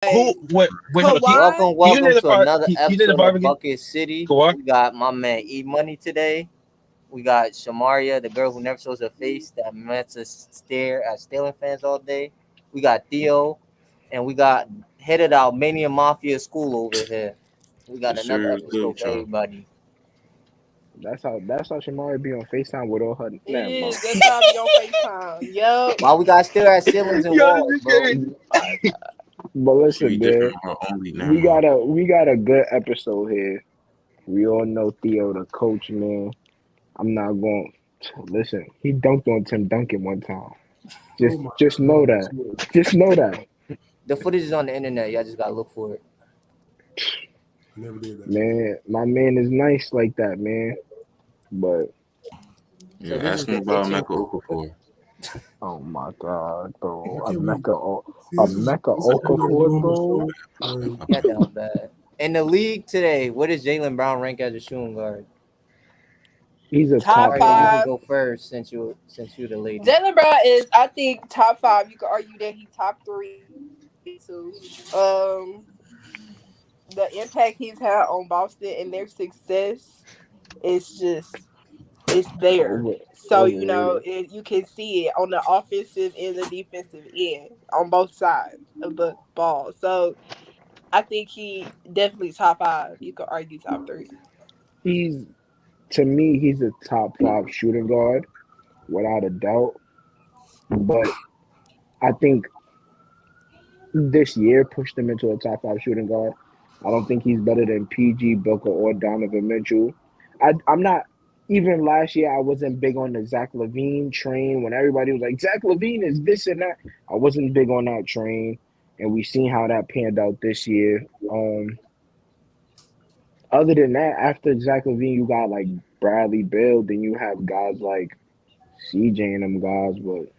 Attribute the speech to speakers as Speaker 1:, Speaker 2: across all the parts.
Speaker 1: Who? Wait, hold on.
Speaker 2: Welcome,
Speaker 1: You
Speaker 2: welcome
Speaker 1: did
Speaker 2: to another
Speaker 1: you did the
Speaker 2: episode of
Speaker 1: barbecue?
Speaker 2: Bucket City.
Speaker 1: Kawhi?
Speaker 2: We got my man E Money today. We got Shamaria, the girl who never shows her face, that meant to stare at Steelers fans all day. We got Theo, and we got head of the Albanian Mafia school over here. We got
Speaker 3: Yes,
Speaker 2: another
Speaker 3: sir.
Speaker 2: episode
Speaker 3: Good,
Speaker 2: for
Speaker 3: y'all.
Speaker 2: everybody.
Speaker 4: That's how Shamari be on FaceTime with all her.
Speaker 5: It
Speaker 4: Never mind.
Speaker 5: is. That's how I be on FaceTime. Yup.
Speaker 2: Why we got stare at ceilings and
Speaker 1: Yo,
Speaker 2: walls,
Speaker 1: this is
Speaker 2: bro?
Speaker 1: crazy.
Speaker 4: But
Speaker 3: Should be
Speaker 4: listen,
Speaker 3: different
Speaker 4: man,
Speaker 3: on her only. Never
Speaker 4: we
Speaker 3: mind.
Speaker 4: got a good episode here. We all know Theo, the coach, man. I'm not going to listen. He dunked on Tim Duncan one time. Just know that. Just know that.
Speaker 2: The footage is on the internet. Y'all just gotta look for it.
Speaker 6: I never did that.
Speaker 4: Man, my man is nice like that, man. But
Speaker 3: Yeah,
Speaker 2: this
Speaker 3: ask
Speaker 2: is
Speaker 3: him
Speaker 2: the
Speaker 3: about
Speaker 2: itching-
Speaker 3: Mecca Okafor.
Speaker 4: oh my god, bro.
Speaker 6: Okay,
Speaker 4: A
Speaker 6: we-
Speaker 4: Mecca
Speaker 6: this is
Speaker 4: Okafor, bro.
Speaker 2: Yeah, down bad. In the league today, what does Jaylen Brown rank as a shooting guard?
Speaker 4: He's a
Speaker 5: Top
Speaker 4: top
Speaker 2: Sorry, you
Speaker 5: five.
Speaker 2: can go first since you the lady.
Speaker 5: Jaylen Brown is, I think, top 5. You could argue that he's top 3 too. The impact he's had on Boston and their success is it's there. So you can see it on the offensive and the defensive end on both sides of the ball. So I think he definitely top 5. You could argue top 3.
Speaker 4: To me, he's a top 5 shooting guard, without a doubt. But I think this year pushed him into a top 5 shooting guard. I don't think he's better than PG, Booker, or Donovan Mitchell. I'm not. Even last year, I wasn't big on the Zach LaVine train. When everybody was like, Zach LaVine is this and that, I wasn't big on that train. And we've seen how that panned out this year. Other than that, after Zach LaVine, you got like Bradley Beal. Then you have guys like CJ and them guys. But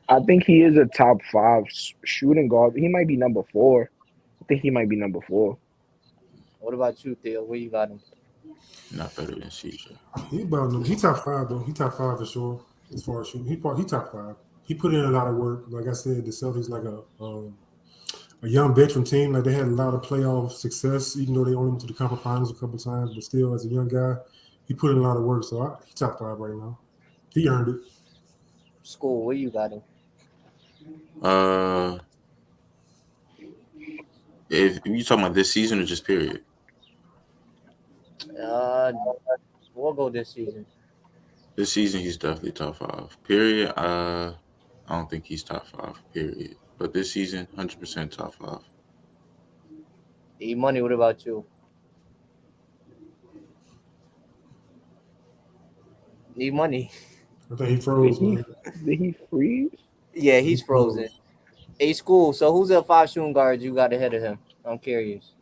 Speaker 4: I think he is a top 5 shooting guard. He might be number 4. I think he might be number 4.
Speaker 2: What about you, Theo? Where you got him?
Speaker 3: Not better than CJ.
Speaker 6: He top 5 though. He top 5 for sure. As far as shooting, he top 5. He put in a lot of work. Like I said, the Celtics like a young veteran team. Like they had a lot of playoff success, even though they only went to the conference finals a couple times. But still, as a young guy, he put in a lot of work. So he top 5 right now. He earned it.
Speaker 2: School, where you got him?
Speaker 3: If you talking about this season or just period?
Speaker 2: We'll go this season.
Speaker 3: This season, he's definitely top 5. Period. I don't think he's top 5. Period. But this season, 100% top 5.
Speaker 2: E Money, what about you? E Money.
Speaker 6: I think he froze.
Speaker 4: Did he freeze?
Speaker 2: Yeah, he's frozen. A School. So who's the 5 shooting guards you got ahead of him? I'm curious.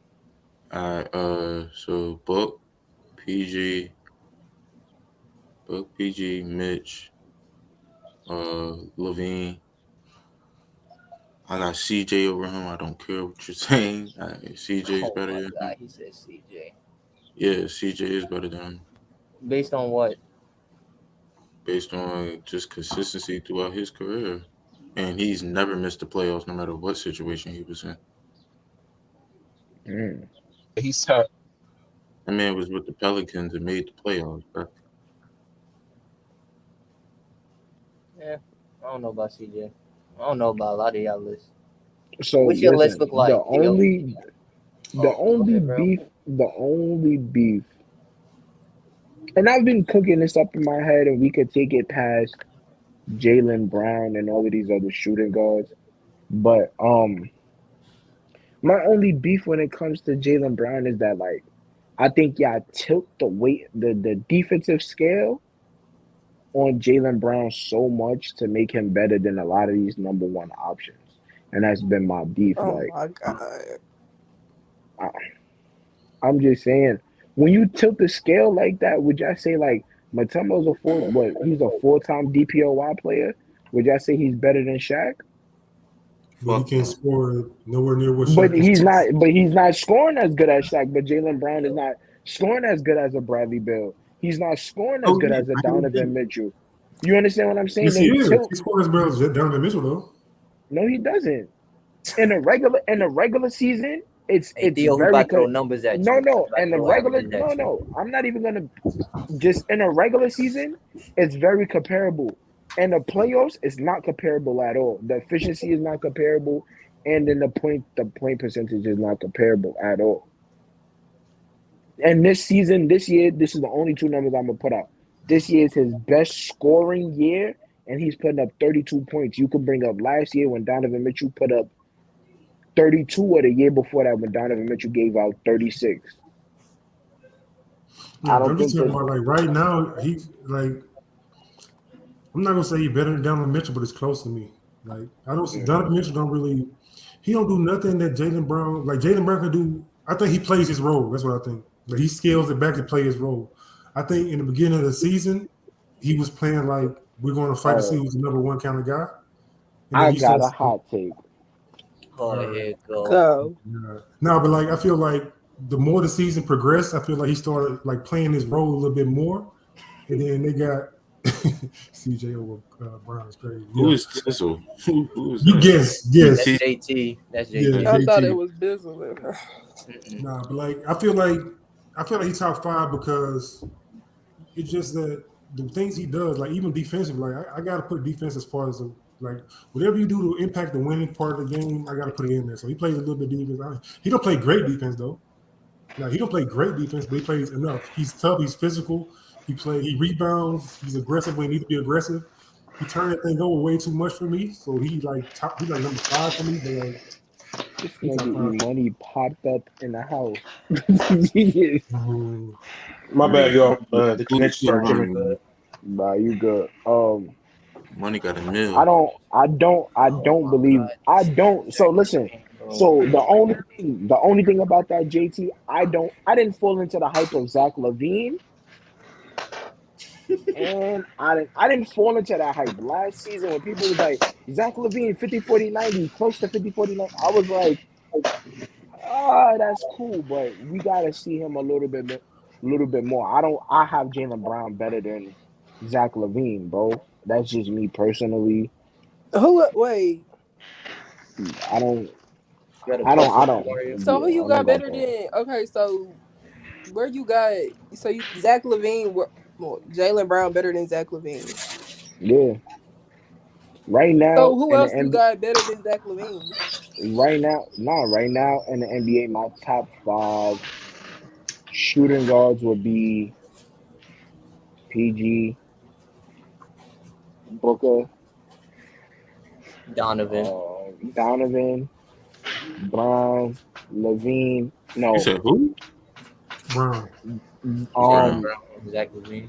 Speaker 3: All right. So Book, PG, Mitch, Levine. I got CJ over him. I don't care what you're saying. CJ's better than him.
Speaker 2: He said CJ.
Speaker 3: Yeah, CJ is better than him.
Speaker 2: Based on what?
Speaker 3: Based on just consistency throughout his career. And he's never missed the playoffs no matter what situation he was in.
Speaker 1: He's top.
Speaker 3: That man was with the Pelicans and made the playoffs, bro.
Speaker 2: Yeah, I don't know about CJ. I don't know about a lot of y'all lists.
Speaker 4: So
Speaker 2: what's your list look like?
Speaker 4: The only beef, and I've been cooking this up in my head, and we could take it past Jaylen Brown and all of these other shooting guards. But my only beef when it comes to Jaylen Brown is that, like, I think y'all tilt the defensive scale on Jaylen Brown so much to make him better than a lot of these number 1 options. And that's been my beef.
Speaker 5: Oh
Speaker 4: like,
Speaker 5: my God.
Speaker 4: I'm just saying, when you tilt the scale like that, would y'all say like Matuma's he's a 4-time DPOY player? Would y'all say he's better than Shaq?
Speaker 6: But he can't score nowhere near what Shaq
Speaker 4: But he's
Speaker 6: is.
Speaker 4: not. But he's not scoring as good as Shaq. But Jaylen Brown is not scoring as good as a Bradley Beal. He's not scoring as good as a Donovan Mitchell. You understand what I'm saying?
Speaker 6: Yes, he is. He scores as well as Donovan Mitchell, though.
Speaker 4: No, he doesn't. in the regular season, it's
Speaker 2: Theo, he
Speaker 4: very
Speaker 2: about to throw numbers at you.
Speaker 4: no.
Speaker 2: He
Speaker 4: In the
Speaker 2: about to throw
Speaker 4: regular
Speaker 2: averages at you.
Speaker 4: no. I'm not even gonna just in a regular season. It's very comparable. In the playoffs, it's not comparable at all. The efficiency is not comparable, and then the point percentage is not comparable at all. And this year, this is the only two numbers I'm gonna put out. This year is his best scoring year, and he's putting up 32 points. You could bring up last year when Donovan Mitchell put up 32, or the year before that when Donovan Mitchell gave out 36.
Speaker 6: Yeah, I'm just talking about like right now. He's like, I'm not gonna say he's better than Donovan Mitchell, but it's close to me. Like I don't see Donovan Mitchell he don't do nothing that Jaylen Brown can do. I think he plays his role. That's what I think. But he scales it back to play his role. I think in the beginning of the season, he was playing like we're going to fight to see who's the number one kind of guy.
Speaker 4: I got a hot take.
Speaker 2: Oh, here it goes.
Speaker 5: Go.
Speaker 6: Yeah. No, but like I feel like the more the season progressed, I feel like he started like playing his role a little bit more, and then they got CJ over Brown is crazy.
Speaker 3: Who is Tizzle? Who is
Speaker 6: you
Speaker 3: that?
Speaker 6: guess?
Speaker 2: That's JT. That's JT.
Speaker 6: Yeah,
Speaker 5: I thought
Speaker 6: JT.
Speaker 5: it was Bizzle.
Speaker 6: Nah, but like I feel like he's top 5 because it's just that the things he does, like even defensive, like I gotta put defense as part of like whatever you do to impact the winning part of the game, I gotta put it in there. So he plays a little bit defense. He don't play great defense though. Now he don't play great defense, but he plays enough. He's tough. He's physical. He rebounds. He's aggressive when he needs to be aggressive. He turned that thing over way too much for me. So he's like number 5 for me. But like,
Speaker 4: This nigga money popped up in the house.
Speaker 1: My bad, y'all. The connection started tripping.
Speaker 4: Nah, you good.
Speaker 3: Money got a mill.
Speaker 4: I don't believe. So listen. So the only thing about that, JT, I didn't fall into the hype of Zach LaVine. And I didn't fall into that hype last season when people was like Zach LaVine 50 40 90 close to 50 40 90. I was like, that's cool, but we gotta see him a little bit more. I have Jaylen Brown better than Zach LaVine, bro. That's just me personally.
Speaker 5: Wait.
Speaker 4: I don't.
Speaker 5: So who you got better than? Okay, so where you got? So Zach LaVine, Jaylen Brown better than Zach LaVine.
Speaker 4: Yeah. Right now.
Speaker 5: So who else you got better than Zach LaVine?
Speaker 4: Right now in the NBA, my top 5 shooting guards would be PG, Booker, Donovan, Brown, LaVine. No.
Speaker 3: You said who?
Speaker 6: Brown.
Speaker 2: Zach LaVine.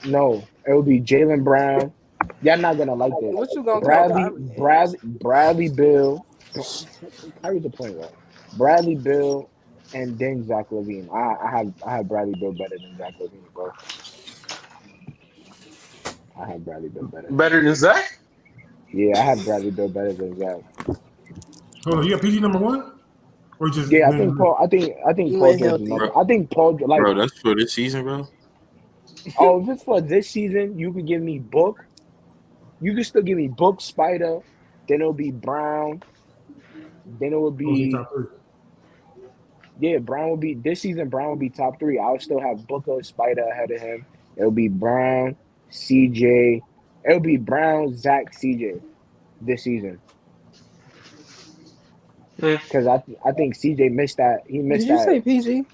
Speaker 4: No, it would be Jaylen Brown. Y'all not gonna like this.
Speaker 5: What you gonna
Speaker 4: Bradley Bill. How is the point, right? Bradley Bill, and then Zach LaVine. I have Bradley Bill better than Zach LaVine, bro. I have Bradley Bill
Speaker 1: better than Zach.
Speaker 4: Yeah, I have Bradley Bill better than Zach.
Speaker 6: Oh, you got PG number 1, or just
Speaker 4: I think Paul. I think Paul George. I think Paul. Like,
Speaker 3: bro, that's for this season, bro.
Speaker 4: Oh, if it's for this season, you could give me Book. You could still give me Book, Spider. Then it'll be Brown. Then it would be. Yeah, Brown would be this season. Brown would be top 3. I'll still have Booker, Spider ahead of him. It'll be Brown, CJ. It'll be Brown, Zach, CJ this season. Because I think CJ missed that. He missed that.
Speaker 5: Did you say PG?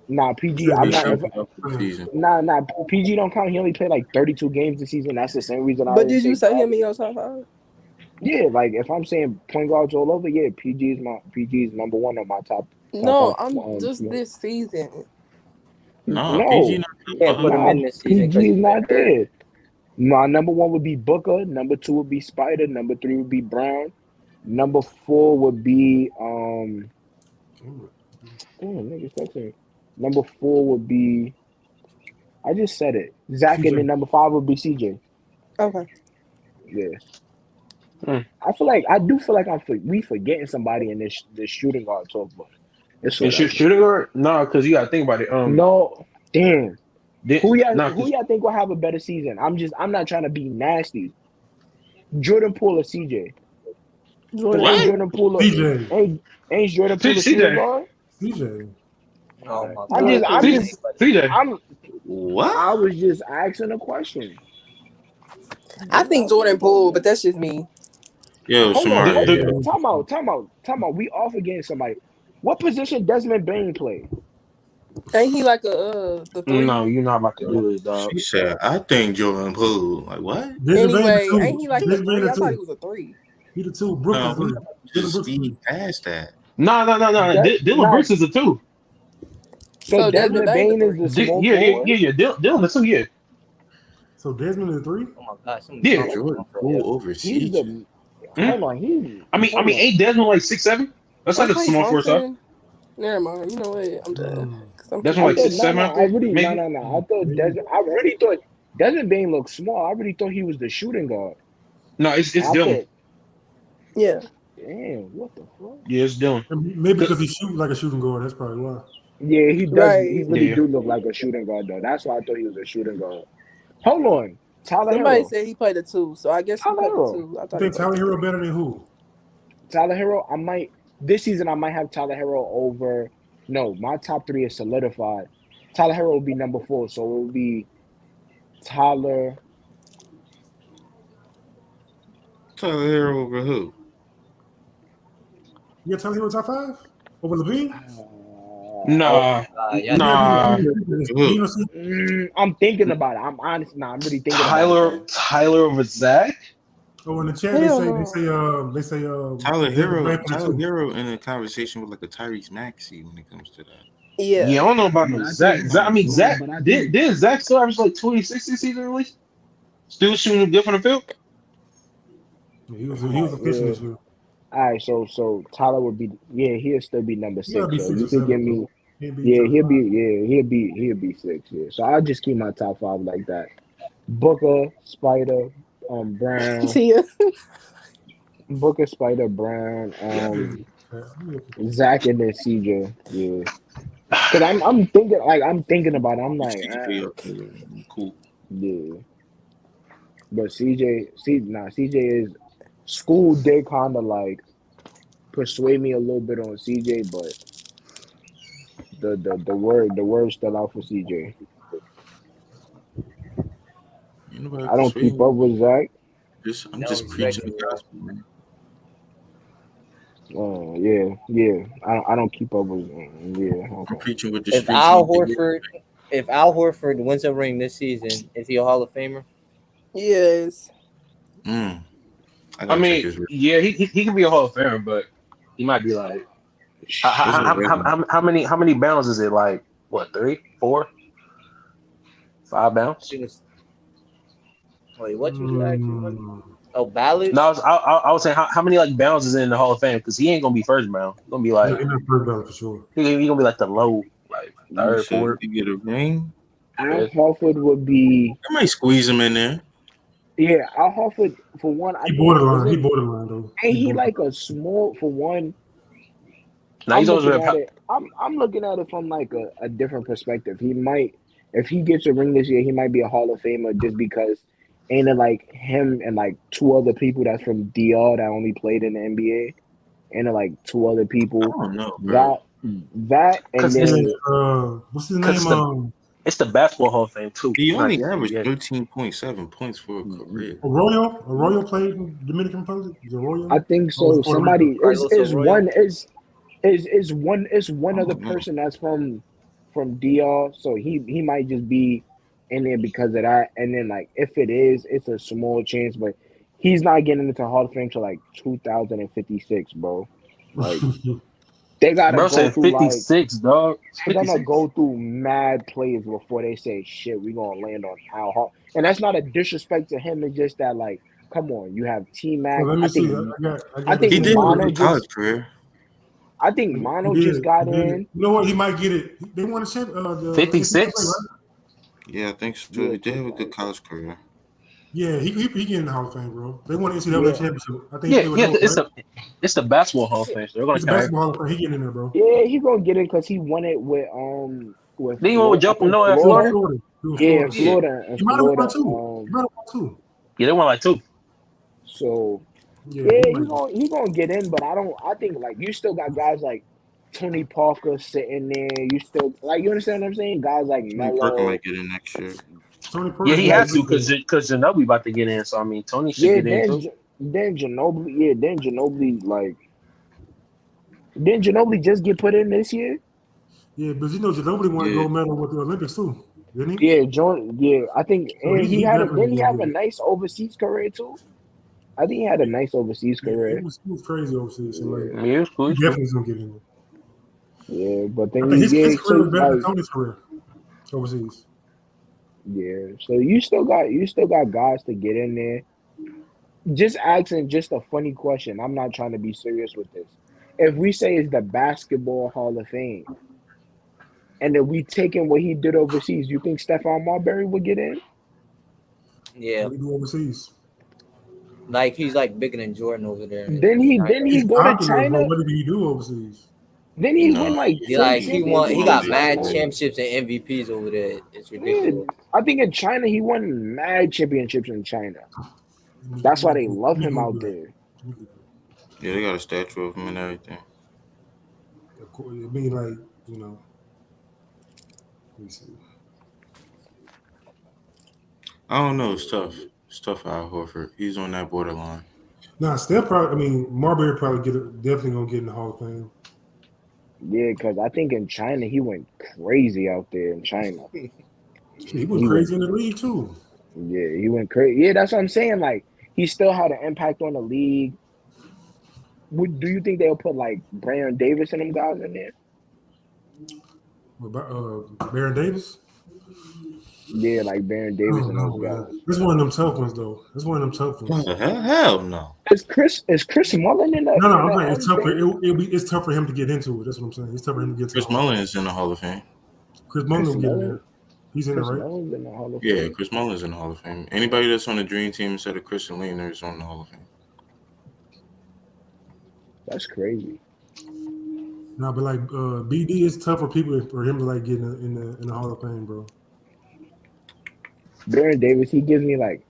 Speaker 4: Nah, PG. I'm not. Nah. PG don't count. He only played like 32 games this season. That's the same reason.
Speaker 5: But did you say him in your top 5?
Speaker 4: Yeah, like if I'm saying point guards all over, yeah, PG is number 1 on my top.
Speaker 5: No, I'm just this season.
Speaker 3: No, PG
Speaker 4: is not there. My number 1 would be Booker. Number 2 would be Spider. Number 3 would be Brown. Number 4 would be Number 4 would be. I just said it. Zach, CJ. And then number 5 would be CJ.
Speaker 5: Okay.
Speaker 4: Yeah. I feel like we forgetting somebody in this shooting guard talk, but
Speaker 1: shooting guard? No, because you gotta think about it.
Speaker 4: No, damn. Who y'all think will have a better season? I'm not trying to be nasty. Jordan Poole or CJ? Ain't Jordan Poole ain't Jordan Poole a shooting guard?
Speaker 6: CJ.
Speaker 2: Oh my
Speaker 4: I'm just
Speaker 1: CJ.
Speaker 3: What?
Speaker 4: I was just asking a question.
Speaker 5: I think Jordan Poole, but that's just me.
Speaker 3: Yo,
Speaker 4: Hold on.
Speaker 3: Shamari.
Speaker 4: Time out. We off against somebody. What position Desmond Bain play?
Speaker 5: Ain't he like the 3?
Speaker 1: No, you're not about to do this, dog.
Speaker 3: She said, I think Jordan Poole. Like, what?
Speaker 5: Anyway, ain't he like the 3? I thought he was a 3.
Speaker 6: He the 2. Brooklyn 3.
Speaker 3: Just speed past that.
Speaker 1: No. Dylan Brooks is a 2.
Speaker 4: So Desmond Bain is the small forward?
Speaker 1: Yeah. Dylan is 2, yeah.
Speaker 6: So Desmond is a 3?
Speaker 2: Oh my gosh.
Speaker 1: Yeah.
Speaker 3: Jordan Poole over CJ.
Speaker 4: Hold on,
Speaker 1: I mean, ain't Desmond like 6'7"? That's like a small forward stuff.
Speaker 5: Never mind. You know what? I'm done.
Speaker 1: Desmond like 6'7".
Speaker 4: No. I already thought Desmond Bain looked small. I really thought he was the shooting guard.
Speaker 1: No, it's Dylan.
Speaker 5: Yeah.
Speaker 4: Damn, what the fuck?
Speaker 1: Yeah, it's Dylan.
Speaker 6: Maybe because he shoots like a shooting guard. That's probably why.
Speaker 4: Yeah, he does.
Speaker 5: Right.
Speaker 4: He really do look like a shooting guard, though. That's why I thought he was a shooting guard. Hold on.
Speaker 5: Somebody said he played the 2, so I guess he played the 2.
Speaker 6: I think Tyler Hero better than who?
Speaker 4: Tyler Hero, this season I might have Tyler Hero over. No, my top 3 is solidified. Tyler Hero will be number 4, so it will be Tyler
Speaker 3: Hero over who?
Speaker 6: You got Tyler Hero top 5 over Levine?
Speaker 1: Nah.
Speaker 4: I'm thinking about it. I'm honest. I'm really thinking about it.
Speaker 1: Tyler over Zach?
Speaker 6: Oh, in the chat they say
Speaker 3: Tyler Hero in a conversation with like a Tyrese Maxey when it comes to that.
Speaker 5: Yeah.
Speaker 1: I don't know about Zach. Zach did Zach still average like 26 this season at least? Still shooting good from the field?
Speaker 6: Yeah, he was efficient this year.
Speaker 4: All right, so Tyler would be he'll still be number 6. So you could give me he'll be 6. Yeah. So I'll just keep my top 5 like that. Booker, Spider, Brown. Booker, Spider, Brown, Zach, and then CJ. Yeah. Cause I'm thinking about it. I'm like,
Speaker 3: cool.
Speaker 4: Yeah. But CJ is school did kind of like persuade me a little bit on CJ, but the word still out for CJ. I don't keep up with Zach.
Speaker 3: I'm just preaching the gospel, man.
Speaker 4: Oh yeah. I don't keep up with Okay.
Speaker 3: I'm preaching with the
Speaker 2: streets. If Al Horford wins a ring this season, is he a Hall of Famer?
Speaker 5: Yes.
Speaker 1: I mean, yeah, he can be a Hall of Famer, but he might be like how many bounds is it? Like what, 3, 4, 5 bounds?
Speaker 2: Wait, what you actually? Oh, ballots?
Speaker 1: No, I was saying how many like bounds is in the Hall of Fame, because he ain't gonna be first bound. He's gonna be like
Speaker 6: first bound for sure.
Speaker 1: He gonna be like the low, like third, fourth.
Speaker 3: You get a ring.
Speaker 4: Al Horford would be.
Speaker 3: I might squeeze him in there.
Speaker 4: Yeah, Al Horford for one.
Speaker 6: He borderline though.
Speaker 4: Ain't he like a small for one?
Speaker 1: Now he's always
Speaker 4: I'm looking at it from like a different perspective. He might, if he gets a ring this year, he might be a Hall of Famer just because ain't it like him and like 2 other people that's from DR that only played in the NBA, and like 2 other people.
Speaker 3: I don't know, bro.
Speaker 4: That and then
Speaker 6: what's his name?
Speaker 1: It's the Basketball Hall of Fame too.
Speaker 3: He only averaged 13.7 points for a career.
Speaker 6: Arroyo played in Dominican Republic.
Speaker 4: I think so. Somebody is one other person that's from DR, so he might just be in there because of that. And then like if it is, it's a small chance, but he's not getting into Hall of Fame till like 2056, bro. Like they gotta go through
Speaker 1: 56, dog.
Speaker 4: They're gonna go through mad plays before they say shit. We gonna land on Al Horford, and that's not a disrespect to him. It's just that like, come on, you have T Mac.
Speaker 6: Well, I
Speaker 3: think he did in his college career.
Speaker 4: I think Mono just got in.
Speaker 6: You know what? He might get it. They want to check
Speaker 1: 56.
Speaker 3: Right? Yeah, I think so. He did have a good college career.
Speaker 6: Yeah, he get in the Hall of Fame, bro. They want to NCAA championship. I think
Speaker 1: it's the Basketball Hall of Fame. So they're gonna
Speaker 6: Basketball Hall of Fame. He getting in there, bro.
Speaker 4: Yeah, he gonna get in because he won it with
Speaker 1: Then he won with Joe Noah at Florida.
Speaker 4: Yeah, Florida.
Speaker 6: He might have won 2.
Speaker 1: Yeah, they won like 2.
Speaker 4: So Yeah, he gonna get in, but I think like you still got guys like Tony Parker sitting there. You still like you understand what I'm saying? Guys like
Speaker 3: Tony Parker
Speaker 4: Melo.
Speaker 3: might get in next year.
Speaker 1: Yeah, he has to because Ginobili about to get in. So I mean, Tony should get in too.
Speaker 4: Then Ginobili, didn't Ginobili just get put in this year?
Speaker 6: Yeah, but Ginobili won a gold medal with the Olympics too, didn't
Speaker 4: he? Yeah, I think, and he have a nice overseas career too. I think he had a nice overseas career.
Speaker 6: It was crazy overseas. So like,
Speaker 1: it was cool.
Speaker 6: He definitely gonna get in there.
Speaker 4: Yeah, but then
Speaker 6: his career was better than Tony's career overseas.
Speaker 4: Yeah, so you still got guys to get in there. Just asking just a funny question. I'm not trying to be serious with this. If we say it's the Basketball Hall of Fame, and if we taking what he did overseas, you think Stephon Marbury would get in?
Speaker 2: Yeah.
Speaker 6: What do he do overseas?
Speaker 2: Like he's like bigger than Jordan over there.
Speaker 4: Then he go to China.
Speaker 6: What did he do overseas?
Speaker 4: Then he win like
Speaker 2: he got mad championships and MVPs over there. It's ridiculous.
Speaker 4: Yeah, I think in China he won mad championships in China. That's why they love him out there.
Speaker 3: Yeah, they got a statue of him and everything.
Speaker 6: I mean, like, you know. Let me see.
Speaker 3: I don't know. It's tough. It's tough for Al Horford. He's on that borderline.
Speaker 6: Nah, Steph probably. I mean, Marbury definitely gonna get in the Hall of Fame.
Speaker 4: Yeah, because I think in China he went crazy out there in China.
Speaker 6: He went crazy in the league too.
Speaker 4: Yeah, he went crazy. Yeah, that's what I'm saying. Like he still had an impact on the league. Do you think they'll put like Baron Davis and them guys in there?
Speaker 6: Baron Davis?
Speaker 4: Yeah, like Baron Davis and those guys.
Speaker 6: This is one of them tough ones, though. This is one of them tough ones.
Speaker 3: Hell no.
Speaker 4: Is Chris Mullin in that?
Speaker 6: No, I'm saying it's tougher. It's tough for him to get into it. That's what I'm saying. It's tough for him to get into
Speaker 3: Chris Mullin is in the Hall of Fame.
Speaker 6: Chris Mullin will get in there. He's in there, right?
Speaker 3: Yeah, Chris Mullin's in the Hall of Fame. Anybody that's on the Dream Team instead of Christian Laettner is on the Hall of Fame.
Speaker 4: That's crazy.
Speaker 6: No, but like BD is tough for him to like get in the Hall of Fame, bro.
Speaker 4: Baron Davis, he gives me like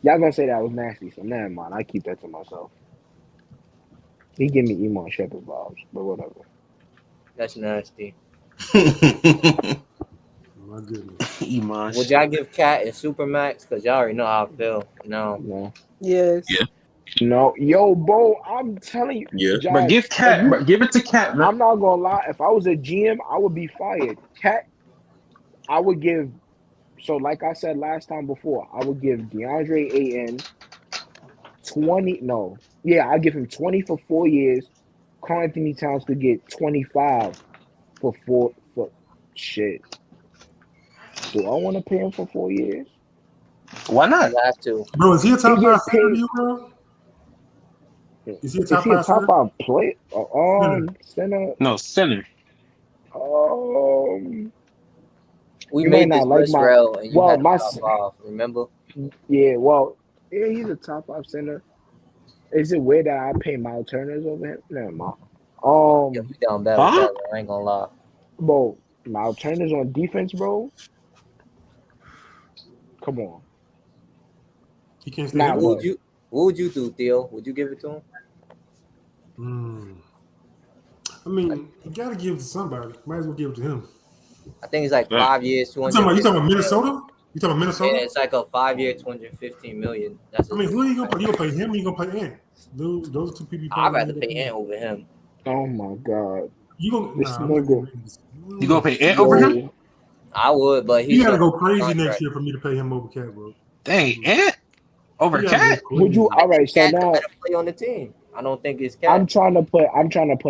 Speaker 4: y'all gonna say that was nasty, so never mind. I keep that to myself. He give me Iman Shepherd vibes, but whatever.
Speaker 2: That's nasty.
Speaker 6: My goodness.
Speaker 1: Iman.
Speaker 2: Would y'all give Cat a Supermax? Because y'all already know how I feel. No.
Speaker 5: Yes.
Speaker 3: Yeah.
Speaker 4: No, yo, bro, I'm telling you.
Speaker 3: Yeah.
Speaker 4: Josh,
Speaker 1: but give Cat, give it to Cat, man.
Speaker 4: I'm not gonna lie. If I was a GM, I would be fired. Cat, I would give. So, like I said last time before, I would give DeAndre Ayton 20. No, yeah, I give him 20 for 4 years. Karl Anthony Towns could get 25 for shit. Do I want to pay him for 4 years?
Speaker 1: Why not?
Speaker 2: You have to.
Speaker 6: Bro, is he a top 5 center to you, bro? Is he a top
Speaker 4: 5 player? Center?
Speaker 1: No, center.
Speaker 2: We made this like and you had my top 5, remember?
Speaker 4: Yeah, he's a top 5 center. Is it weird that I pay Miles Turner's over him? Never mind.
Speaker 2: Yeah, we down bad with that, I ain't gonna lie.
Speaker 4: Bro, Miles Turner's on defense, bro. Come on.
Speaker 6: He can't stay.
Speaker 2: What would you do, Theo? Would you give it to
Speaker 6: him? I mean, you gotta give it to somebody. Might as well give it to him.
Speaker 2: I think it's like 5 years, 200.
Speaker 6: You talking about Minnesota? You talking about Minnesota?
Speaker 2: Yeah, it's like a 5-year, $215 million.
Speaker 6: Who are you gonna pay? You gonna pay him or you gonna pay Ant? Those two people.
Speaker 2: I'd rather pay Ant over him.
Speaker 4: Oh my god.
Speaker 1: You gonna pay Ant over him?
Speaker 2: I would, but
Speaker 6: you gotta go crazy next year for me to pay him over Cat, bro.
Speaker 1: Dang, Ant over Cat?
Speaker 4: Would you? All right, so now
Speaker 2: play on the team. I don't think it's Cat.
Speaker 4: I'm trying to put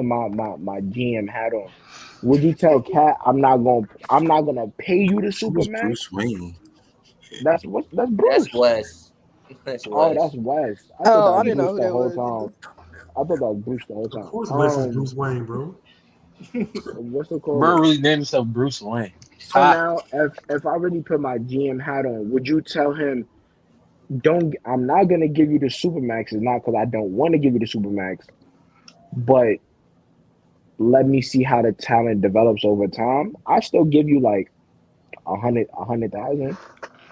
Speaker 4: my GM hat on. Would you tell Cat I'm not gonna pay you the Supermax?
Speaker 3: Bruce Wayne.
Speaker 4: That's Bruce.
Speaker 2: That's Wes.
Speaker 4: Oh, that's Wes.
Speaker 5: I didn't know who that was.
Speaker 4: I thought that was Bruce the whole time.
Speaker 6: Of course, Wes is Bruce Wayne, bro.
Speaker 4: What's it called?
Speaker 1: Bro really named himself Bruce Wayne.
Speaker 4: So now, if I really put my GM hat on, would you tell him, I'm not gonna give you the Supermax? It's not because I don't want to give you the Supermax, but let me see how the talent develops over time. I still give you like 100,000.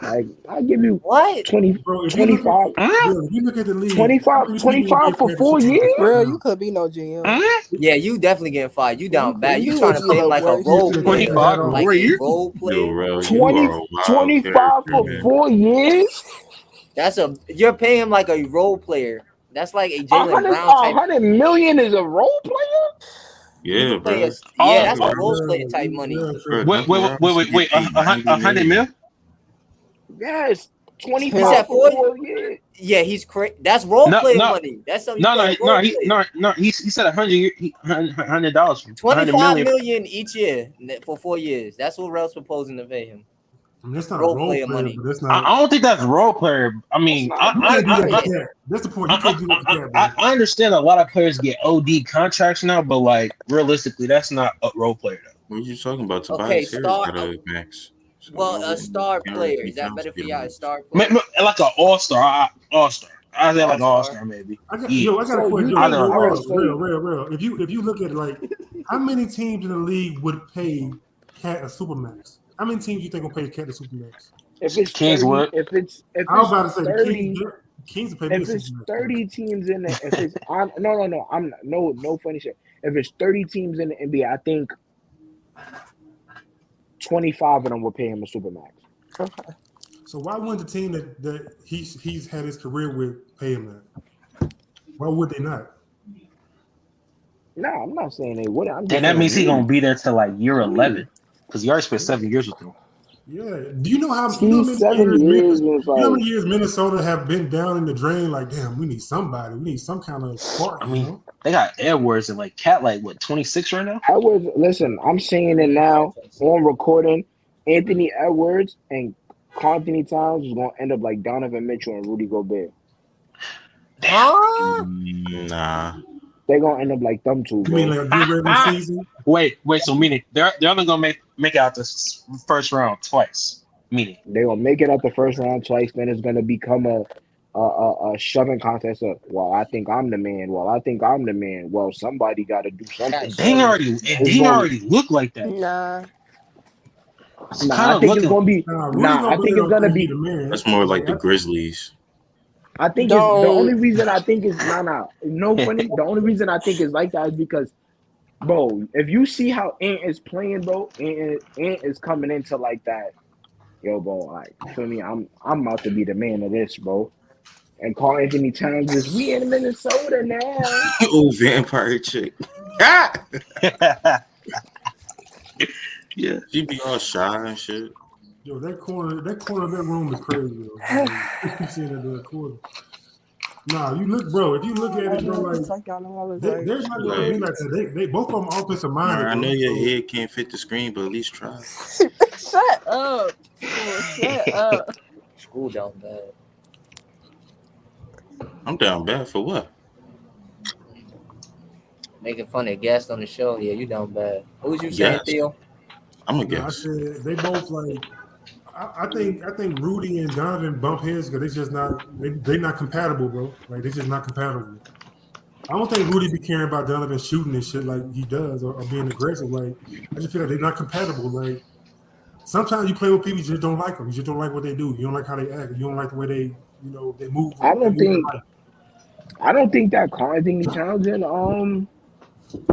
Speaker 4: Like, I'll give you
Speaker 2: what
Speaker 4: 20,
Speaker 6: Bro,
Speaker 4: 25.
Speaker 6: if you look at the league,
Speaker 4: 25 for 4 years?
Speaker 5: Bro, you could be no GM.
Speaker 2: Yeah, you definitely getting fired. You down bad. You
Speaker 5: You
Speaker 2: trying to pay him
Speaker 5: a
Speaker 2: like a
Speaker 5: GM,
Speaker 2: role
Speaker 5: bro.
Speaker 2: player.
Speaker 1: 25 for
Speaker 2: Like
Speaker 1: 4
Speaker 2: a
Speaker 1: years?
Speaker 2: role
Speaker 3: Yo,
Speaker 2: player.
Speaker 3: bro, you
Speaker 4: 20,
Speaker 3: are a wild
Speaker 4: 25 for
Speaker 3: character, man.
Speaker 4: 4 years?
Speaker 2: You're paying him like a role player. That's like a Jalen Brown type.
Speaker 4: 100 million is a role player?
Speaker 3: Yeah,
Speaker 2: You
Speaker 3: bro.
Speaker 2: that's a role player type money.
Speaker 3: Bro,
Speaker 1: Wait,
Speaker 3: Duncan Robinson get paid
Speaker 1: 100 mil?
Speaker 4: Yes.
Speaker 2: He
Speaker 4: 25
Speaker 2: said
Speaker 4: for
Speaker 2: 4
Speaker 4: 4 years.
Speaker 2: Yeah, he's crazy. That's role
Speaker 1: No,
Speaker 2: player
Speaker 1: no.
Speaker 2: money. That's something you pay a role player.
Speaker 1: He said $100 from
Speaker 2: 25 million each year for 4 years. That's what Rel's proposing to pay him.
Speaker 6: I mean, that's not
Speaker 2: Role
Speaker 6: a role
Speaker 2: player
Speaker 6: player,
Speaker 2: money.
Speaker 6: but that's not.
Speaker 1: I don't think that's role player. I mean,
Speaker 4: That's not-
Speaker 6: You can't do that to Cat. That's the point. You can't do that to Cat, bro.
Speaker 1: I understand a lot of players get OD contracts now, but like realistically, that's not a role player though.
Speaker 3: What are you talking about?
Speaker 2: Okay,
Speaker 3: Tobias Harris got a max. So
Speaker 2: Well, a star player. Is that better for y'all? A star player?
Speaker 1: Like an all-star. I say like an all-star maybe.
Speaker 6: I got
Speaker 1: Yeah.
Speaker 6: a question.
Speaker 1: I know.
Speaker 6: Real. If you look at it, like, how many teams in the league would pay Cat a supermax? How many teams you think will pay Cat a supermax?
Speaker 4: If it's
Speaker 1: Kings
Speaker 4: 30,
Speaker 1: would.
Speaker 4: if it's
Speaker 6: I was about to say
Speaker 4: 30,
Speaker 6: the Kings will pay me a
Speaker 4: if it's
Speaker 6: supermax.
Speaker 4: 30 teams in it, if it's no, I'm no funny shit. If it's 30 teams in the NBA, I think 25 of them will pay him a supermax.
Speaker 5: Okay.
Speaker 6: So why wouldn't the team that he's had his career with pay him that? Why would they not?
Speaker 4: No, I'm not saying they would.
Speaker 1: And that means he's gonna be there till like year 11 because he already spent 7 years with them.
Speaker 6: Yeah. Do you know how
Speaker 4: These 7 years was
Speaker 6: you know how
Speaker 4: like.
Speaker 6: many years Minnesota have been down in the drain? Like, damn, we need somebody. We need some kind of spark.
Speaker 1: I mean, they got Edwards and like Cat, like what 26 right now.
Speaker 4: Listen, I'm saying it now on recording. Anthony Edwards and Anthony Towns is gonna end up like Donovan Mitchell and Rudy Gobert.
Speaker 3: Nah.
Speaker 4: They're gonna end up like them two.
Speaker 6: You mean like a good regular season?
Speaker 1: Wait. So meaning they're only gonna make it out this first round twice. Meaning
Speaker 4: they're gonna make it out the first round twice. Then it's gonna become a shoving contest of, well, I think I'm the man. Well, I think I'm the man. Well, somebody got to do something.
Speaker 1: They already look like that.
Speaker 5: Nah.
Speaker 4: I think it's gonna be. I think it's gonna be.
Speaker 3: That's more like the Grizzlies.
Speaker 4: I think it's, the only reason I think is no funny. The only reason I think it's like that is because, bro, if you see how Ant is playing, bro, Ant is coming into like that. Yo, bro, like, feel me? I'm about to be the man of this, bro. And Karl Anthony Towns is we in Minnesota now.
Speaker 3: Oh, vampire chick. Yeah, she be all shy and shit.
Speaker 6: Yo, that corner of that room is crazy, yo. You see that corner. Nah, you look, bro. If you look at it, bro, like they're not gonna be like that. They both of them offensive minded.
Speaker 3: I know your head can't fit the screen, but at least try.
Speaker 5: Shut up. Shut up.
Speaker 2: School down bad.
Speaker 3: I'm down bad for what?
Speaker 2: Making fun of guests on the show. Yeah, you down bad. What was you saying, Theo?
Speaker 3: I'm a
Speaker 6: guess. I said they both like. I think Rudy and Donovan bump heads because they're not compatible, bro. Like they're just not compatible. I don't think Rudy be caring about Donovan shooting and shit like he does or being aggressive. Like I just feel like they're not compatible. Like sometimes you play with people, you just don't like them. You just don't like what they do. You don't like how they act. You don't like the way they move.
Speaker 4: I don't think that Karl Anthony Towns and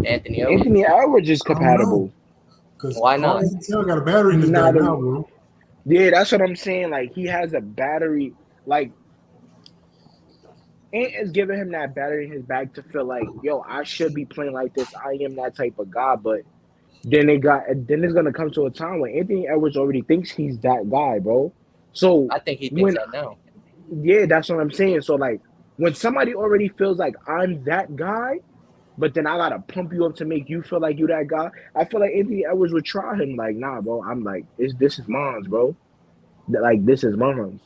Speaker 4: Anthony Edwards is compatible.
Speaker 2: Why not?
Speaker 6: Towns got a battery in his back now, bro.
Speaker 4: Yeah, that's what I'm saying. Like he has a battery. Like Ant is giving him that battery in his back to feel like, yo, I should be playing like this. I am that type of guy. But then it's gonna come to a time when Anthony Edwards already thinks he's that guy, bro. So
Speaker 2: I think he thinks that now.
Speaker 4: Yeah, that's what I'm saying. So like when somebody already feels like I'm that guy, but then I gotta pump you up to make you feel like you that guy. I feel like Anthony Edwards would try him like, nah, bro. I'm like, this is mine, bro. Like this is mine.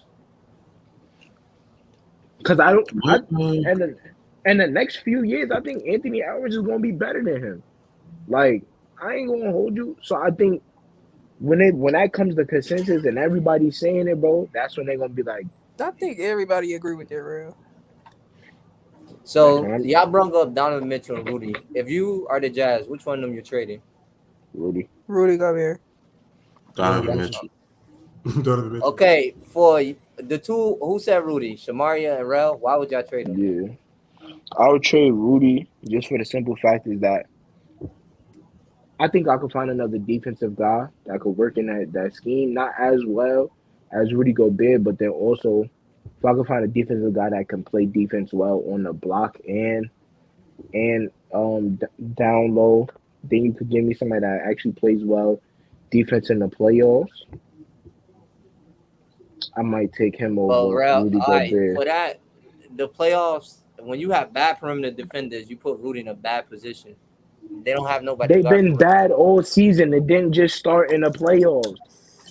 Speaker 4: Cause and the next few years, I think Anthony Edwards is gonna be better than him. Like I ain't gonna hold you. So I think when that comes to consensus and everybody's saying it, bro, that's when they're gonna be like.
Speaker 5: I think everybody agree with that, real.
Speaker 2: So y'all brought up Donovan Mitchell and Rudy. If you are the Jazz, which one of them you're trading?
Speaker 4: Rudy
Speaker 5: Gobert.
Speaker 3: Donovan Mitchell.
Speaker 2: Okay, for the two who said Rudy, Shamaria and Rel, why would y'all trade them?
Speaker 4: Yeah, I would trade Rudy just for the simple fact is that I think I could find another defensive guy that could work in that scheme, not as well as Rudy Gobert, but then also if I could find a defensive guy that can play defense well on the block and down low, then you could give me somebody that actually plays well defense in the playoffs. I might take him over Rudy Gobert.
Speaker 2: For that, the playoffs, when you have bad perimeter defenders, you put Rudy in a bad position. They don't have nobody.
Speaker 4: They've been bad all season. It didn't just start in the playoffs.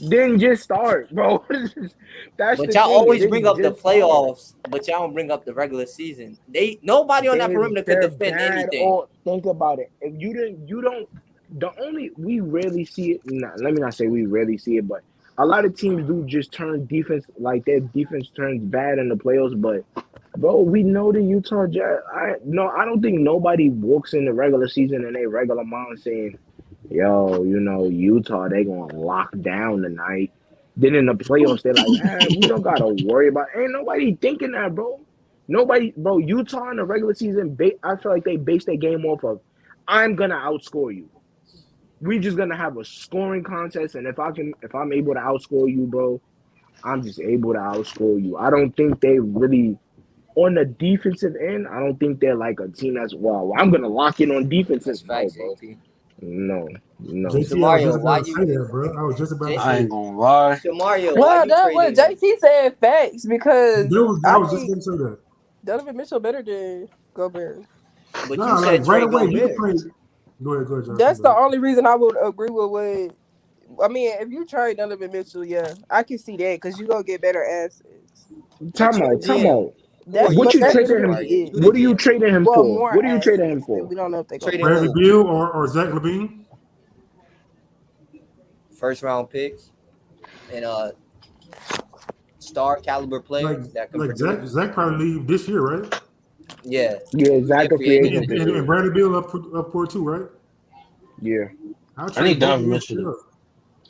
Speaker 4: Didn't just start, bro.
Speaker 2: But y'all always bring up the playoffs, but y'all don't bring up the regular season. Nobody on that perimeter could defend anything.
Speaker 4: Think about it. If you don't. We rarely see it. Let me not say we rarely see it, but a lot of teams do just turn defense, like their defense turns bad in the playoffs. But bro, we know the Utah Jazz. I don't think nobody walks in the regular season in a regular mind saying, yo, Utah, they gonna lock down tonight. Then in the playoffs, they're like, we don't gotta worry about. Ain't nobody thinking that, bro. Nobody, bro. Utah in the regular season, I feel like they base their game off of, I'm gonna outscore you. We just gonna have a scoring contest, and if I'm able to outscore you, bro, I'm just able to outscore you. I don't think they really. On the defensive end, I don't think they're like a team that's I'm gonna lock in on defense. No.
Speaker 2: Shamaria, why you
Speaker 6: say that, bro? I was just about to say.
Speaker 1: I ain't gonna lie.
Speaker 2: Shamaria,
Speaker 5: well, that's what JT said. Facts, because
Speaker 6: I was just gonna say that.
Speaker 5: Donovan Mitchell better than Gobert.
Speaker 2: But you said
Speaker 6: right away.
Speaker 2: Gobert.
Speaker 6: Go ahead, John.
Speaker 5: That's the only reason I would agree with what. I mean, if you trade Donovan Mitchell, yeah, I can see that because you gonna get better assets.
Speaker 4: Time out.
Speaker 5: What
Speaker 4: you trading him? What are you trading him for? What are you trading him for?
Speaker 5: We don't know if they
Speaker 2: trading
Speaker 6: Bradley Beal or Zach LaVine.
Speaker 2: First round picks and star caliber players that can
Speaker 6: like Zach probably leave this year, right?
Speaker 2: Yeah,
Speaker 4: Zach a free agent.
Speaker 6: And Bradley Beal up for too, right?
Speaker 4: Yeah.
Speaker 1: I need Donovan Mitchell.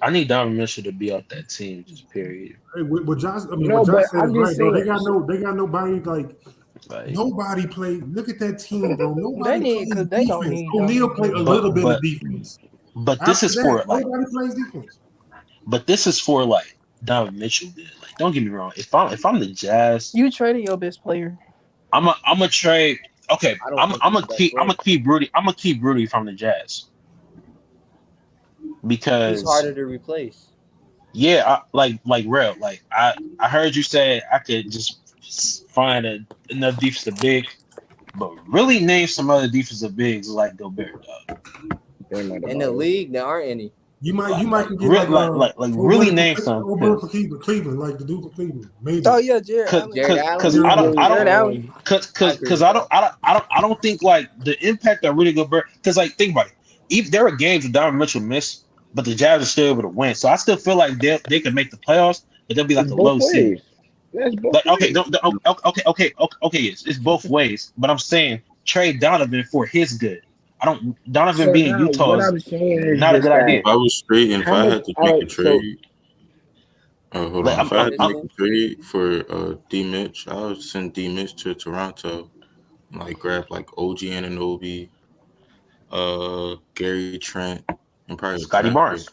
Speaker 1: I need Donovan Mitchell to be off that team, just period.
Speaker 6: Hey, what Josh said is right, bro. They got nobody like nobody played. Look at that team, bro. Nobody plays defense. O'Neal played a little bit of defense.
Speaker 1: But this is for
Speaker 6: nobody plays defense.
Speaker 1: But this is for like Donovan Mitchell did. Like, don't get me wrong. If I'm the Jazz,
Speaker 5: you traded your best player.
Speaker 1: I'm a trade. Okay, I'm gonna keep Rudy. I'm gonna keep Rudy from the Jazz because
Speaker 2: he's harder to replace.
Speaker 1: Yeah, like Rel. Like I heard you say I could just find enough defensive big, but really name some other defensive bigs like Gobert.
Speaker 2: In the league, there aren't any.
Speaker 6: You might get
Speaker 1: really name some.
Speaker 6: For Cleveland, like the dude for Cleveland, maybe.
Speaker 5: Oh yeah, Jared Allen.
Speaker 1: Because I don't think like the impact of Rudy Gobert. Because like think about it, if there are games where Donovan Mitchell missed, but the Jazz are still able to win. So I still feel like they can make the playoffs, but they'll be like a low seed. Like okay, yes, it's both ways. But I'm saying trade Donovan for his good. Donovan being Utah is not a good idea.
Speaker 3: If I was straight and if I had to make a trade, hold on. If I had to make a trade for D Mitch, I would send D Mitch to Toronto, and like grab like OG Anunoby, Gary Trent, and probably
Speaker 1: Scotty Barnes.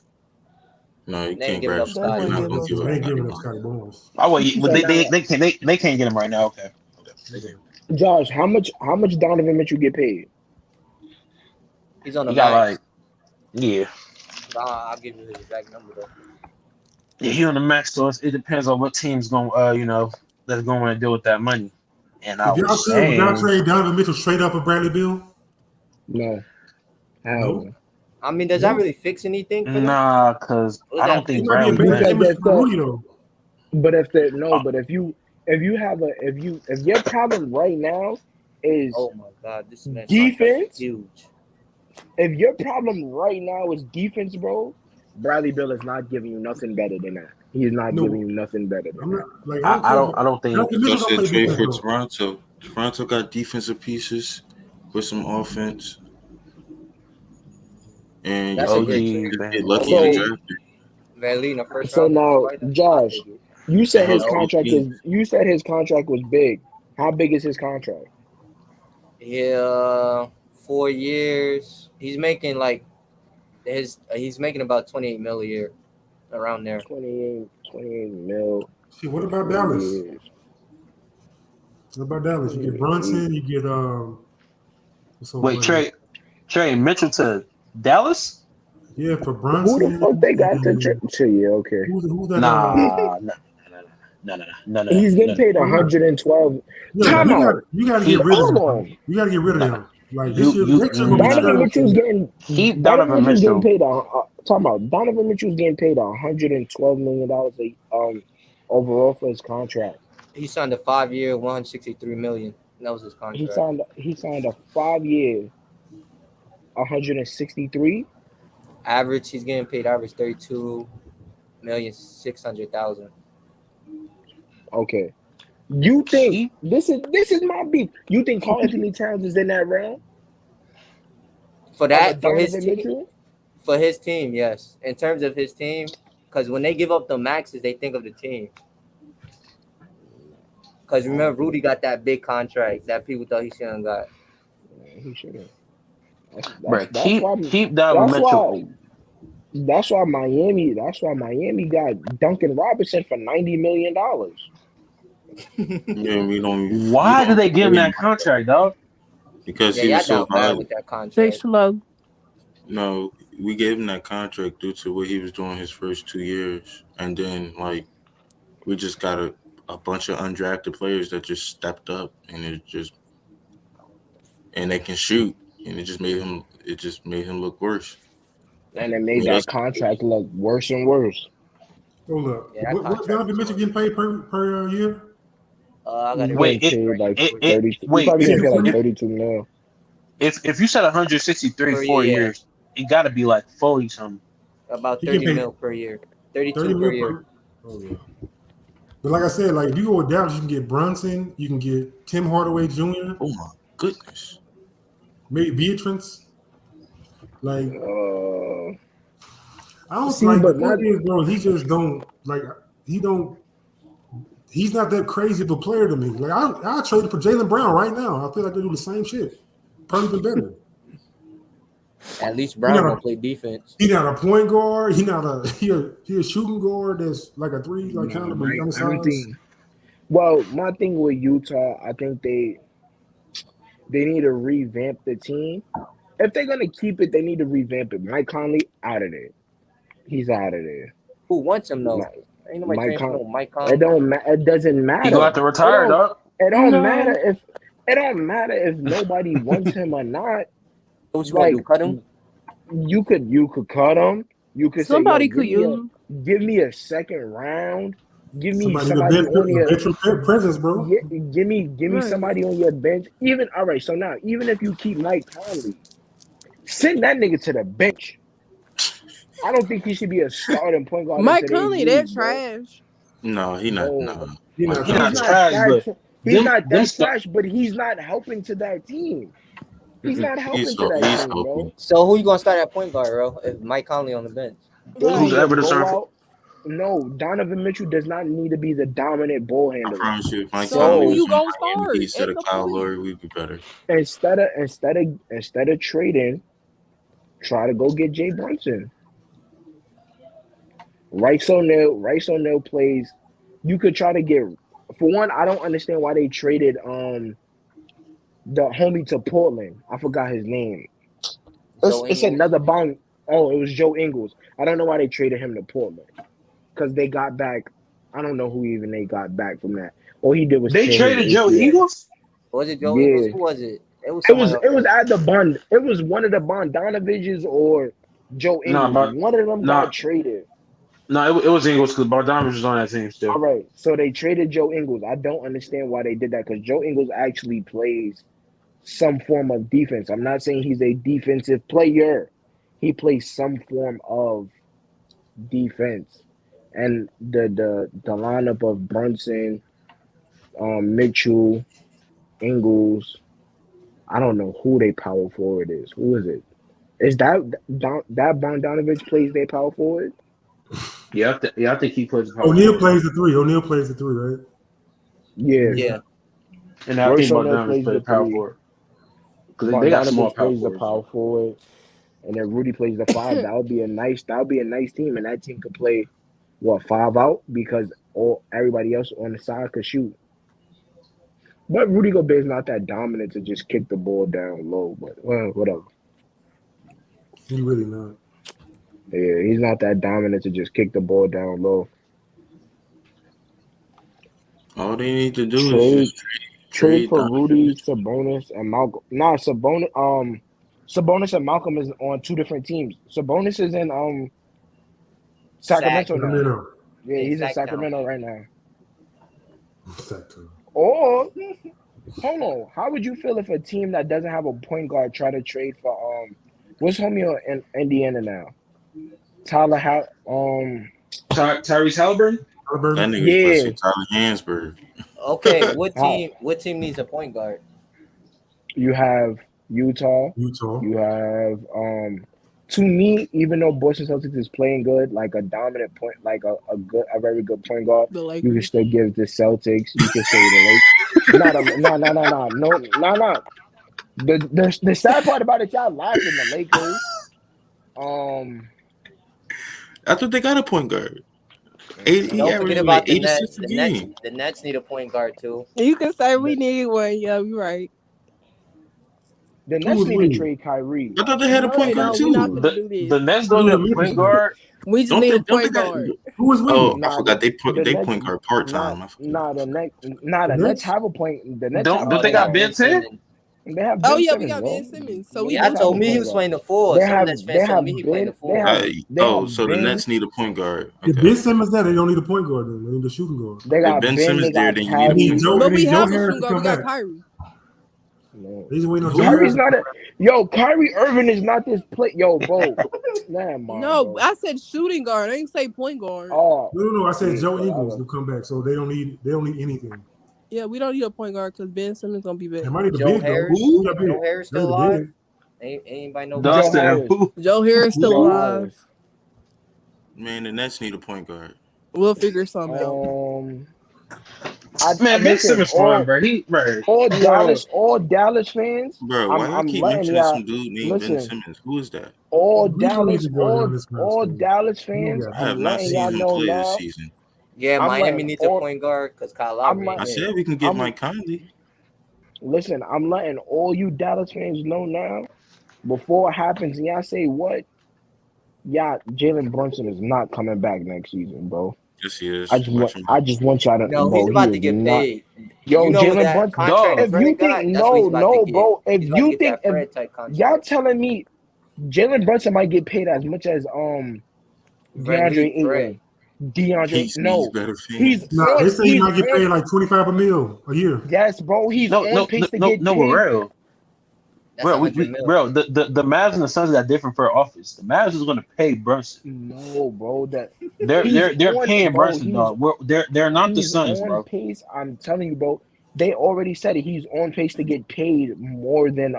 Speaker 3: No, you can't grab Scotty.
Speaker 6: They ain't giving up Scotty Barnes.
Speaker 1: Oh well, they can't get him right now. Okay.
Speaker 4: Josh, how much Donovan Mitchell get paid?
Speaker 2: He's on the max.
Speaker 1: Yeah.
Speaker 2: I'll give you his exact number though.
Speaker 1: Yeah, he on the max, so it depends on what team's going that's going to want to deal with that money. And I was saying,
Speaker 6: would y'all trade Donovan Mitchell straight up with Bradley Beal?
Speaker 4: No.
Speaker 6: No.
Speaker 2: I mean, does that really fix anything for them?
Speaker 1: Nah, because I don't think Bradley.
Speaker 4: But if your problem right now is
Speaker 2: oh my god, this man
Speaker 4: defense
Speaker 2: huge.
Speaker 4: If your problem right now is defense, bro, Bradley Beal is not giving you nothing better than that. He's not giving you nothing better than that.
Speaker 1: I don't think.
Speaker 3: Just a trade for Toronto. Toronto got defensive pieces with some offense. And
Speaker 2: that's a good
Speaker 3: get lucky in the draft.
Speaker 4: So now, Josh, you said his contract was big. How big is his contract?
Speaker 2: Yeah, 4 years. He's making like he's making about 28 mil a year, around there.
Speaker 4: 28 mil.
Speaker 6: See, what about Dallas? What about Dallas? You get Brunson, you get
Speaker 1: wait, Trey Mitchell to Dallas?
Speaker 6: Yeah, for Brunson.
Speaker 4: Who the fuck they got to yeah, okay.
Speaker 6: Who's that?
Speaker 1: No.
Speaker 4: He's getting paid 112.
Speaker 6: You got to get rid of him. You got to get rid of him. Like this year,
Speaker 4: Donovan Mitchell's getting
Speaker 1: Donovan Mitchell
Speaker 4: paid. Talking about Donovan Mitchell's getting paid $112 million overall for his contract.
Speaker 2: He signed a 5-year, $163 million. That was his contract.
Speaker 4: He signed a 5-year, 163.
Speaker 2: Average, he's getting paid average $32,600,000.
Speaker 4: Okay. You think this is my beef? You think Karl Anthony Towns is in that round?
Speaker 2: For his team, yes. In terms of his team, because when they give up the maxes, they think of the team. Because remember, Rudy got that big contract that people thought he shouldn't have got.
Speaker 4: He shouldn't.
Speaker 1: Keep Donovan Mitchell.
Speaker 4: That's why Miami got Duncan Robinson for $90 million.
Speaker 3: Yeah,
Speaker 1: Why did they give him that contract, dog?
Speaker 3: Because he was so high
Speaker 2: with that contract.
Speaker 5: They slow.
Speaker 3: No, we gave him that contract due to what he was doing his first 2 years, and then we just got a bunch of undrafted players that just stepped up, and they can shoot, and it just made him look worse.
Speaker 4: And it made that contract look worse and worse.
Speaker 6: Hold up. What Donovan Mitchell getting paid per year?
Speaker 2: I got
Speaker 1: wait,
Speaker 4: like 32 mil.
Speaker 1: If you said 163 4 years, it got to be like 40 something.
Speaker 2: About 30 mil per year. 32 per year.
Speaker 6: Oh yeah. But like I said, if you go with Dallas, you can get Brunson, you can get Tim Hardaway Jr.
Speaker 3: Oh my goodness.
Speaker 6: Maybe Beatrice. I don't
Speaker 4: see,
Speaker 6: like
Speaker 4: but
Speaker 6: the thing is, bro. He just don't He's not that crazy of a player to me. I trade for Jaylen Brown right now. I feel like they do the same shit, probably better.
Speaker 2: At least Brown don't play defense.
Speaker 6: He's not a point guard. He's not a shooting guard that's like a three, kind of a young size.
Speaker 4: Well, my thing with Utah, I think they need to revamp the team. If they're gonna keep it, they need to revamp it. Mike Conley out of there. He's out of there.
Speaker 2: Who wants him though? Ain't nobody Mike Conley.
Speaker 4: It doesn't matter.
Speaker 1: He gonna have to retire, dog.
Speaker 4: It don't matter if nobody wants him or not.
Speaker 2: What you gonna do? Cut him?
Speaker 4: You could cut him. You could
Speaker 5: somebody could use him.
Speaker 4: Give me a second round. Give me somebody
Speaker 6: on your presence, bro.
Speaker 4: Give me somebody on your bench. Even if you keep Mike Conley, send that nigga to the bench. I don't think he should be a starting point guard.
Speaker 5: Mike Conley, they're trash.
Speaker 3: No, he's not. No.
Speaker 1: He's not trash.
Speaker 4: He's not that trash, but he's not helping to that team. He's not helping to that team, bro.
Speaker 2: So who you gonna start at point guard, bro? If Mike Conley on the bench?
Speaker 1: Who's ever the serve?
Speaker 4: No, Donovan Mitchell does not need to be the dominant ball handler.
Speaker 3: I promise you, if Mike
Speaker 5: Conley was gonna start
Speaker 3: instead of Kyle Lowry, we'd be better.
Speaker 4: Instead of trading, try to go get Jay Brunson. Rice O'Neal plays. You could try to get. For one, I don't understand why they traded the homie to Portland. I forgot his name. It's another bond. Oh, it was Joe Ingles. I don't know why they traded him to Portland. Because they got back. I don't know who even they got back from that. All he did was
Speaker 1: they traded Joe Ingles.
Speaker 2: Was it Joe Ingles? Who was it?
Speaker 4: It was at the Bond. It was one of the Bogdanoviches or Joe Ingles. One of them got traded.
Speaker 1: No, it was Ingles because Bogdanovich was on that team still.
Speaker 4: All right, so they traded Joe Ingles. I don't understand why they did that because Joe Ingles actually plays some form of defense. I'm not saying he's a defensive player. He plays some form of defense. And the lineup of Brunson, Mitchell, Ingles, I don't know who their power forward is. Who is it? Is that Bogdanovich plays their power forward?
Speaker 1: Yeah, I think he plays.
Speaker 6: O'Neal plays the 3. O'Neal plays the 3, right?
Speaker 2: Yeah.
Speaker 1: And I think Bogdanovich plays power forward because they got small power
Speaker 4: plays the
Speaker 1: forwards.
Speaker 4: power forward, and then Rudy plays the 5. That would be a nice team, and that team could play 5 out because everybody else on the side could shoot. But Rudy Gobert is not that dominant to just kick the ball down low. But whatever.
Speaker 6: He really not.
Speaker 4: Yeah, he's not that dominant to just kick the ball down low.
Speaker 3: All they need to do is just
Speaker 4: trade for Rudy, Sabonis, and Malcolm. Nah, Sabonis and Malcolm is on 2 different teams. Sabonis is in Sacramento now. Yeah, he's in Sacramento right now. Or hold on, how would you feel if a team that doesn't have a point guard try to trade for what's homie in Indiana now? Tyrese
Speaker 1: Halliburton?
Speaker 3: That nigga's Tyler Hansberg.
Speaker 2: Okay, what team needs a point guard?
Speaker 4: You have Utah. You have to me, even though Boston Celtics is playing good, like a dominant point, like a very good point guard, you can still give the Celtics. You can say the Lakers. No. The sad part about it, y'all laughing the Lakers.
Speaker 3: I thought they got a point guard.
Speaker 2: Don't forget about the Nets. The Nets need a point guard too.
Speaker 5: You can say we need one. Yeah, you're right.
Speaker 4: The Nets need to trade Kyrie.
Speaker 3: I thought they had a point guard too.
Speaker 1: The Nets don't need a point guard.
Speaker 5: We just need a point guard.
Speaker 6: Who was winning?
Speaker 3: I forgot they point guard part time.
Speaker 4: The Nets have a point. The Nets
Speaker 1: don't they got Ben Simmons?
Speaker 4: They have Ben
Speaker 5: we
Speaker 4: Simmons,
Speaker 5: got Ben Simmons. So
Speaker 2: I told me he was playing the 4. Some Nets fans told me he playing the 4.
Speaker 3: So the Nets need a point guard.
Speaker 6: If Ben Simmons there, they don't need a point guard. Then they need a shooting guard.
Speaker 4: They got
Speaker 3: Ben Simmons there, then you need a
Speaker 5: But we have a shooting guard. We got Kyrie.
Speaker 4: No.
Speaker 6: He's waiting on
Speaker 4: Kyrie's not Kyrie Irving is not this play. Yo, bro.
Speaker 5: No, I said shooting guard. I didn't say point guard.
Speaker 4: Oh
Speaker 6: no. I said Joe Ingles will come back, so they don't need anything.
Speaker 5: Yeah, we don't need a point guard because Ben Simmons gonna be back.
Speaker 2: Joe Harris still alive. Anybody know
Speaker 5: Joe Harris still alive.
Speaker 3: Man, the Nets need a point guard.
Speaker 5: We'll figure something out.
Speaker 1: Ben Simmons fine, bro.
Speaker 4: All Dallas fans.
Speaker 3: Bro, why y'all keep mentioning some dude named Ben Simmons? Who is that?
Speaker 4: All Dallas fans.
Speaker 3: I have not seen him play this season.
Speaker 2: Yeah, Miami needs a point guard because Kyle Lowry.
Speaker 3: I said we can get Mike Conley.
Speaker 4: Listen, I'm letting all you Dallas fans know now. Before it happens, and y'all say what? Yeah, Jalen Brunson is not coming back next season, bro.
Speaker 3: Yes, he is.
Speaker 4: I just want y'all to know.
Speaker 2: He's about to get paid.
Speaker 4: Yo, Jalen Brunson. If you think bro. If you think y'all telling me Jalen Brunson might get paid as much as DeAndre Ayton. No.
Speaker 6: They say he might get paid like $25 million a year.
Speaker 4: Yes, bro. He's on pace to get paid.
Speaker 1: Bro, the Mavs and the Suns got different for office. The Mavs is going to pay Brunson.
Speaker 4: No, bro.
Speaker 1: They're paying Brunson, dog. They're not the Suns, bro.
Speaker 4: Pace, I'm telling you, bro. They already said it. He's on pace to get paid more than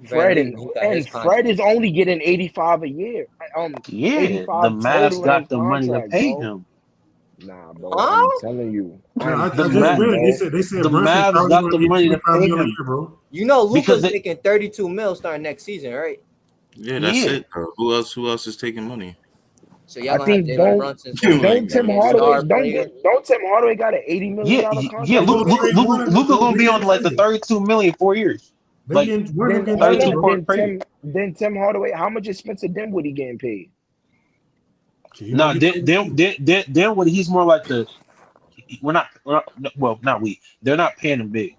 Speaker 4: Fred, and Fred is only getting 85 a year.
Speaker 1: The Mavs got the money to pay him.
Speaker 4: Nah, bro. I'm telling you.
Speaker 6: They said
Speaker 1: the Mavs got the money to pay him,
Speaker 6: bro.
Speaker 2: You know, Luka's making 32 mil starting next season, right?
Speaker 3: Yeah, that's it, bro. Who else is taking money?
Speaker 2: So y'all
Speaker 4: I think don't Tim Hardaway got an $80 million contract?
Speaker 1: Yeah, Luka gonna be on like the 32 million 4 years. Like
Speaker 4: then Tim Hardaway, how much is Spencer Dinwiddie getting paid?
Speaker 1: No, Dinwiddie, he's more like the. They're not paying him big.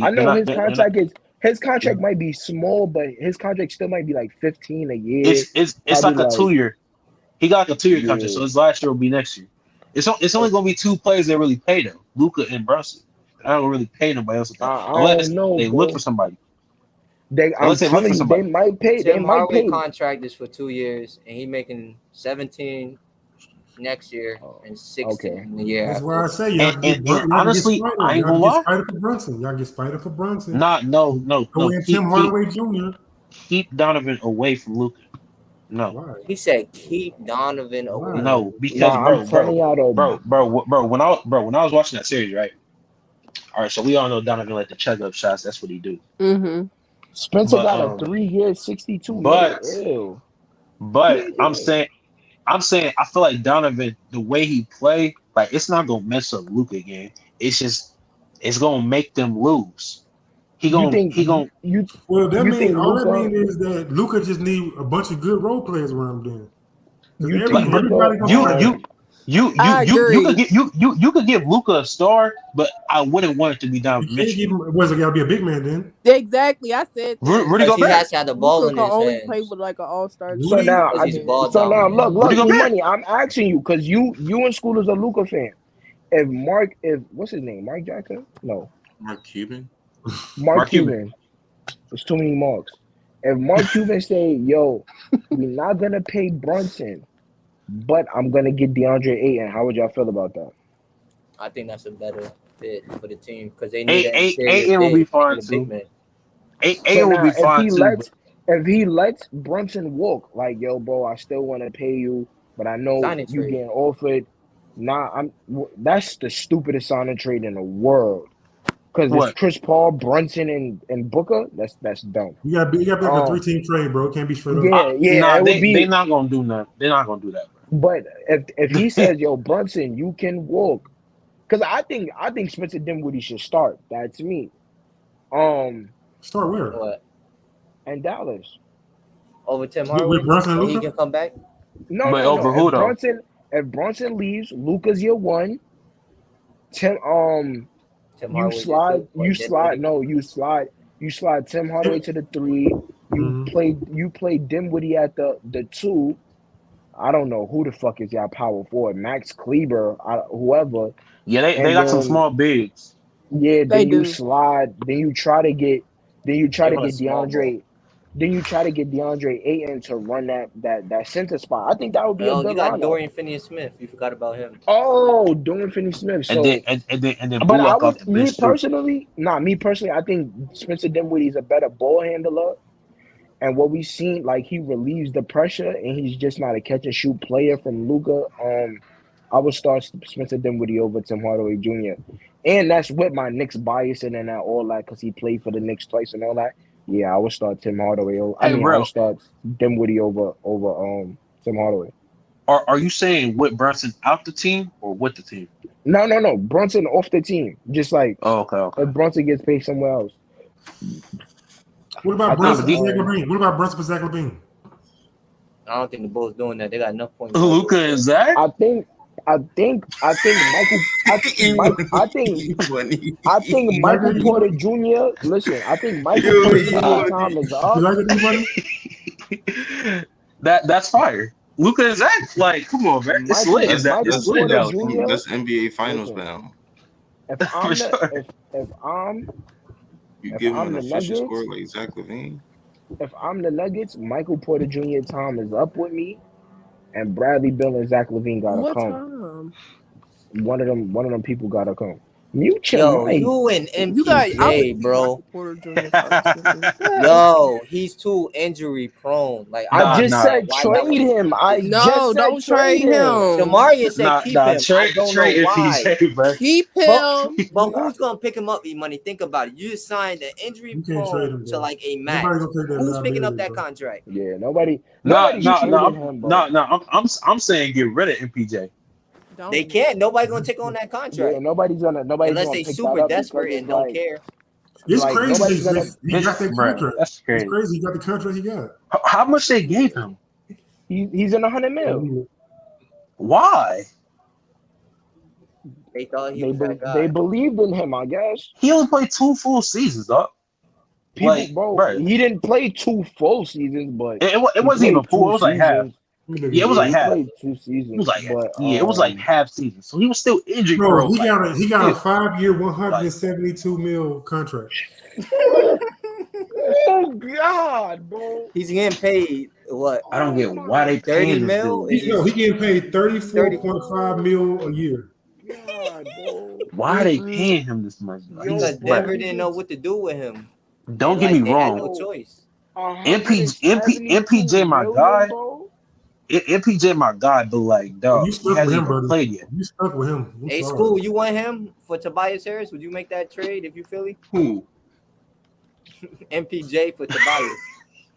Speaker 4: I know his contract might be small, but his contract still might be like 15 a year.
Speaker 1: It's like a 2 year. He got a 2 year contract, so his last year will be next year. It's only gonna be 2 players that really pay them, Luka and Brunson. I don't really pay nobody else unless they look for somebody.
Speaker 4: They might pay.
Speaker 2: Tim Hardaway contract is for 2 years, and he's making 17 next year and 16 in the year.
Speaker 6: That's why I say y'all
Speaker 1: honestly, I ain't gonna lie.
Speaker 6: Y'all get spider for Brunson.
Speaker 1: No.
Speaker 6: Tim Hardaway Jr.
Speaker 1: Keep Donovan away from Luka. No.
Speaker 6: Why?
Speaker 2: He said keep Donovan away.
Speaker 1: No, because
Speaker 4: I'm telling y'all
Speaker 1: bro, when I was watching that series, right? All right, so we all know Donovan like the chug up shots. That's what he do.
Speaker 5: Mm-hmm.
Speaker 4: Spencer got a 3-year, $62 million. Ew.
Speaker 1: But I'm saying I feel like Donovan, the way he play, like it's not gonna mess up Luka again. It's gonna make them lose.
Speaker 4: Well, that
Speaker 6: means all
Speaker 4: Luka,
Speaker 6: that means is that Luka just need a bunch of good role players around him.
Speaker 4: You think Luka?
Speaker 1: You could give Luka a star, but I wouldn't want it to be Donovan Mitchell.
Speaker 6: Was it gotta be a big man then?
Speaker 5: Exactly, I said that.
Speaker 1: Rudy Gobert.
Speaker 2: He has to have the ball
Speaker 5: Luka
Speaker 2: in
Speaker 5: can
Speaker 2: his
Speaker 5: only
Speaker 2: hands.
Speaker 5: play with like an all-star.
Speaker 4: So now, look, money. I'm asking you because you in school is a Luka fan. If what's his name? Mike Jackson? No.
Speaker 3: Mark Cuban.
Speaker 4: Mark Cuban. There's too many marks. If Mark Cuban say, "Yo, we're not gonna pay Brunson, but I'm gonna get DeAndre Ayton," how would y'all feel about that?
Speaker 2: I think that's a better fit for the team because they need
Speaker 1: Ayton will be fine too. Ayton will be fine too.
Speaker 4: If he lets Brunson walk, like, yo, bro, I still want to pay you, but I know you getting offered. That's the stupidest signing trade in the world. Because it's Chris Paul, Brunson, and Booker. That's dumb.
Speaker 6: You gotta be like a 3-team trade, bro. It can't be straight up.
Speaker 1: They're not gonna do nothing. They're not gonna do that, bro.
Speaker 4: But if he says, yo, Brunson, you can walk, because I think Spencer Dinwiddie should start. That's me.
Speaker 6: Start where?
Speaker 2: What?
Speaker 4: And Dallas.
Speaker 2: Over Tim Hardaway?
Speaker 6: With Brunson and Luka?
Speaker 2: He can come back?
Speaker 4: No.
Speaker 1: Over who though?
Speaker 4: If Brunson leaves, Luka's year one. You slide Tim Hardaway to the 3. You play Dinwiddie at the 2. I don't know who the fuck is y'all power forward. Max Kleber, whoever.
Speaker 1: Yeah, they got some small bigs.
Speaker 4: Yeah, then you slide. Then you try to get DeAndre. Then you try to get DeAndre Ayton to run that center spot. I think that would be a good
Speaker 2: you got
Speaker 4: lineup.
Speaker 2: Dorian Finney-Smith. You forgot about him.
Speaker 4: Oh, Dorian Finney-Smith. So,
Speaker 1: and then
Speaker 4: but I would, me personally, I think Spencer Dinwiddie is a better ball handler. And what we've seen, like, he relieves the pressure, and he's just not a catch and shoot player from Luka. I would start Spencer Dinwiddie over Tim Hardaway Jr. And that's with my Knicks bias and all that, because he played for the Knicks twice and all that. Yeah, I would start Tim Hardaway. I would start Dinwiddie over Tim Hardaway.
Speaker 1: Are you saying with Brunson out the team or with the team?
Speaker 4: No. Brunson off the team. Just like
Speaker 1: okay.
Speaker 4: If Brunson gets paid somewhere else.
Speaker 6: What about Brunson for Zach LaVine? What about Brunson for Zach LaVine?
Speaker 2: I don't think the Bulls doing that. They got enough points.
Speaker 1: Luka and Zach?
Speaker 4: I think Michael Porter Jr. Listen, I think Michael Porter Jr. time is up.
Speaker 6: You like it,
Speaker 1: That's fire. Luka and Zach, like, come on, man. It's lit.
Speaker 3: That's NBA Finals bound. You give him an efficient score like Zach LaVine.
Speaker 4: If I'm the Nuggets, Michael Porter Jr. time is up with me, and Bradley Beal and Zach LaVine gotta come. One of them people gotta come. Mute your mic.
Speaker 2: You and MPJ, bro. Yo, he's too injury prone. Like
Speaker 4: I just said, trade him.
Speaker 5: Don't trade him.
Speaker 2: Jamaria said keep him.
Speaker 1: Trade
Speaker 2: MPJ,
Speaker 1: bro.
Speaker 5: Keep him.
Speaker 2: But who's gonna pick him up? E-Money. Think about it. You just signed an injury prone to like a max. Who's picking up that contract?
Speaker 4: Yeah, nobody.
Speaker 1: I'm saying get rid of MPJ.
Speaker 2: They can't. Nobody's gonna take on that contract.
Speaker 4: Yeah, nobody's
Speaker 2: unless they super desperate and don't care.
Speaker 6: It's crazy. He got that
Speaker 1: contract. That's crazy.
Speaker 6: It's crazy. He got the contract he got.
Speaker 1: How much they gave him?
Speaker 4: He's in $100 million.
Speaker 1: Why?
Speaker 2: They thought he was that guy.
Speaker 4: They believed in him, I guess.
Speaker 1: He only played 2 full seasons, dog.
Speaker 4: He didn't play 2 full seasons, but
Speaker 1: it wasn't even full. It was like half. Yeah, it was like half.
Speaker 4: Played 2 seasons. It was like
Speaker 1: it was like half season. So he was still injured.
Speaker 6: Bro, he got a 5-year, $172 million contract.
Speaker 4: Oh God, bro!
Speaker 2: He's getting paid what?
Speaker 1: I don't get why they
Speaker 2: paying 30 mil.
Speaker 6: He getting paid $34.5 million a year.
Speaker 4: God, bro.
Speaker 1: Why are they paying him this much?
Speaker 2: Because Denver didn't know what to do with him.
Speaker 1: Don't get me wrong.
Speaker 2: No choice.
Speaker 1: MPJ, my guy.
Speaker 4: Bro.
Speaker 1: MPJ, my God, but like, dog,
Speaker 6: You
Speaker 1: he
Speaker 6: stuck with
Speaker 1: hasn't
Speaker 6: him,
Speaker 1: even
Speaker 6: brother.
Speaker 1: played yet.
Speaker 6: You stuck with him. I'm
Speaker 2: Hey,
Speaker 6: sorry.
Speaker 2: School, you want him for Tobias Harris? Would you make that trade if you Philly?
Speaker 3: Who?
Speaker 2: MPJ for Tobias.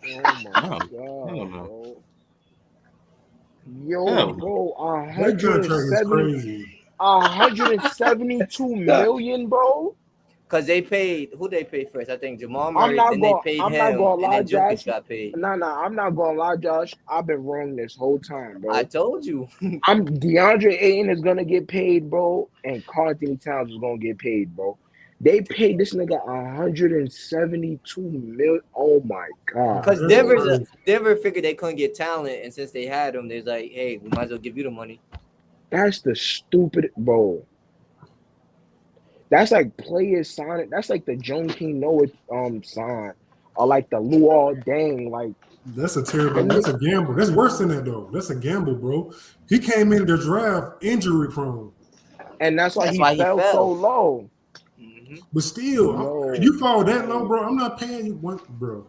Speaker 4: Oh my god, bro. Yo, bro,
Speaker 6: That contract is crazy.
Speaker 4: 172 million, bro.
Speaker 2: Because they paid who they paid first. I think Jamal
Speaker 4: I'm
Speaker 2: Murray.
Speaker 4: not
Speaker 2: Then
Speaker 4: gonna
Speaker 2: they paid
Speaker 4: I'm
Speaker 2: him,
Speaker 4: not gonna lie,
Speaker 2: and then Jokic
Speaker 4: Josh.
Speaker 2: got paid.
Speaker 4: Nah, I'm not gonna lie, Josh. I've been wrong this whole time, bro.
Speaker 2: I told you.
Speaker 4: I'm DeAndre Ayton is gonna get paid, bro, and Karl Anthony Towns is gonna get paid, bro. They paid this nigga 172 million. Oh my god.
Speaker 2: Because Denver figured they couldn't get talent, and since they had him, they're like, hey, we might as well give you the money.
Speaker 4: That's the stupid, bro. That's like players signing. That's like the Joakim Noah sign, or like the Luol Deng. Like
Speaker 6: that's a terrible. That's a gamble. That's worse than that though. That's a gamble, bro. He came in the draft injury prone,
Speaker 4: and that's why he fell so low.
Speaker 6: Mm-hmm. But still, you fall that low, bro. I'm not paying you one, bro.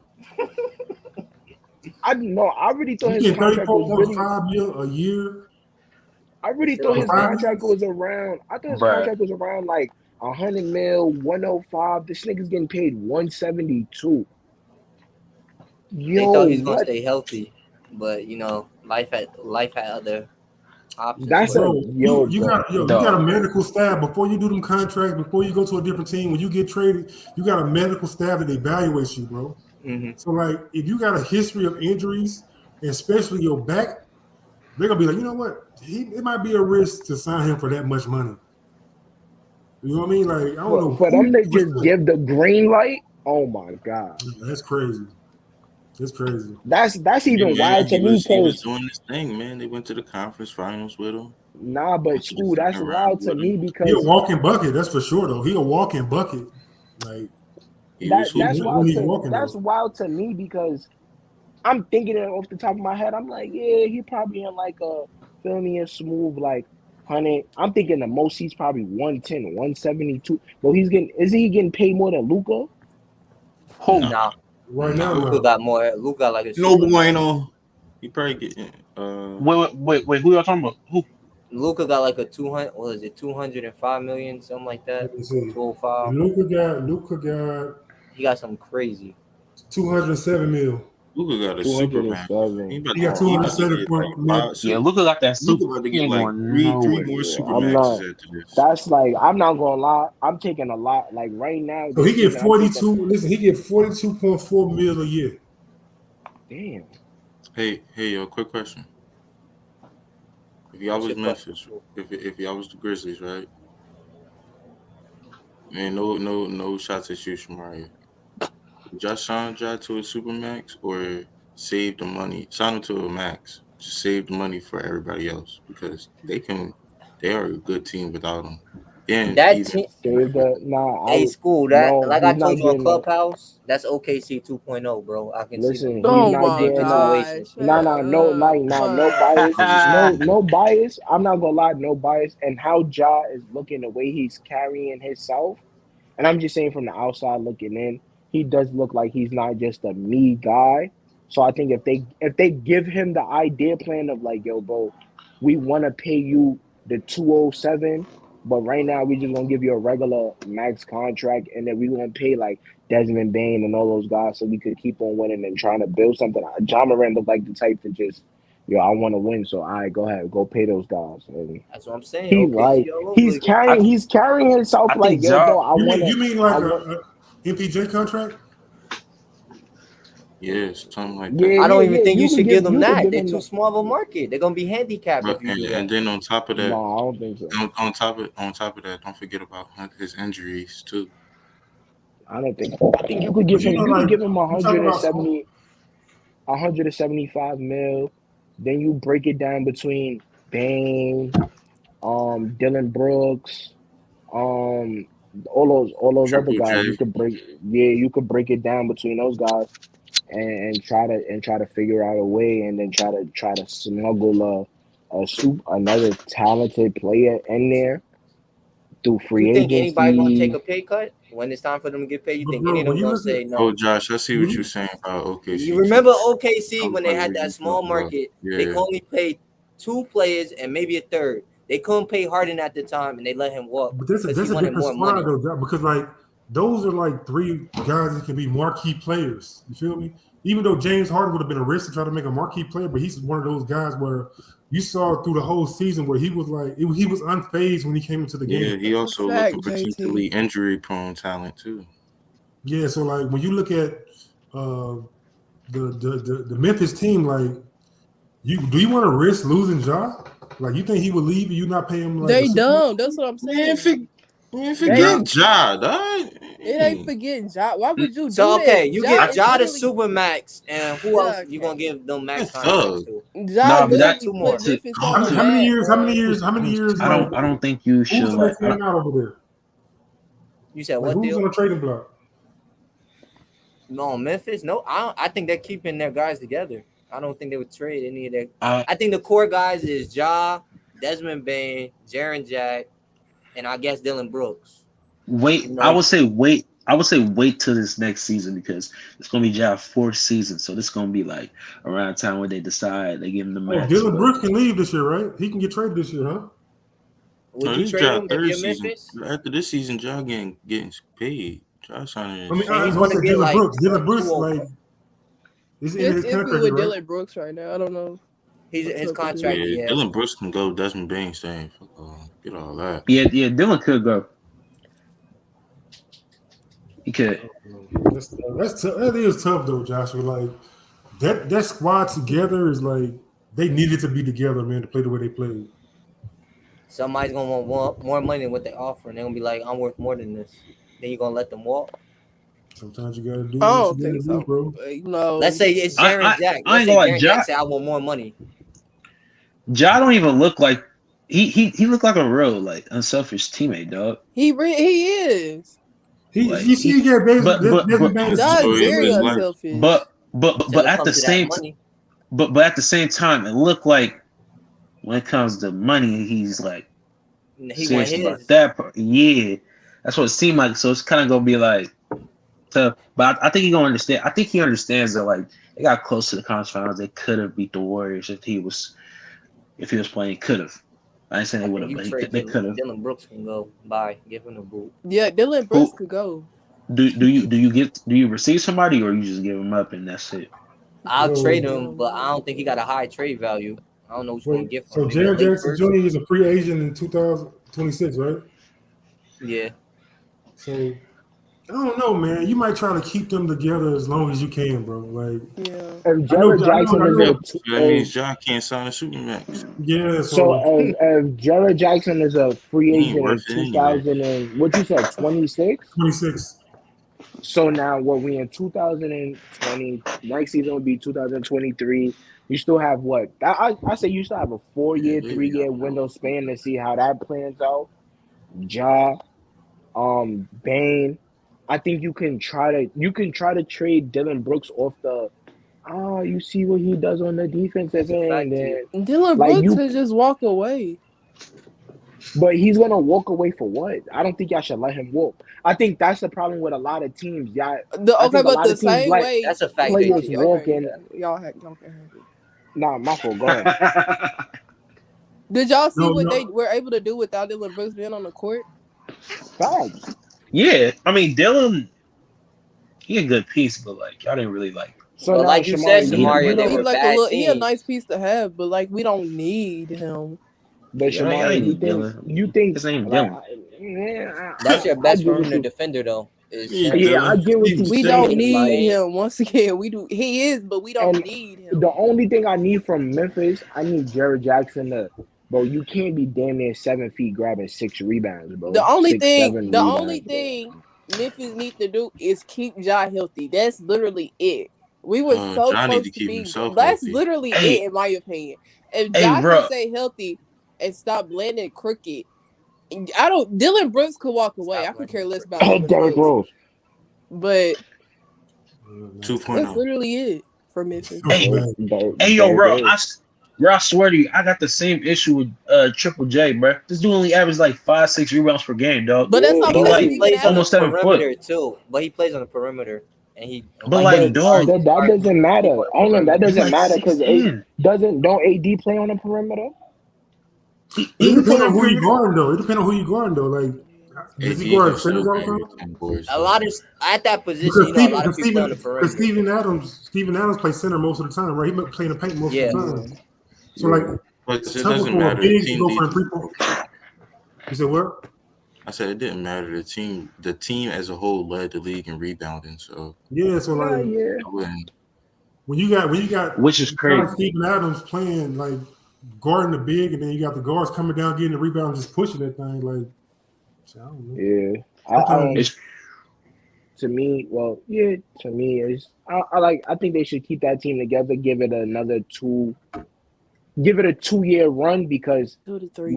Speaker 4: I know. I really thought his contract was really
Speaker 6: $34.5 million a year.
Speaker 4: I really thought his contract was around. I thought his contract was around like 100 mil, 105. This nigga's getting paid 172.
Speaker 2: They thought he was gonna stay healthy, but you know, life had other options.
Speaker 4: That's
Speaker 6: you got a medical staff before you do them contracts. Before you go to a different team, when you get traded, you got a medical staff that evaluates you, bro.
Speaker 2: Mm-hmm.
Speaker 6: So like, if you got a history of injuries, especially your back, they're gonna be like, you know what? It might be a risk to sign him for that much money. You know what I mean? Like, I don't know.
Speaker 4: For them to just give the green light, oh my god,
Speaker 6: that's crazy. That's crazy.
Speaker 4: That's even wild to me.
Speaker 3: He was doing this thing, man. They went to the conference finals with him.
Speaker 4: Nah, but School, that's wild to me because
Speaker 6: he a walking bucket. That's for sure, though. He a walking bucket. Like
Speaker 4: that's wild to me because I'm thinking it off the top of my head. I'm like, yeah, he probably in like a feel me a smooth like 100. I'm thinking the most he's probably 110, 172. But isn't he getting paid more than Luka?
Speaker 2: Nah.
Speaker 6: Right now,
Speaker 2: Luka got more. Luka got like a
Speaker 3: no bueno. He probably getting.
Speaker 1: Wait. Who y'all talking about? Who?
Speaker 2: Luka got like a 200. What is it? 205 million, something like that. 205.
Speaker 6: Luka got.
Speaker 2: He got something crazy.
Speaker 6: 207 mil.
Speaker 3: Luka got a super max.
Speaker 6: He got 207 points.
Speaker 1: Yeah, Luka got that super.
Speaker 3: Luka about to get like three more super maxes after this.
Speaker 4: That's like, I'm not gonna lie. I'm taking a lot. Like right now.
Speaker 6: So he get 42. Listen, he get 42.4 mil a year.
Speaker 4: Damn.
Speaker 3: Hey, yo, quick question. If y'all was Memphis, if y'all was the Grizzlies, right? Man, no shots at you, Shamaria. Would y'all sign Ja to a supermax or save the money? Sign him to a max. Just save the money for everybody else because they are a good team without him. And
Speaker 2: that team, School. Like I told you on Clubhouse, that's OKC 2.0, bro. I can see them.
Speaker 5: Oh my gosh.
Speaker 4: No bias. I'm not gonna lie, no bias. And how Ja is looking, the way he's carrying himself, and I'm just saying from the outside looking in, he does look like he's not just a me guy. So I think if they give him the idea plan of like, yo, bro, we want to pay you the 207, but right now we just gonna give you a regular max contract, and then we gonna pay like Desmond Bane and all those guys so we could keep on winning and trying to build something. John Moran looked like the type to just, yo, I want to win, so all right, go ahead, go pay those guys. And
Speaker 2: that's what I'm saying.
Speaker 4: He's carrying himself like, yo, bro, I want to.
Speaker 6: You mean like a MPJ contract?
Speaker 3: Yes, something like that.
Speaker 2: I don't even think you should give them that. They're too small of a market. They're gonna be handicapped if you do that.
Speaker 3: And then on top of that,
Speaker 4: no, I don't think so.
Speaker 3: On top of that, don't forget about his injuries too.
Speaker 4: I don't think so. I think you could give him. You could give him 175 mil. Then you break it down between Bane, Dylan Brooks, all those
Speaker 3: Triple
Speaker 4: other guys.
Speaker 3: J.
Speaker 4: You could break it down between those guys. And try to figure out a way, and then try to smuggle another talented player in there through free agency.
Speaker 2: You think anybody gonna take a pay cut? when it's time for them to get paid, you think any of them gonna say no?
Speaker 3: Oh, Josh, I see what you're saying about OKC.
Speaker 2: You remember OKC when they had that small market? Yeah. They could only pay 2 players and maybe a third. They couldn't pay Harden at the time, and they let him walk.
Speaker 6: But that's a different squad, though, because like those are like 3 guys that can be marquee players. You feel me? Even though James Harden would have been a risk to try to make a marquee player, but he's one of those guys where you saw through the whole season where he was like he was unfazed when he came into the game.
Speaker 3: Yeah, he also looked particularly injury-prone talent too.
Speaker 6: Yeah, so like when you look at the Memphis team, like do you want to risk losing Ja? Like you think he would leave and you not pay him? Like,
Speaker 5: they dumb. That's what I'm saying.
Speaker 3: Man, forget Ja, dog.
Speaker 5: It ain't forgetting Ja. Why would you do
Speaker 2: so? Okay,
Speaker 5: that?
Speaker 2: you get Ja to super max, and who else you gonna give them max contracts to?
Speaker 5: Ja,
Speaker 1: but that's
Speaker 2: 2 more.
Speaker 6: How many years? How many years?
Speaker 1: I don't think you should.
Speaker 6: Who's like, out over there?
Speaker 2: You said
Speaker 6: like,
Speaker 2: what?
Speaker 6: Who's on the trading block?
Speaker 2: No, Memphis. No, I think they're keeping their guys together. I don't think they would trade any of their. I think the core guys is Ja, Desmond Bane, Jaren Jack, and I guess Dylan Brooks.
Speaker 1: I would say wait till this next season because it's gonna be Ja's 4th season, so this is gonna be like around time when they decide they give him the max.
Speaker 6: Dylan Brooks can leave this year, right? He can get traded this year, huh?
Speaker 2: Would you trade him if you're Memphis?
Speaker 3: After this season, Ja getting paid. Josh signing.
Speaker 6: I mean, he's going to get like Dylan Brooks, like
Speaker 5: is in his contract with Dylan Brooks right now. I don't know.
Speaker 2: His contract. Yeah,
Speaker 3: Dylan Brooks can go. Desmond Bane saying, get all that.
Speaker 1: Yeah, Dylan could go. He could.
Speaker 6: That is tough though, Joshua. Like that squad together is like they needed to be together, man, to play the way they played.
Speaker 2: Somebody's gonna want more money than what they offer, and they're gonna be like, "I'm worth more than this." Then you gonna let them walk.
Speaker 6: Sometimes you gotta do what you gotta do, bro.
Speaker 2: No. Let's say it's Jaren Jack. Let's say Jaren Jack say I want more money.
Speaker 1: Ja don't even look like he looked like a real like unselfish teammate, dog.
Speaker 5: He is.
Speaker 6: He get very
Speaker 1: unselfish. But at the same but at the same time, it looked like when it comes to money, he's like serious about that part. Yeah, that's what it seemed like. So it's kind of gonna be like tough. But I think he's gonna understand. I think he understands that like they got close to the conference finals. They could have beat the Warriors if he was playing. Could have. I ain't saying they would have, but they could have.
Speaker 2: Dylan Brooks can go. Bye. Give him the boot.
Speaker 5: Yeah, Dylan Brooks could go.
Speaker 1: Do you receive somebody or you just give him up and that's it?
Speaker 2: I'll trade him, but I don't think he got a high trade value. I don't know what you're gonna get from him.
Speaker 6: So Jaren Jackson Jr. is a free agent in 2026, right?
Speaker 2: Yeah.
Speaker 6: So I don't know, man. You might try to keep them together as long as you can, bro. Like,
Speaker 4: yeah. If Jared Jackson
Speaker 3: that means Ja can't sign a supermax.
Speaker 6: Yeah.
Speaker 4: So if Jared Jackson is a free agent in 2000 and what you said, 26?
Speaker 6: 26.
Speaker 4: So now what we in 2020, next season would be 2023. You still have what? I say you still have a 4-year, 3-year window span to see how that plans out. Ja, Bane. I think you can try to trade Dylan Brooks off the. You see what he does on the defensive end. And
Speaker 5: Dylan Brooks could just walk away.
Speaker 4: But he's gonna walk away for what? I don't think y'all should let him walk. I think that's the problem with a lot of teams. Y'all,
Speaker 5: but the same way
Speaker 2: that's a fact.
Speaker 4: Players walking.
Speaker 5: Y'all can have it.
Speaker 4: Nah, my fault. Go ahead.
Speaker 5: Did y'all see what they were able to do without Dylan Brooks being on the court?
Speaker 4: Facts.
Speaker 1: Yeah, I mean Dylan, he a good piece, but like y'all didn't really like.
Speaker 2: So like you said, Shamari, they were bad teams.
Speaker 5: He a nice piece to have, but like we don't need him.
Speaker 4: But Shamari, you think
Speaker 1: his name Dylan?
Speaker 2: That's your best perimeter defender, though.
Speaker 4: I get what you
Speaker 5: We don't need him. Once again, we do. He is, but we don't need him.
Speaker 4: The only thing I need from Memphis, I need Jared Jackson to. Bro, you can't be damn near 7 feet grabbing 6 rebounds, bro.
Speaker 5: The only thing Memphis needs to do is keep Ja healthy. That's literally it. We were so close to being. That's literally it, in my opinion. If Ja can stay healthy and stop landing crooked, Dylan Brooks could walk away. I could care less about
Speaker 4: Derrick Rose.
Speaker 5: But
Speaker 3: 2.0.
Speaker 5: that's literally it for Memphis.
Speaker 1: Hey, yo, bro. Bro, I swear to you, I got the same issue with Triple J, bro. This dude only averaged like 5-6 rebounds per game, dog.
Speaker 5: But that's all
Speaker 2: because
Speaker 1: like
Speaker 2: he plays on the
Speaker 1: almost 7 foot.
Speaker 2: perimeter too. But he plays on the perimeter, and he.
Speaker 1: But like, dog,
Speaker 4: that doesn't matter. Only that doesn't matter because don't AD play on the perimeter?
Speaker 6: It depends on who you guarding though. It depends on who you guarding though. Like, does he guard centers all the time?
Speaker 2: A lot of at that position, you know, a lot of people play on the perimeter.
Speaker 6: Because Steven Adams plays center most of the time, right? He might play in the paint most of the time. So like,
Speaker 3: but it doesn't matter.
Speaker 6: You said what?
Speaker 3: I said it didn't matter. The team as a whole led the league in rebounding. So
Speaker 6: so like, when you got
Speaker 1: which is crazy.
Speaker 6: Steven Adams playing like guarding the big, and then you got the guards coming down getting the rebound, just pushing that thing. Like, I don't know.
Speaker 4: Yeah, to me, it's I think they should keep that team together. Give it a 2-year run because
Speaker 5: 2 to 3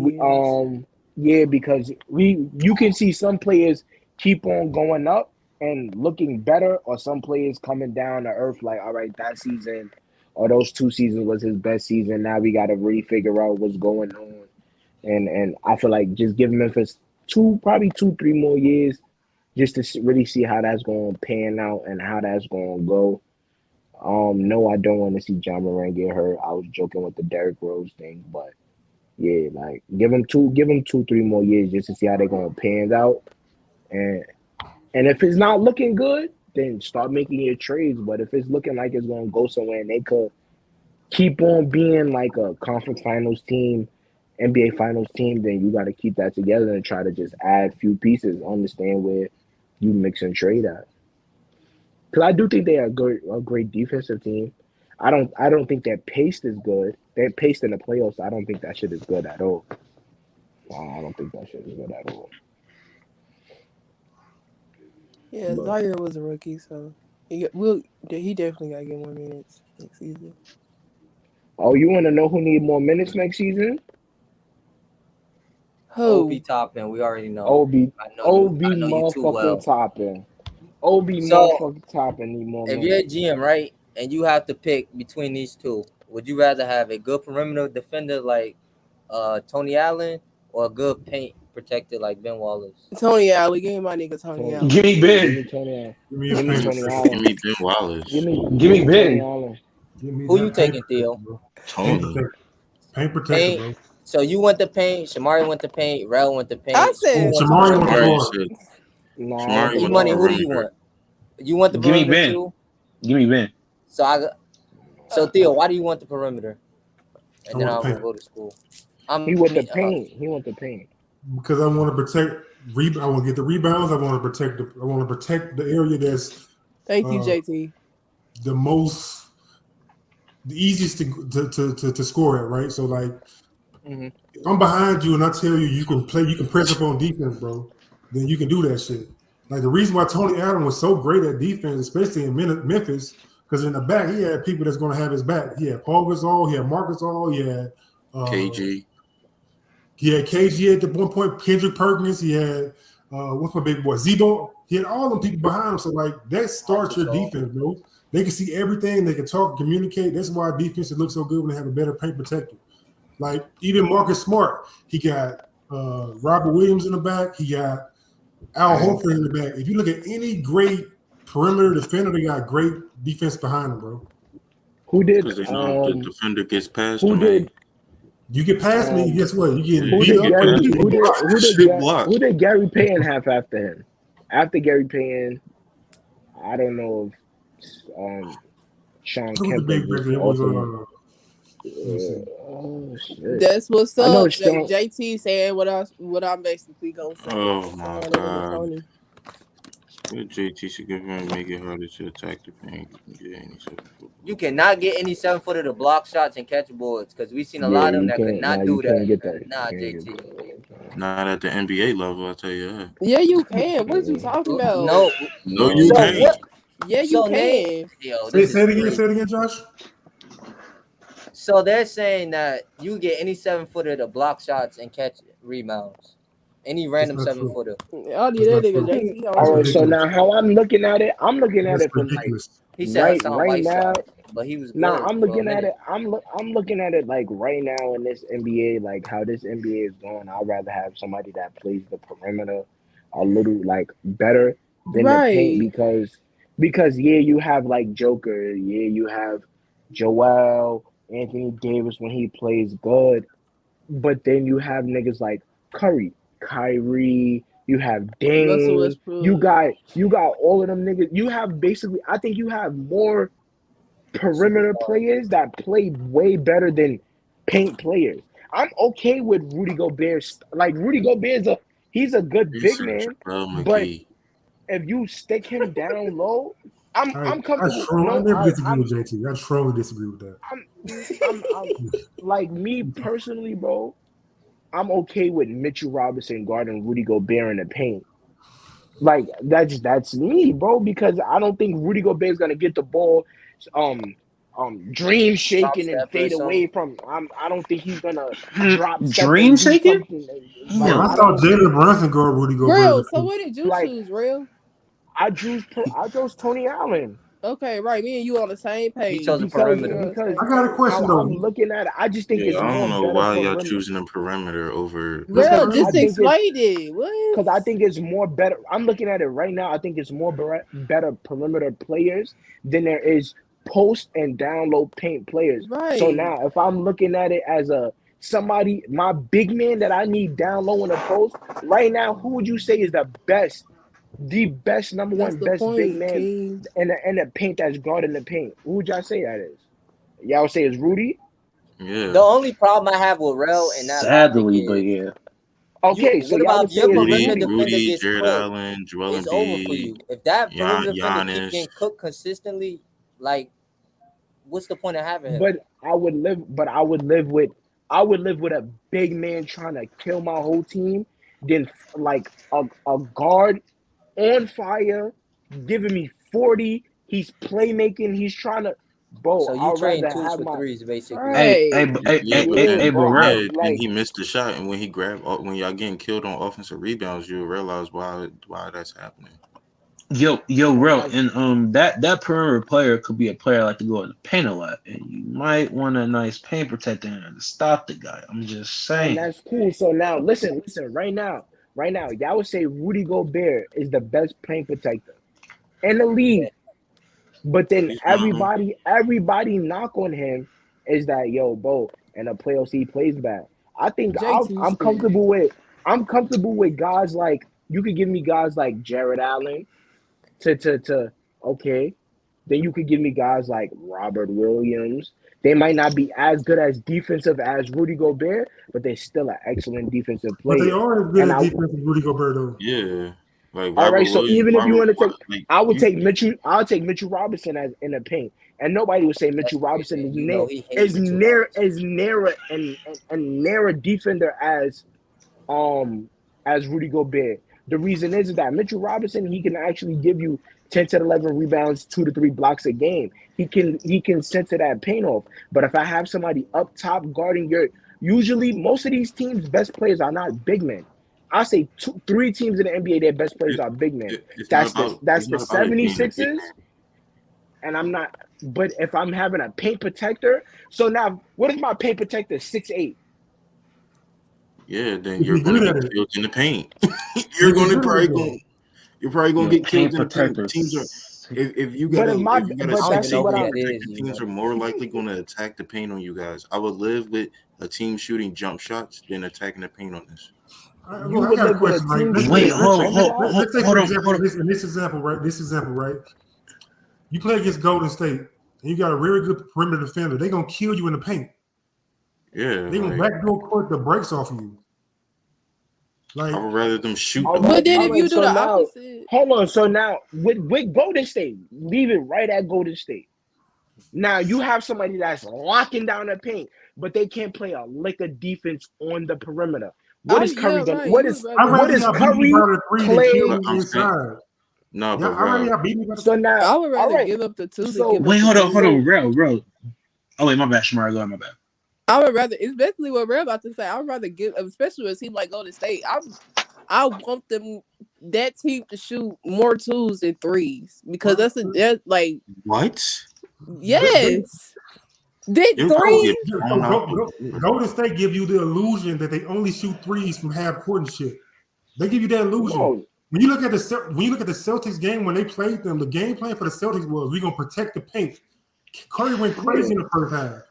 Speaker 5: years.
Speaker 4: Because you can see some players keep on going up and looking better, or some players coming down to earth. Like, all right, that season or those 2 seasons was his best season. Now we got to really figure out what's going on. And I feel like just give Memphis probably 2-3 more years just to really see how that's going to pan out and how that's going to go. No, I don't want to see John Moran get hurt. I was joking with the Derrick Rose thing, but yeah, like give him 2-3 more years just to see how they're going to pan out. And if it's not looking good, then start making your trades. But if it's looking like it's going to go somewhere and they could keep on being like a conference finals team, NBA finals team, then you got to keep that together and try to just add a few pieces, understand where you mix and trade at. Because I do think they are a great defensive team. I don't think their pace is good. Their pace in the playoffs, I don't think that shit is good at all. I don't think that shit is good at all.
Speaker 5: Yeah, Zaire was a rookie, so he definitely got to get more minutes next season.
Speaker 4: Oh, you want to know who need more minutes next season?
Speaker 2: Obi Toppin, we already know.
Speaker 4: Obi motherfucking Toppin. Motherfucking Toppin need more minutes.
Speaker 2: If you're a GM, right, and you have to pick between these two, would you rather have a good perimeter defender like Tony Allen or a good paint protector like Ben Wallace?
Speaker 5: Tony Allen, give me my nigga Tony Allen.
Speaker 1: Give me Ben.
Speaker 4: Give me Tony Allen.
Speaker 3: Give me Ben Wallace.
Speaker 4: Give
Speaker 1: me Ben.
Speaker 2: Who you taking, Theo?
Speaker 3: Tony.
Speaker 6: Paint protector, bro.
Speaker 2: So you went to paint, Shamari went to paint, Rel went to paint.
Speaker 5: I said
Speaker 6: Shamari went to
Speaker 2: Shamari money. Who do you want? You want the perimeter too?
Speaker 1: Give me Ben.
Speaker 2: So Theo, why do you want the perimeter? And then I'll go to school.
Speaker 4: He went to paint.
Speaker 6: Because I want to protect. I want to get the rebounds. I want to protect the area that's.
Speaker 5: Thank you, JT.
Speaker 6: The easiest to score at, right? So like, if I'm behind you and I tell you can press up on defense, bro, then you can do that shit. Like the reason why Tony Allen was so great at defense, especially in Memphis, because in the back he had people that's going to have his back. He had Paul Gasol, he had Marc Gasol, he had
Speaker 3: KG.
Speaker 6: He had KG at the one point, Kendrick Perkins. He had what's my big boy Zebo. He had all them people behind him. So like that starts your defense, bro. They can see everything. They can talk, communicate. That's why defense looks so good when they have a better paint protector. Like even Marcus Smart, he got Robert Williams in the back. He got Al Horford in the back. If you look at any great perimeter defender, they got great defense behind them, bro.
Speaker 4: Who did?
Speaker 3: Because they know the defender gets past
Speaker 4: who
Speaker 3: them.
Speaker 4: did?
Speaker 6: You get past me, guess what? You get
Speaker 4: Who
Speaker 6: beat
Speaker 4: up. Who did Gary Payton have after him? After Gary Payton, I don't know if Sean Kemp was shit.
Speaker 5: That's what's up. JT said what I'm basically gonna say.
Speaker 3: Oh my god. JT should give him make it harder to attack the paint.
Speaker 2: You cannot get any 7-footer to block shots and catch boards because we've seen a lot of them that could not do that. Nah, JT.
Speaker 3: Not at the NBA level, I'll tell you that.
Speaker 5: Yeah, you can. What are you talking about?
Speaker 3: No, you can't.
Speaker 5: Yeah, you can.
Speaker 6: Say it again, Josh.
Speaker 2: So they're saying that you get any 7-footer to block shots and catch rebounds. Any random 7-footer.
Speaker 5: All right,
Speaker 4: so now how I'm looking at it, from like
Speaker 2: he said
Speaker 4: right now.
Speaker 2: but he was good.
Speaker 4: Now I'm looking at it. I'm looking at it like right now in this NBA, like how this NBA is going. I'd rather have somebody that plays the perimeter a little like better than the paint because yeah, you have like Joker, yeah, you have Joel, Anthony Davis when he plays good, but then you have niggas like Curry, Kyrie, you have Dame, you got all of them niggas. You have basically, I think you have more perimeter players that play way better than paint players. I'm okay with Rudy Gobert. Like Rudy Gobert he's a good big man, but if you stick him down low, I'm comfortable.
Speaker 6: I never disagree with JT. I strongly disagree with that.
Speaker 4: I'm like me personally, bro. I'm okay with Mitchell Robinson guarding Rudy Gobert in the paint. Like that's me, bro. Because I don't think Rudy Gobert is gonna get the ball, dream shaking and fade away from. I don't think he's gonna drop
Speaker 1: dream shaking.
Speaker 6: I thought Jalen Brunson guard Rudy Gobert.
Speaker 5: Real. So what did you choose, Real?
Speaker 4: I chose Tony Allen.
Speaker 5: Okay, right. Me and you on the same page.
Speaker 2: He chose the perimeter.
Speaker 4: Because
Speaker 6: I got a question though.
Speaker 4: I'm looking at it. I just think it's more better.
Speaker 3: I don't know why y'all choosing a perimeter over.
Speaker 5: Real, just explain it. What?
Speaker 4: Because I think it's more better. I'm looking at it right now. I think it's more better perimeter players than there is post and down low paint players.
Speaker 5: Right.
Speaker 4: So now, if I'm looking at it as somebody, my big man that I need down low in the post right now, who would you say is the best number one best big man in the paint that's guarding the paint? Who would y'all say that is? Y'all would say it's Rudy?
Speaker 3: Yeah.
Speaker 2: The only problem I have with Rel and that
Speaker 1: sadly, but yeah.
Speaker 4: Okay, so y'all would say
Speaker 3: Rudy, Jared Allen, Joel
Speaker 2: Embiid. Over for you. If that perimeter defender keeps getting cooked consistently, like, what's the point of having him?
Speaker 4: But I would live with a big man trying to kill my whole team than like a guard on fire, giving me 40. He's playmaking. He's trying to, bro.
Speaker 2: So you train twos for threes, basically.
Speaker 1: Hey, bro.
Speaker 3: And he missed the shot, and when he grabbed, when y'all getting killed on offensive rebounds, you'll realize why that's happening.
Speaker 1: Yo, real, and that perimeter player could be a player like to go in the paint a lot, and you might want a nice paint protector to stop the guy. I'm just saying.
Speaker 4: And that's cool. So now, listen, right now, y'all would say Rudy Gobert is the best paint protector in the league. But then everybody knock on him is that, yo, bro, in the playoffs he plays bad. I think I'm comfortable with guys like, you could give me guys like Jared Allen to okay. Then you could give me guys like Robert Williams. They might not be as good as defensive as Rudy Gobert, but they're still an excellent defensive player.
Speaker 6: But they are as good as defensive Rudy Gobert though.
Speaker 3: Yeah. Like
Speaker 4: all right, so even if you want to take, I'll take Mitchell Robinson as in the paint, and nobody would say Mitchell Robinson is near and near a defender as Rudy Gobert. The reason is that Mitchell Robinson, he can actually give you 10 to 11 rebounds, 2 to 3 blocks a game. He can center that paint off. But if I have somebody up top guarding usually most of these teams' best players are not big men. I say 3 teams in the NBA, their best players are big men. That's the 76ers. And I'm not, but if I'm having a paint protector, so now what if my paint protector 6'8"?
Speaker 3: Yeah, then you're going to get killed in the paint. You're probably going to get killed in the paint. Teams are, if you got teams are more likely going to attack the paint on you guys. I would live with a team shooting jump shots than attacking the paint on this.
Speaker 6: I got a question. Right? Let's take an example. In this example, right? You play against Golden State, and you got a very good perimeter defender. They're gonna kill you in the paint.
Speaker 3: Yeah,
Speaker 6: they're gonna backdoor court the breaks off of you.
Speaker 3: Like I would rather them shoot.
Speaker 5: But then if you do the opposite,
Speaker 4: hold on. So now with Golden State, leave it right at Golden State. Now you have somebody that's locking down the paint, but they can't play a lick of defense on the perimeter. What is Curry going? Right. What is Curry
Speaker 6: inside?
Speaker 3: No, but
Speaker 4: so now
Speaker 5: I would rather give up the 2.
Speaker 1: Wait, hold on, bro. Oh wait, my bad, Shamar. Go ahead, my bad.
Speaker 5: I would rather. It's basically what we're about to say. I would rather give, especially a team like Golden State. I want that team to shoot more 2s than 3s because that's like
Speaker 3: what?
Speaker 5: Yes. Big threes.
Speaker 6: Golden State give you the illusion that they only shoot threes from half court and shit. They give you that illusion.
Speaker 4: No.
Speaker 6: When you look at the Celtics game when they played them, the game plan for the Celtics was we're gonna protect the paint. Curry went crazy in the first half.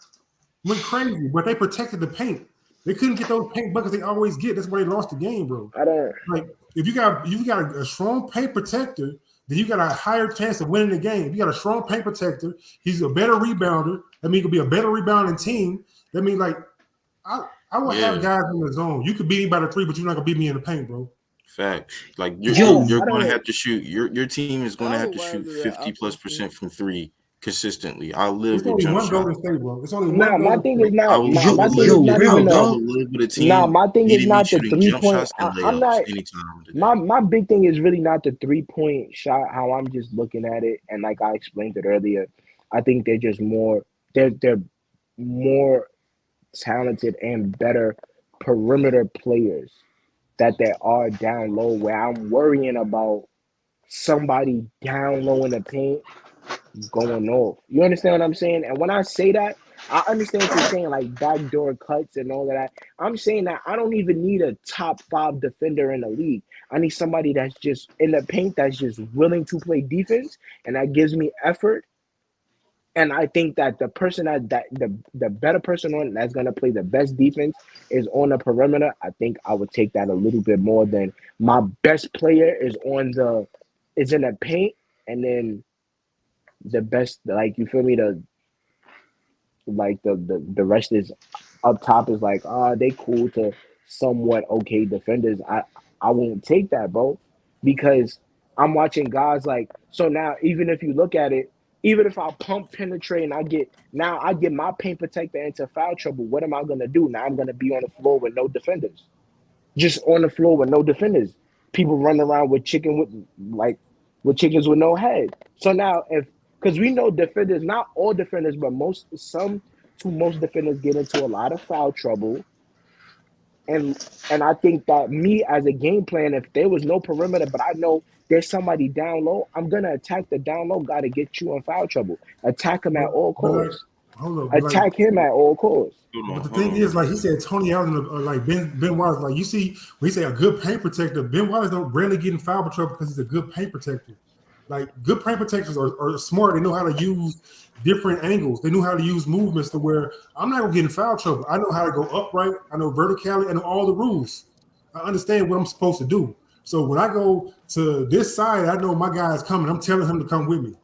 Speaker 6: Went crazy, but they protected the paint. They couldn't get those paint buckets they always get. That's why they lost the game, bro.
Speaker 4: I don't
Speaker 6: like if you got a strong paint protector, then you got a higher chance of winning the game. If you got a strong paint protector, he's a better rebounder. That means he could be a better rebounding team. That means like I would have guys in the zone. You could beat me by the three, but you're not gonna beat me in the paint, bro.
Speaker 3: Facts. Like you're going to have to shoot. Your team is going to have to shoot 50+% from three consistently. I live with jump shot.
Speaker 6: It's only one.
Speaker 4: My thing is not. My thing is not the 3-point. I'm not. My big thing is really not the 3-point shot. How I'm just looking at it, and like I explained it earlier, I think they're just more. They're more talented and better perimeter players that they are down low, where I'm worrying about somebody down low in the paint going off. You understand what I'm saying? And when I say that, I understand what you're saying, like backdoor cuts and all of that. I'm saying that I don't even need a top 5 defender in the league. I need somebody that's just in the paint, that's just willing to play defense, and that gives me effort. And I think that the person the better person on that's gonna play the best defense is on the perimeter. I think I would take that a little bit more than my best player is in the paint, and then the best, like, you feel me, the rest is up top is like, they cool to somewhat okay defenders. I won't take that, bro, because I'm watching guys like, so now even if you look at it, even if I pump penetrate and I get my paint protector into foul trouble, what am I gonna do? Now I'm gonna be on the floor with no defenders. Just on the floor with no defenders. People running around with chickens with no head. So now because we know defenders, not all defenders, but most defenders get into a lot of foul trouble. And I think that me as a game plan, if there was no perimeter, but I know there's somebody down low, I'm gonna attack the down low guy to get you in foul trouble. Attack him at all costs. Attack him at all costs.
Speaker 6: But the thing is, like he said, Tony Allen, like Ben Wallace, like you see, when he say a good paint protector, Ben Wallace don't rarely get in foul trouble because he's a good paint protector. Like good paint protectors are smart. They know how to use different angles. They know how to use movements to where I'm not gonna get in foul trouble. I know how to go upright. I know verticality. I know all the rules. I understand what I'm supposed to do. So when I go to this side, I know my guy's coming. I'm telling him to come with me.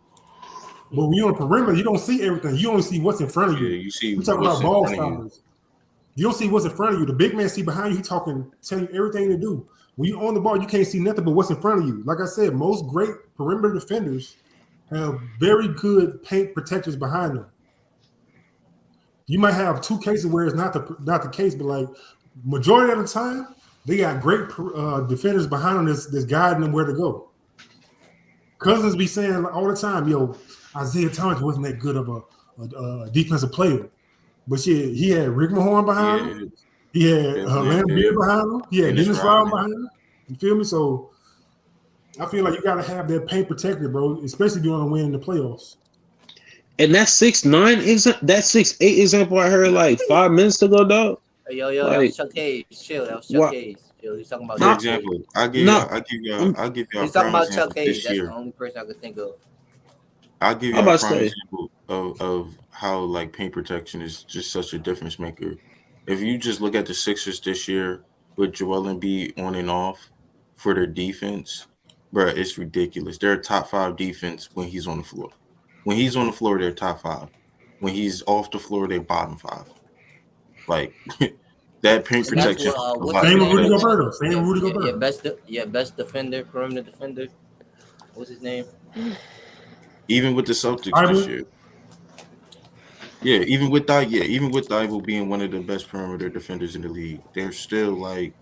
Speaker 6: But when you're on the perimeter, you don't see everything. You only see what's in front of you.
Speaker 3: You see.
Speaker 6: We're talking about ball stoppers. You don't see what's in front of you. The big man see behind you. He telling you everything to do. When you're on the ball, you can't see nothing but what's in front of you. Like I said, most great perimeter defenders have very good paint protectors behind them. You might have 2 cases where it's not the case, but like majority of the time, they got great defenders behind them that's guiding them where to go. Cousins be saying all the time, yo, Isaiah Thomas wasn't that good of a defensive player. But shit, he had Rick Mahorn behind him. He had Landon Beard behind him. He had Dennis Rodman behind him. You feel me? So I feel like you got to have that paint protected, bro, especially if you want to win in the playoffs.
Speaker 1: And that 6'9", that 6'8" example I heard like 5 minutes ago, dog.
Speaker 2: Yo, that was Chuck Hayes. Chill, that was Chuck Hayes. Chill, he's talking about.
Speaker 3: For example, I'll give y'all.
Speaker 2: He's talking about Chuck Hayes. That's the only person I could think of.
Speaker 3: I'll give you a prime example of how like paint protection is just such a difference maker. If you just look at the Sixers this year with Joel Embiid on and off for their defense, bro, it's ridiculous. They're a top 5 defense when he's on the floor. When he's on the floor, they're top 5. When he's off the floor, they're bottom 5. Like that paint protection.
Speaker 6: Same with Rudy Gobert.
Speaker 2: Your best defender, perimeter defender. What's his name?
Speaker 3: Even with the Celtics this year. Yeah, even with Thibault being one of the best perimeter defenders in the league, they're still like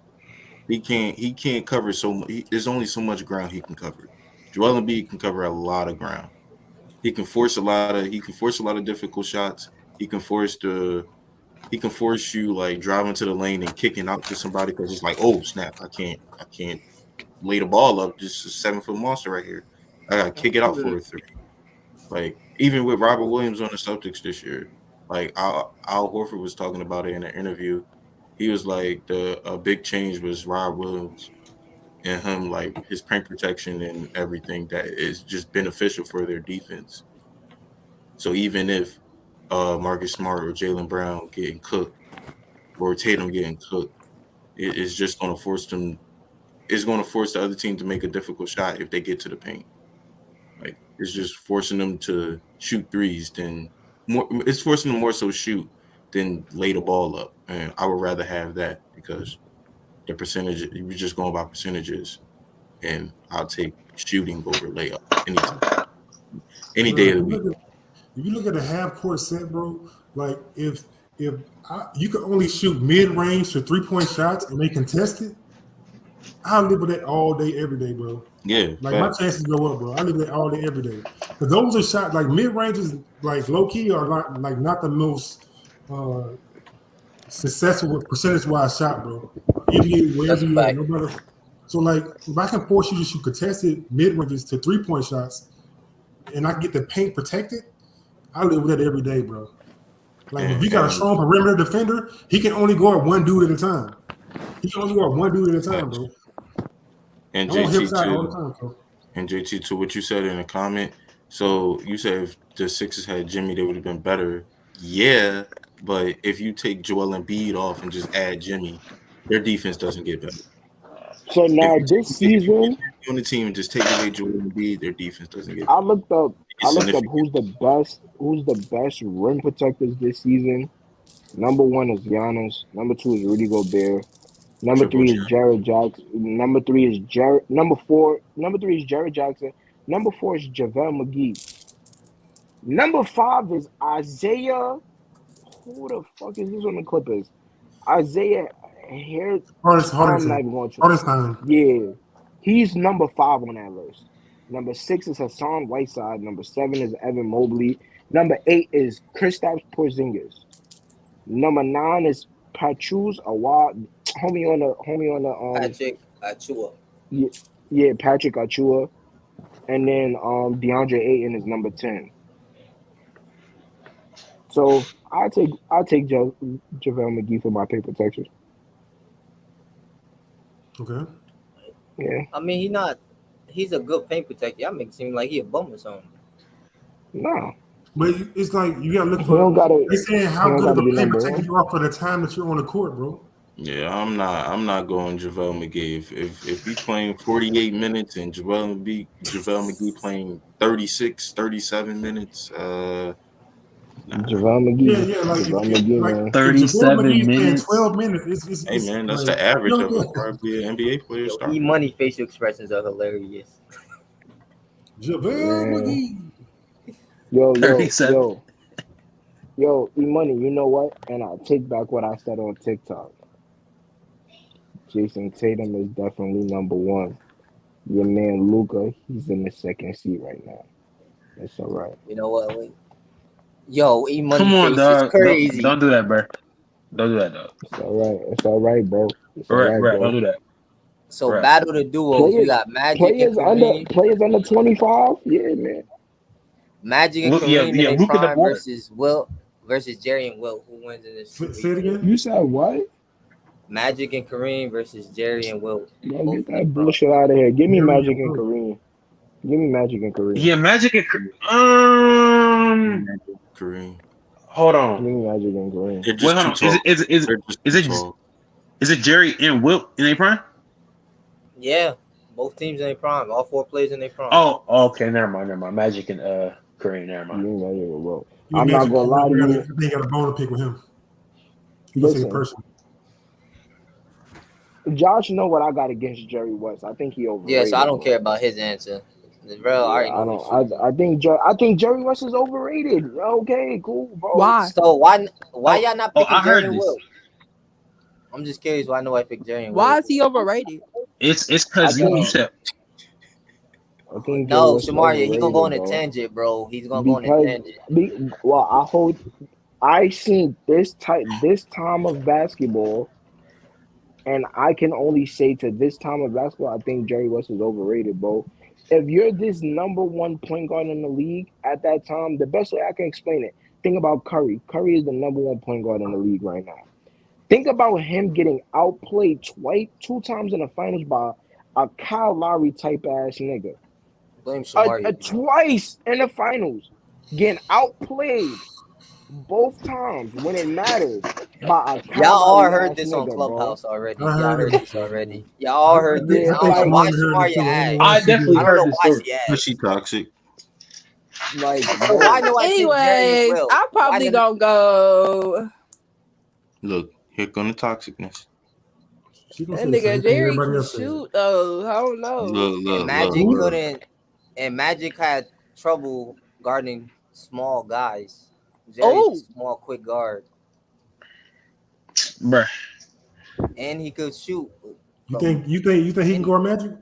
Speaker 3: he can't cover so much. There's only so much ground he can cover. Joel Embiid can cover a lot of ground. He can force a lot of difficult shots. He can force you like driving to the lane and kicking out to somebody because it's like, oh snap, I can't lay the ball up. Just a 7-foot monster right here. I gotta kick it out for a 3. Like even with Robert Williams on the Celtics this year, like Al Horford was talking about it in an interview. He was like a big change was Rob Williams and him, like his paint protection and everything that is just beneficial for their defense. So even if Marcus Smart or Jaylen Brown getting cooked or Tatum getting cooked, it's just going to force them. It's going to force the other team to make a difficult shot if they get to the paint. Like it's just forcing them to shoot threes. Then more, it's forcing them more so shoot than lay the ball up. And I would rather have that because the percentage. You're just going by percentages, and I'll take shooting over layup anytime, any day of the week.
Speaker 6: If you look at the half court set, bro, like if you could only shoot mid range to 3-point shots and they contest it, I live with that all day, every day, bro.
Speaker 3: Yeah,
Speaker 6: like my chances go up, bro. I live with that all day, every day. But those are shots like mid ranges, like low key, are not the most successful percentage wise shot, bro. NBA, wherever you at, no matter. So like, if I can force you to shoot contested mid ranges to 3-point shots, and I get the paint protected, I live with that every day, bro. Like if you got a strong perimeter defender, he can only go at one dude at a time. He can only go at one dude at a time, bro.
Speaker 3: And JT, to what you said in the comment, so you said if the Sixers had Jimmy, they would have been better. Yeah, but if you take Joel Embiid off and just add Jimmy, their defense doesn't get better.
Speaker 4: So now this season,
Speaker 3: on the team and just take away Joel Embiid, their defense doesn't get better.
Speaker 4: I looked up who's the best rim protectors this season. Number 1 is Giannis. Number 2 is Rudy Gobert. Number 3 is Jared Jackson. Number 3 is Jared. Number 3 is Jared Jackson. Number 4 is JaVale McGee. Number 5 is Isaiah. Who the fuck is this on the Clippers? Isaiah
Speaker 6: Hartenstein.
Speaker 4: Yeah, he's number 5 on that list. Number 6 is Hassan Whiteside. Number 7 is Evan Mobley. Number 8 is Kristaps Porzingis. Number 9 is Patrice Awad. Homie on the
Speaker 2: Patrick Achua.
Speaker 4: Yeah, Patrick Achua. And then DeAndre Ayton is number 10. So I take JaVale McGee for my paint protection.
Speaker 6: Okay.
Speaker 4: Yeah.
Speaker 2: I mean, he's a good paint protector. I make it seem like he a bum or something.
Speaker 4: No.
Speaker 6: But it's like you gotta look for. They saying how good of a paint protector you are for the time that you're on the court, bro.
Speaker 3: Yeah, I'm not going JaVale McGee. If we playing 48 minutes and JaVale McGee playing 36, 37 minutes,
Speaker 4: JaVale McGee.
Speaker 6: Yeah, like
Speaker 4: JaVale McGee,
Speaker 6: like
Speaker 7: 37 minutes.
Speaker 6: 12 minutes.
Speaker 3: Hey man, that's the average of a probably an NBA player.
Speaker 2: E-Money facial expressions are hilarious.
Speaker 6: JaVale McGee.
Speaker 4: Yo, E-Money, you know what? And I'll take back what I said on TikTok. Jason Tatum is definitely number 1. Your man Luka, he's in the second seat right now. It's all right.
Speaker 2: You know what? Wait. Yo, E-Money
Speaker 7: come on, dog.
Speaker 2: Crazy.
Speaker 7: Don't do that, bro. Don't do that, dog.
Speaker 4: It's all right, bro.
Speaker 7: Right. Don't do that.
Speaker 2: So battle the duos. You got Magic and Kareem.
Speaker 4: Players under 25? Yeah, man.
Speaker 2: Magic and Kareem in prime versus Jerry and Wilt. Who wins in this?
Speaker 6: Say it again.
Speaker 4: You said what?
Speaker 2: Magic and Kareem versus Jerry and Wilt.
Speaker 4: Yo, get that bullshit out of here. Give me Magic and Kareem.
Speaker 7: Yeah, Magic and
Speaker 3: Kareem.
Speaker 7: Hold on.
Speaker 4: Give me Magic and Kareem.
Speaker 7: Wait, hold on. Is it Jerry and Wilt in their prime?
Speaker 2: Yeah, both teams in their prime. All 4 players in their prime.
Speaker 7: Oh, okay. Never mind. Magic and Kareem. Never mind.
Speaker 4: I'm not gonna lie to you.
Speaker 6: They got a bone to pick with him.
Speaker 4: Listen, Josh know what I got against Jerry West. I think he overrated.
Speaker 2: Yes, I don't care about his answer. Bro,
Speaker 4: I think Jerry West is overrated. Okay, cool, bro.
Speaker 5: Why?
Speaker 2: So why y'all not picking Jerry and
Speaker 7: this.
Speaker 2: Wilt? I'm just curious why nobody picked Jerry and
Speaker 5: Why
Speaker 2: Wilt.
Speaker 5: is he overrated?
Speaker 7: It's because you said.
Speaker 4: I think
Speaker 2: no, Shamaria, he's gonna go on a tangent, bro. He's gonna go on a tangent.
Speaker 4: I seen this time of basketball, and I can only say to this time of basketball, I think Jerry West is overrated, bro. if you're this number one point guard in the league at that time, the best way I can explain it, think about Curry. Curry is the number one point guard in the league right now. Think about him getting outplayed two times in the finals by a Kyle Lowry type ass nigga.
Speaker 2: Blame Shamari.
Speaker 4: Twice in the finals, getting outplayed both times when it matters by a Kyle
Speaker 2: Y'all all
Speaker 4: Lowry
Speaker 2: heard
Speaker 4: ass
Speaker 2: this
Speaker 4: nigga,
Speaker 2: on Clubhouse
Speaker 4: bro.
Speaker 2: already. Y'all heard this already. Y'all all heard this.
Speaker 4: Yeah,
Speaker 2: I don't know why Shamari
Speaker 7: I definitely heard this story.
Speaker 3: But she toxic.
Speaker 4: Like,
Speaker 2: so why do I think Jerry
Speaker 5: Anyways,
Speaker 2: will?
Speaker 5: I'm probably gonna go.
Speaker 3: Look, here come the toxicness.
Speaker 5: That nigga Jerry can shoot though. I don't know.
Speaker 3: Look,
Speaker 2: Magic couldn't, and Magic had trouble guarding small guys. Jerry's a small, quick guard.
Speaker 7: Bruh.
Speaker 2: And he could shoot.
Speaker 6: You think he can guard Magic?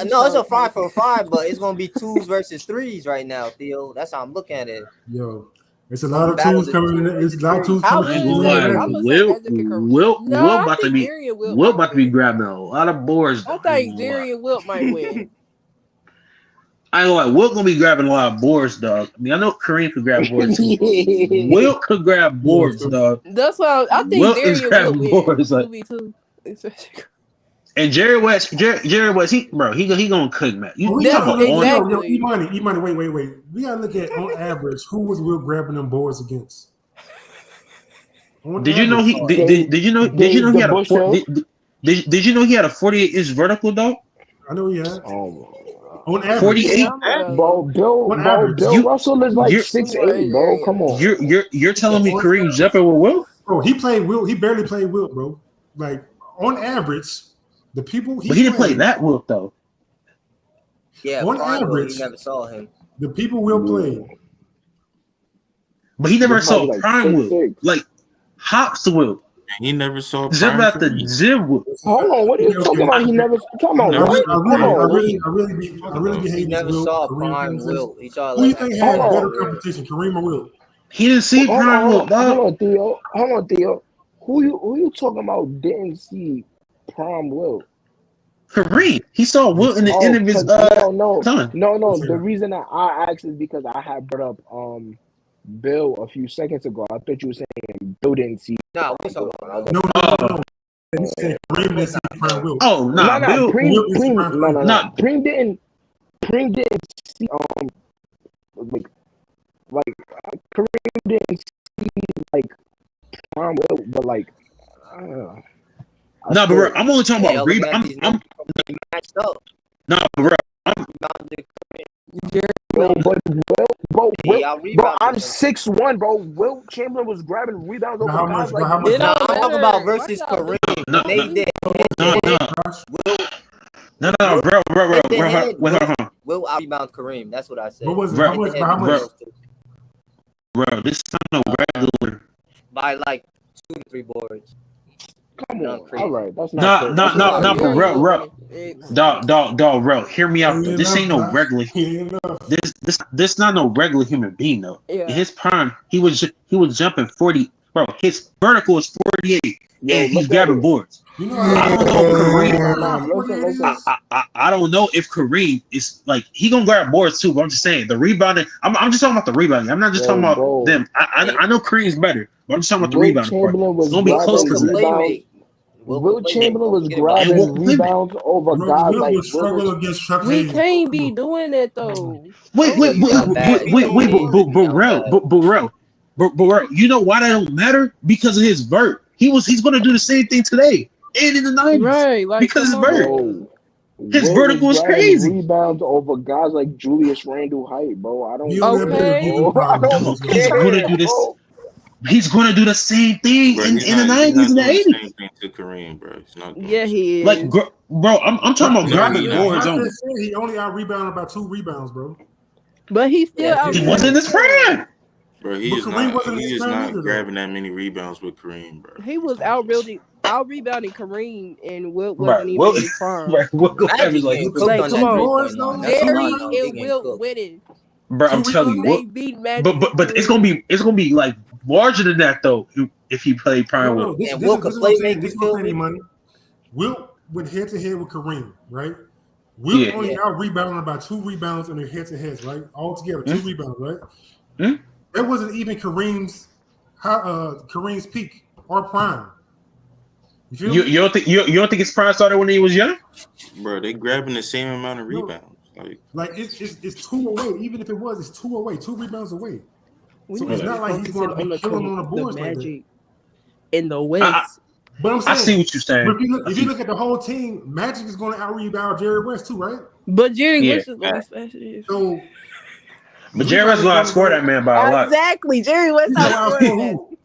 Speaker 2: No, it's a 5-for-5, but it's gonna be 2s versus 3s right now, Theo. That's how I'm looking at it.
Speaker 6: Yo, it's a lot of twos coming in. It's a lot of twos
Speaker 7: coming in. Will about to be grabbing a lot of boards.
Speaker 5: I think Jerry and Wilt might win.
Speaker 7: I ain't gonna lie, Wilt gonna be grabbing a lot of boards, dog. I mean, I know Kareem could grab boards too. Wilt could grab boards, dog.
Speaker 5: That's why I think
Speaker 7: Wilt
Speaker 5: Jerry
Speaker 7: is
Speaker 5: and
Speaker 7: grabbing
Speaker 5: Wilt
Speaker 7: boards.
Speaker 5: win.
Speaker 7: Like,
Speaker 5: 2v2.
Speaker 7: and Jerry West, he gonna cook, man.
Speaker 5: Exactly.
Speaker 6: E-money, wait. We gotta look at on average who was Wilt grabbing them boards against.
Speaker 7: Did you know he had a 48-inch vertical, dog?
Speaker 6: I know he had.
Speaker 4: On
Speaker 6: average,
Speaker 7: 48.
Speaker 4: Bro, Bill Russell is like 6'8", bro. Come on.
Speaker 7: You're telling me Kareem jumping with Wilt?
Speaker 6: Bro, he played Wilt. He barely played Wilt, bro. Like on average, the people
Speaker 7: but he didn't play that Wilt though.
Speaker 2: Yeah,
Speaker 6: on average,
Speaker 2: you never saw him.
Speaker 6: The people Wilt played,
Speaker 7: but he never saw prime Wilt. Like Hops Wilt.
Speaker 3: He never saw
Speaker 7: Jim at the gym.
Speaker 4: Hold on, what are you talking about? He never. Come on,
Speaker 6: I really be hating.
Speaker 2: He never saw prime Wilt. He saw.
Speaker 6: Who you think had better competition, Kareem or Wilt?
Speaker 7: He didn't see prime Wilt.
Speaker 4: Hold on, Theo. Who you talking about? Didn't see prime Wilt?
Speaker 7: Kareem. He saw Wilt in the end of his time.
Speaker 4: No. The reason that I asked is because I had brought up Bill a few seconds ago. I thought you were saying Bill didn't see.
Speaker 6: No. Kareem didn't see prime Wilt.
Speaker 7: Oh no, Bill.
Speaker 4: Preem didn't see like Kareem didn't see like prime Wilt, but like.
Speaker 7: No, but bro, I'm only talking about rebound. No, bro.
Speaker 4: Bro, I'm 6'1", bro. Wilt Chamberlain was grabbing rebounds over guys like.
Speaker 2: I'm talking about versus Kareem.
Speaker 7: No, bro.
Speaker 2: Wilt out rebound Kareem. That's what I said.
Speaker 6: What was it? How much?
Speaker 7: Bro, this is not no regular.
Speaker 2: By like 2 to 3 boards.
Speaker 4: Come on, all right. That's not.
Speaker 7: No, bro. Dog, bro. Hear me out. Though. This ain't no regular. This not no regular human being though.
Speaker 5: Yeah.
Speaker 7: In his prime, he was jumping 40. Bro, his vertical is 48, and he's grabbing boards. I don't know Kareem. I don't know if Kareem is like he gonna grab boards too. But I'm just saying the rebounding. I'm just talking about the rebounding. I'm not just talking about them. I know Kareem's better. But I'm just talking about the rebounding part. It's gonna be close to that.
Speaker 4: Wilt Chamberlain was grabbing rebounds over guys like
Speaker 5: we can't be doing that though.
Speaker 7: Wait, Burrell, you know why that don't matter? Because of his vert. He's gonna do the same thing today and in the 90s.
Speaker 5: Right, like
Speaker 7: because his vert. His vertical is crazy.
Speaker 4: Rebounds over guys like Julius Randle height, bro. I don't.
Speaker 7: He's gonna do this. He's gonna do the same thing in the 90s and the 80s.
Speaker 3: Same thing to Kareem, bro. He's not
Speaker 5: yeah, he is.
Speaker 7: Like, bro, I'm talking about grabbing boards.
Speaker 6: He only out rebounded about 2 rebounds, bro.
Speaker 5: But he still out.
Speaker 7: He wasn't his prime.
Speaker 3: Bro, he is not grabbing that many rebounds with Kareem, bro.
Speaker 5: He was out rebounding Kareem, and Wilt wasn't even in his prime.
Speaker 7: Right, Wilt
Speaker 5: come on, Jerry and Wilt winning.
Speaker 7: Bro, I'm telling you, but it's gonna be like larger than that though. If he played prime Wilt,
Speaker 2: and Wilt could play make
Speaker 6: money. Wilt went head to head with Kareem, right? Wilt only out rebounded by 2 rebounds in their head-to-heads, right? All together, 2 rebounds, right? That wasn't even Kareem's peak or prime.
Speaker 7: You don't think his prime started when he was young?
Speaker 3: Bro, they grabbing the same amount of rebounds.
Speaker 6: Like it's 2 away. Even if it was, it's 2 away, 2 rebounds away. So it's not like he's going to be killing on the boards like that.
Speaker 5: In the West.
Speaker 6: But I'm saying,
Speaker 7: I see what you're saying.
Speaker 6: If you look at the whole team, Magic is going to out-rebound Jerry West too, right?
Speaker 5: But Jerry West is going to be special.
Speaker 6: So,
Speaker 7: but Jerry West is going to outscore that man by a lot.
Speaker 5: Exactly. Jerry West outscored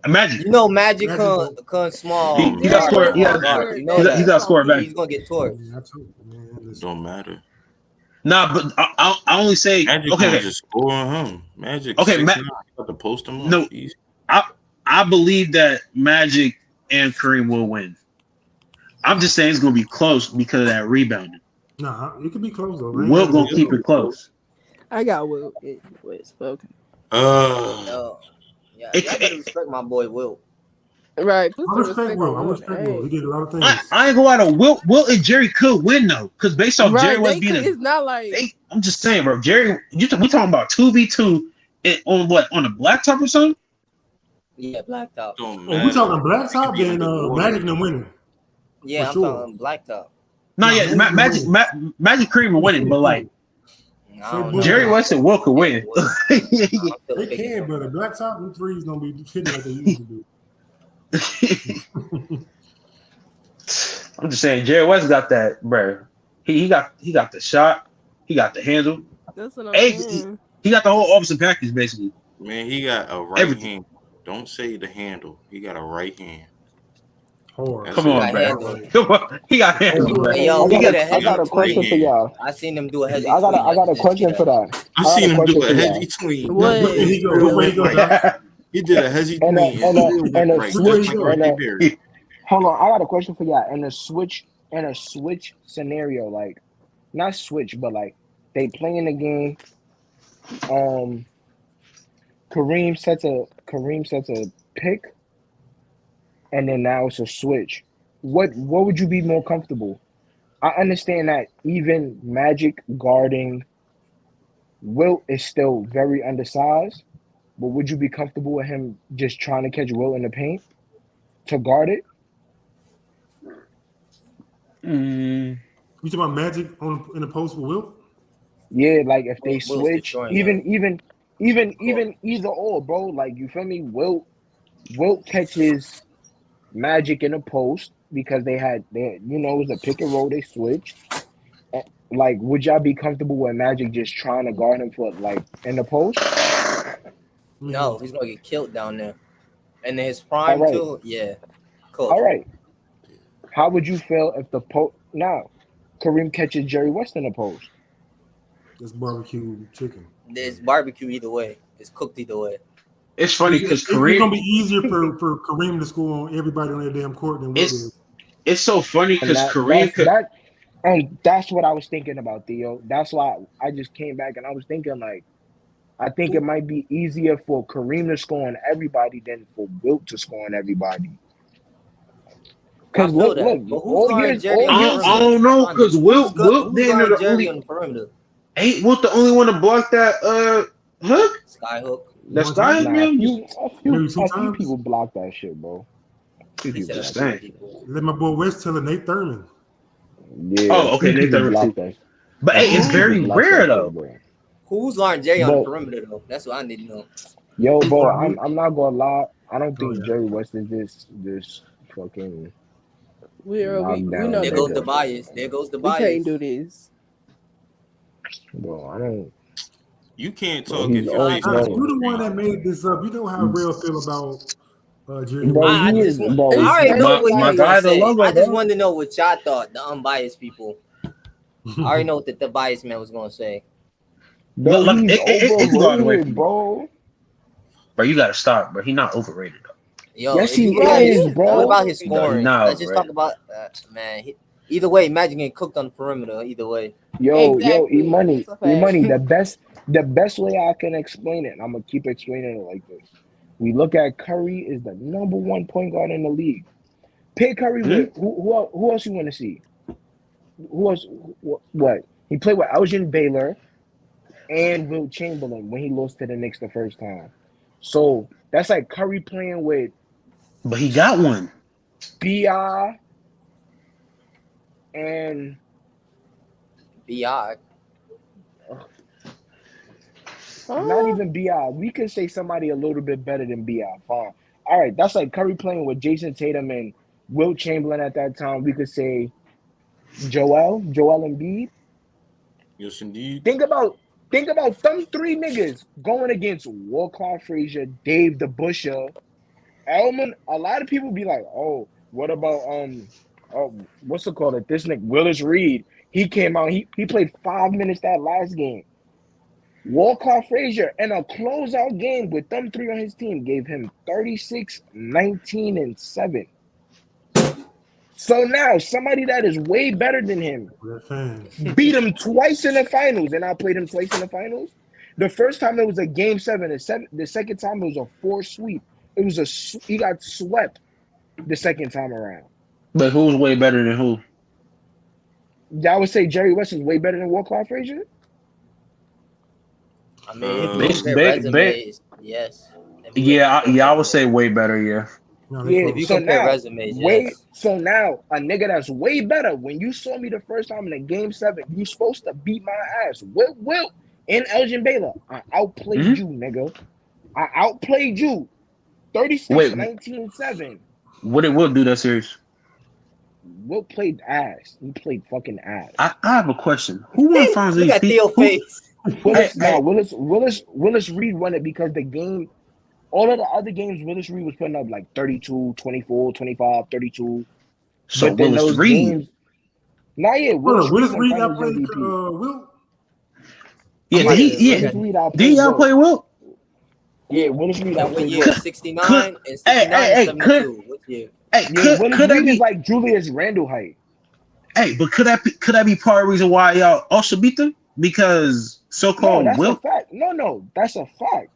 Speaker 7: Magic.
Speaker 2: You know, Magic come small.
Speaker 7: He got scored. He's outscored Magic.
Speaker 2: He's going to get torched.
Speaker 3: Don't matter.
Speaker 7: Nah, but I only say
Speaker 3: Magic just score on him. Magic.
Speaker 7: Okay,
Speaker 3: got to post him.
Speaker 7: No, I believe that Magic and Kareem will win. I'm just saying it's going to be close because of that rebounding.
Speaker 6: Nah, it could be close though.
Speaker 7: We're going to keep it close.
Speaker 5: I got Will. Spoken.
Speaker 2: Yeah, I gotta respect my boy Will.
Speaker 5: Right.
Speaker 6: I respect Will. He did a lot of things.
Speaker 7: I ain't going to lie to Will and Jerry could win though, because based off Jerry West being
Speaker 5: it's not like
Speaker 7: I'm just saying, bro. Jerry, we talking about 2v2 on what, on a blacktop or something?
Speaker 2: Yeah, blacktop.
Speaker 6: If we talking blacktop, then Magic and winning.
Speaker 2: Yeah, I'm talking blacktop.
Speaker 7: No, yeah, Magic Kareem are winning, but like Jerry West and Will could win.
Speaker 6: They can, but a blacktop and threes gonna be hitting like they used to do.
Speaker 7: I'm just saying, Jerry West got that, bro. He got the shot, he got the handle.
Speaker 5: That's what I'm saying.
Speaker 7: He got the whole opposite package, basically.
Speaker 3: Man, he got a right hand. Don't say the handle. He got a right hand.
Speaker 7: Come on, bro. Come on. He got handle, bro.
Speaker 2: Hey, yo,
Speaker 4: I got a question for y'all.
Speaker 2: I seen him do a hezzy.
Speaker 4: I got a question for that.
Speaker 3: I seen him do a hezzy tween. He did a hezzy tween.
Speaker 4: Hold on, I got a question for y'all. In a switch scenario, like not switch, but like they play in the game. Kareem sets a pick, and then now it's a switch. What would you be more comfortable? I understand that even Magic guarding Wilt is still very undersized, but would you be comfortable with him just trying to catch Wilt in the paint to guard it?
Speaker 6: You talking about Magic in the post with Wilt?
Speaker 4: Yeah, like if they switch, even either or, bro. Like you feel me? Wilt catches Magic in the post because they it was a pick and roll. They switched. Like, would y'all be comfortable with Magic just trying to guard him for like in the post?
Speaker 2: No, he's gonna get killed down there. And then his prime too. Yeah. Cool.
Speaker 4: All right. How would you feel if the post now Kareem catches Jerry West in the post?
Speaker 6: It's barbecue chicken.
Speaker 2: It's barbecue either way. It's cooked either way.
Speaker 7: It's funny because Kareem.
Speaker 6: It's gonna be easier for Kareem to score on everybody on their damn court than Will is.
Speaker 7: It's so funny because Kareem could.
Speaker 4: And that's what I was thinking about, Theo. That's why I just came back and I was thinking like, I think it might be easier for Kareem to score on everybody than for Wilt to score on everybody. Because look,
Speaker 7: I don't know because Wilt didn't
Speaker 2: Jerry on the perimeter.
Speaker 7: Ain't Wilt the only one to block that hook?
Speaker 2: Sky hook.
Speaker 7: The sky hook, man.
Speaker 4: A few people block that shit, bro.
Speaker 6: Let my boy West tell it, Nate Thurman.
Speaker 4: Yeah.
Speaker 7: Oh, okay, Nate Thurman. But hey, it's very rare though.
Speaker 2: Who's guarding Jerry on the perimeter though? That's what I need to know.
Speaker 4: Yo, bro, I'm not gonna lie. I don't think Jerry West is this fucking.
Speaker 5: We know
Speaker 2: there goes the bias. There goes the bias.
Speaker 5: We can't do this.
Speaker 4: Bro, I don't.
Speaker 3: You can't talk if you're
Speaker 6: the one that made this up. You know how real feel about Jerry
Speaker 4: Bro,
Speaker 6: West.
Speaker 2: I already know what you say. I just wanted to know what y'all thought, the unbiased people. I already know what the biased man was gonna say.
Speaker 4: Bro, he's overrated, bro.
Speaker 7: Bro, you gotta stop, bro. He's not overrated though.
Speaker 2: Yo,
Speaker 4: yes, he is, bro.
Speaker 2: What about his scoring?
Speaker 7: No,
Speaker 2: let's just talk about man. Either way, Magic getting cooked on the perimeter. Either way.
Speaker 4: Yo, E-Money. The best way I can explain it, and I'm gonna keep explaining it like this. We look at Curry is the #1 point guard in the league. Pick Curry with who else you want to see? who else? What? He played with Elgin Baylor and Wilt Chamberlain when he lost to the Knicks the first time. So that's like Curry playing with.
Speaker 7: But he got one.
Speaker 4: B.I. and
Speaker 2: B.I.
Speaker 4: Not even B.I. We could say somebody a little bit better than B.I. Fine. All right, that's like Curry playing with Jason Tatum and Wilt Chamberlain at that time. We could say Joel Embiid.
Speaker 3: Yes, indeed.
Speaker 4: Think about them three niggas going against Walt Frazier, Dave DeBusschere, Elman. A lot of people be like, oh, what about what's it called? This nigga Willis Reed. He came out. He played 5 minutes that last game. Walt Frazier in a closeout game with them three on his team gave him 36, 19, and 7. So now somebody that is way better than him beat him twice in the finals, and I played him twice in the finals. The first time it was a game 7, the second time it was a 4 sweep. It was he got swept the second time around.
Speaker 7: But who's way better than who?
Speaker 4: I would say Jerry West is way better than Walt Frazier.
Speaker 2: I mean, resumes, yes.
Speaker 7: Yeah, I would say way better. Yeah.
Speaker 2: If you compare resumes, yes.
Speaker 4: So now a nigga that's way better. When you saw me the first time in a game 7, you supposed to beat my ass. Wilt and Elgin Baylor. I outplayed you, nigga. I outplayed you. 36, 19, 7.
Speaker 7: What did Wilt do that series?
Speaker 4: Wilt played ass. He played fucking ass.
Speaker 7: I have a question. Who won finals MVP?
Speaker 2: Look at Theo face.
Speaker 4: Willis Reed won it because the game, all of the other games, Willis Reed was putting up like 32, 24, 25, 32.
Speaker 7: So Willis Reed.
Speaker 4: Not yet.
Speaker 6: Willis Reed outplayed Wilt?
Speaker 7: Yeah, did he outplay Wilt?
Speaker 4: Yeah, Willis Reed outplayed
Speaker 2: Wilt. 69 and 72. What year?
Speaker 4: Willis Reed is like Julius Randle height.
Speaker 7: Hey, but could that be part of the reason why y'all also beat them? Because so-called Wilt?
Speaker 4: No, that's a fact.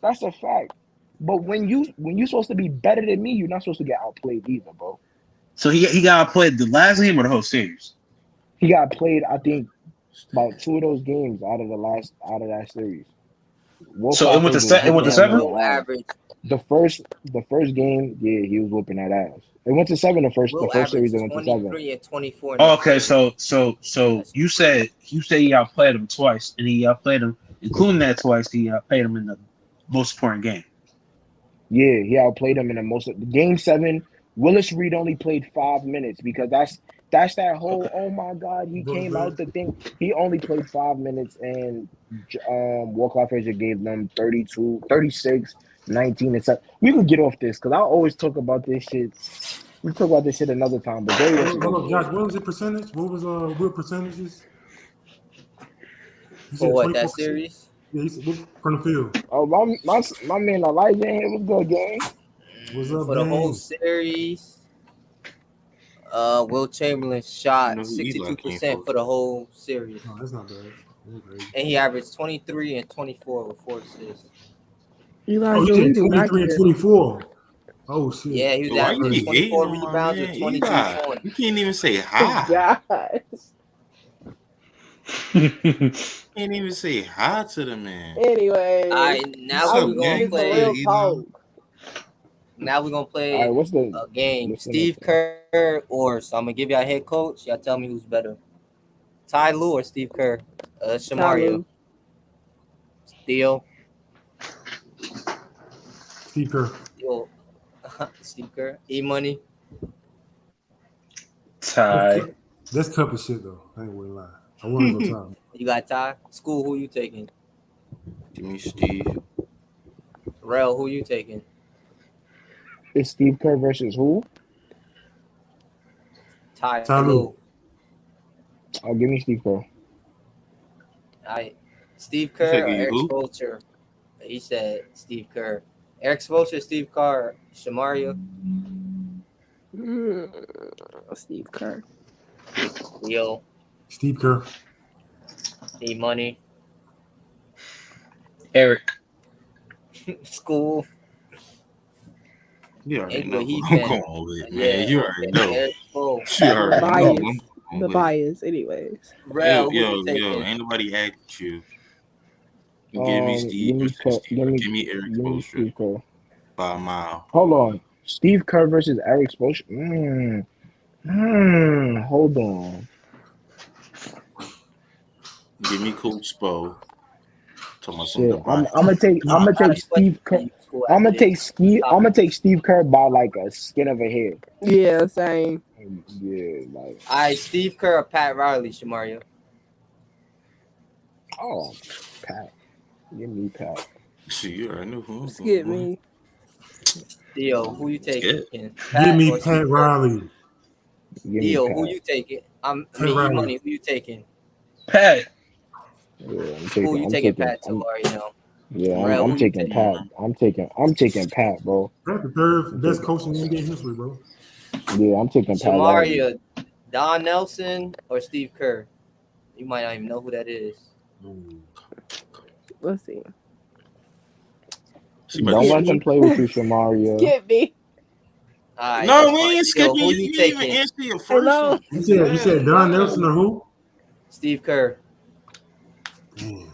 Speaker 4: That's a fact. But when you're supposed to be better than me, you're not supposed to get outplayed either, bro.
Speaker 7: So he got outplayed the last game or the whole series?
Speaker 4: He got played, I think, about 2 of those games out of that series.
Speaker 7: So it went to 7?
Speaker 2: Average.
Speaker 4: The first game, yeah, he was whooping that ass. It went to 7 the first series. It went to 7.
Speaker 2: 23 and 24.
Speaker 7: Okay, so you said he outplayed him twice, and he outplayed him, including that twice. He outplayed him in the most important game.
Speaker 4: Yeah, he outplayed him in the most. Game 7, Willis Reed only played 5 minutes because that's that whole. Oh my God, he came out the thing. He only played 5 minutes, and Walt Frazier gave them 32, 36. 19 and 7. We could get off this because I always talk about this shit. We talk about this shit another time. But
Speaker 6: Josh, what was the percentage? What was real percentages?
Speaker 2: For what, that series?
Speaker 6: Yeah, from the field.
Speaker 4: Oh, my man Elijah here was good game.
Speaker 6: What's up,
Speaker 2: for the whole series? Wilt Chamberlain shot 62% for the whole series.
Speaker 6: Oh, that's not bad.
Speaker 2: And he averaged 23 and 24 with 4 assists.
Speaker 6: Elijah, 23 and 24. Oh shit!
Speaker 2: Yeah, he was averaging 24 rebounds with 22 points.
Speaker 3: You can't even say hi. Can't even say hi to the man.
Speaker 5: Anyway,
Speaker 2: now we're gonna play. Now we're gonna play a game. Steve Kerr so I'm gonna give y'all a head coach. Y'all tell me who's better, Ty Lue or Steve Kerr? Shamario. Theo.
Speaker 6: Steve Kerr.
Speaker 2: Steve Kerr. E-Money.
Speaker 7: Ty.
Speaker 6: That's tough as shit, though. I ain't gonna lie. I want to go Ty.
Speaker 2: You got Ty? School, who you taking?
Speaker 3: Give me Steve.
Speaker 2: Rel, who you taking?
Speaker 4: It's Steve Kerr versus who?
Speaker 2: Ty
Speaker 4: Lue. Oh, give me Steve Kerr.
Speaker 2: All right. Steve Kerr or Eric Spoelstra? He said Steve Kerr. Eric Spoelstra, Steve Kerr, Shamario.
Speaker 5: Steve Kerr.
Speaker 2: Yo.
Speaker 6: Steve Kerr.
Speaker 2: E-Money.
Speaker 7: Eric.
Speaker 2: School.
Speaker 3: You already know who I'm going with, man. You already know. You already know.
Speaker 5: the bias, anyways.
Speaker 3: Yo, ain't nobody asked you. Give me Steve. Give me Eric Spoelstra by a mile.
Speaker 4: Hold on. Steve Kerr versus Eric Spoelstra. Hold on.
Speaker 3: Give me Coach Spo.
Speaker 4: Shit, I'm gonna take Steve Kerr. I'm gonna take Steve Kerr by like a skin of a hair.
Speaker 5: Yeah, same.
Speaker 4: Yeah, like.
Speaker 2: All right, Steve Kerr or Pat Riley, Shamaria.
Speaker 4: Oh, Pat. Give me Pat.
Speaker 3: See, I know who.
Speaker 5: Skip me.
Speaker 2: Theo, who you taking?
Speaker 6: Give me Pat Riley.
Speaker 2: Theo, who you taking? Money, who you taking?
Speaker 7: Pat.
Speaker 4: Yeah,
Speaker 2: who you taking? Pat too, or
Speaker 4: Yeah, I'm taking Pat. I'm taking Pat, bro.
Speaker 6: Pat the third best coach in NBA history, bro.
Speaker 4: Yeah, I'm taking Pat.
Speaker 2: Shamaria, Don Nelson or Steve Kerr? You might not even know who that is.
Speaker 5: Let's see.
Speaker 4: Don't let them play with you, Shamaria.
Speaker 5: Skip me.
Speaker 2: Right,
Speaker 3: no, we ain't skipping.
Speaker 2: Who you taking?
Speaker 3: Even answer your first one.
Speaker 6: You said Don Nelson or who?
Speaker 2: Steve Kerr.
Speaker 4: Yeah,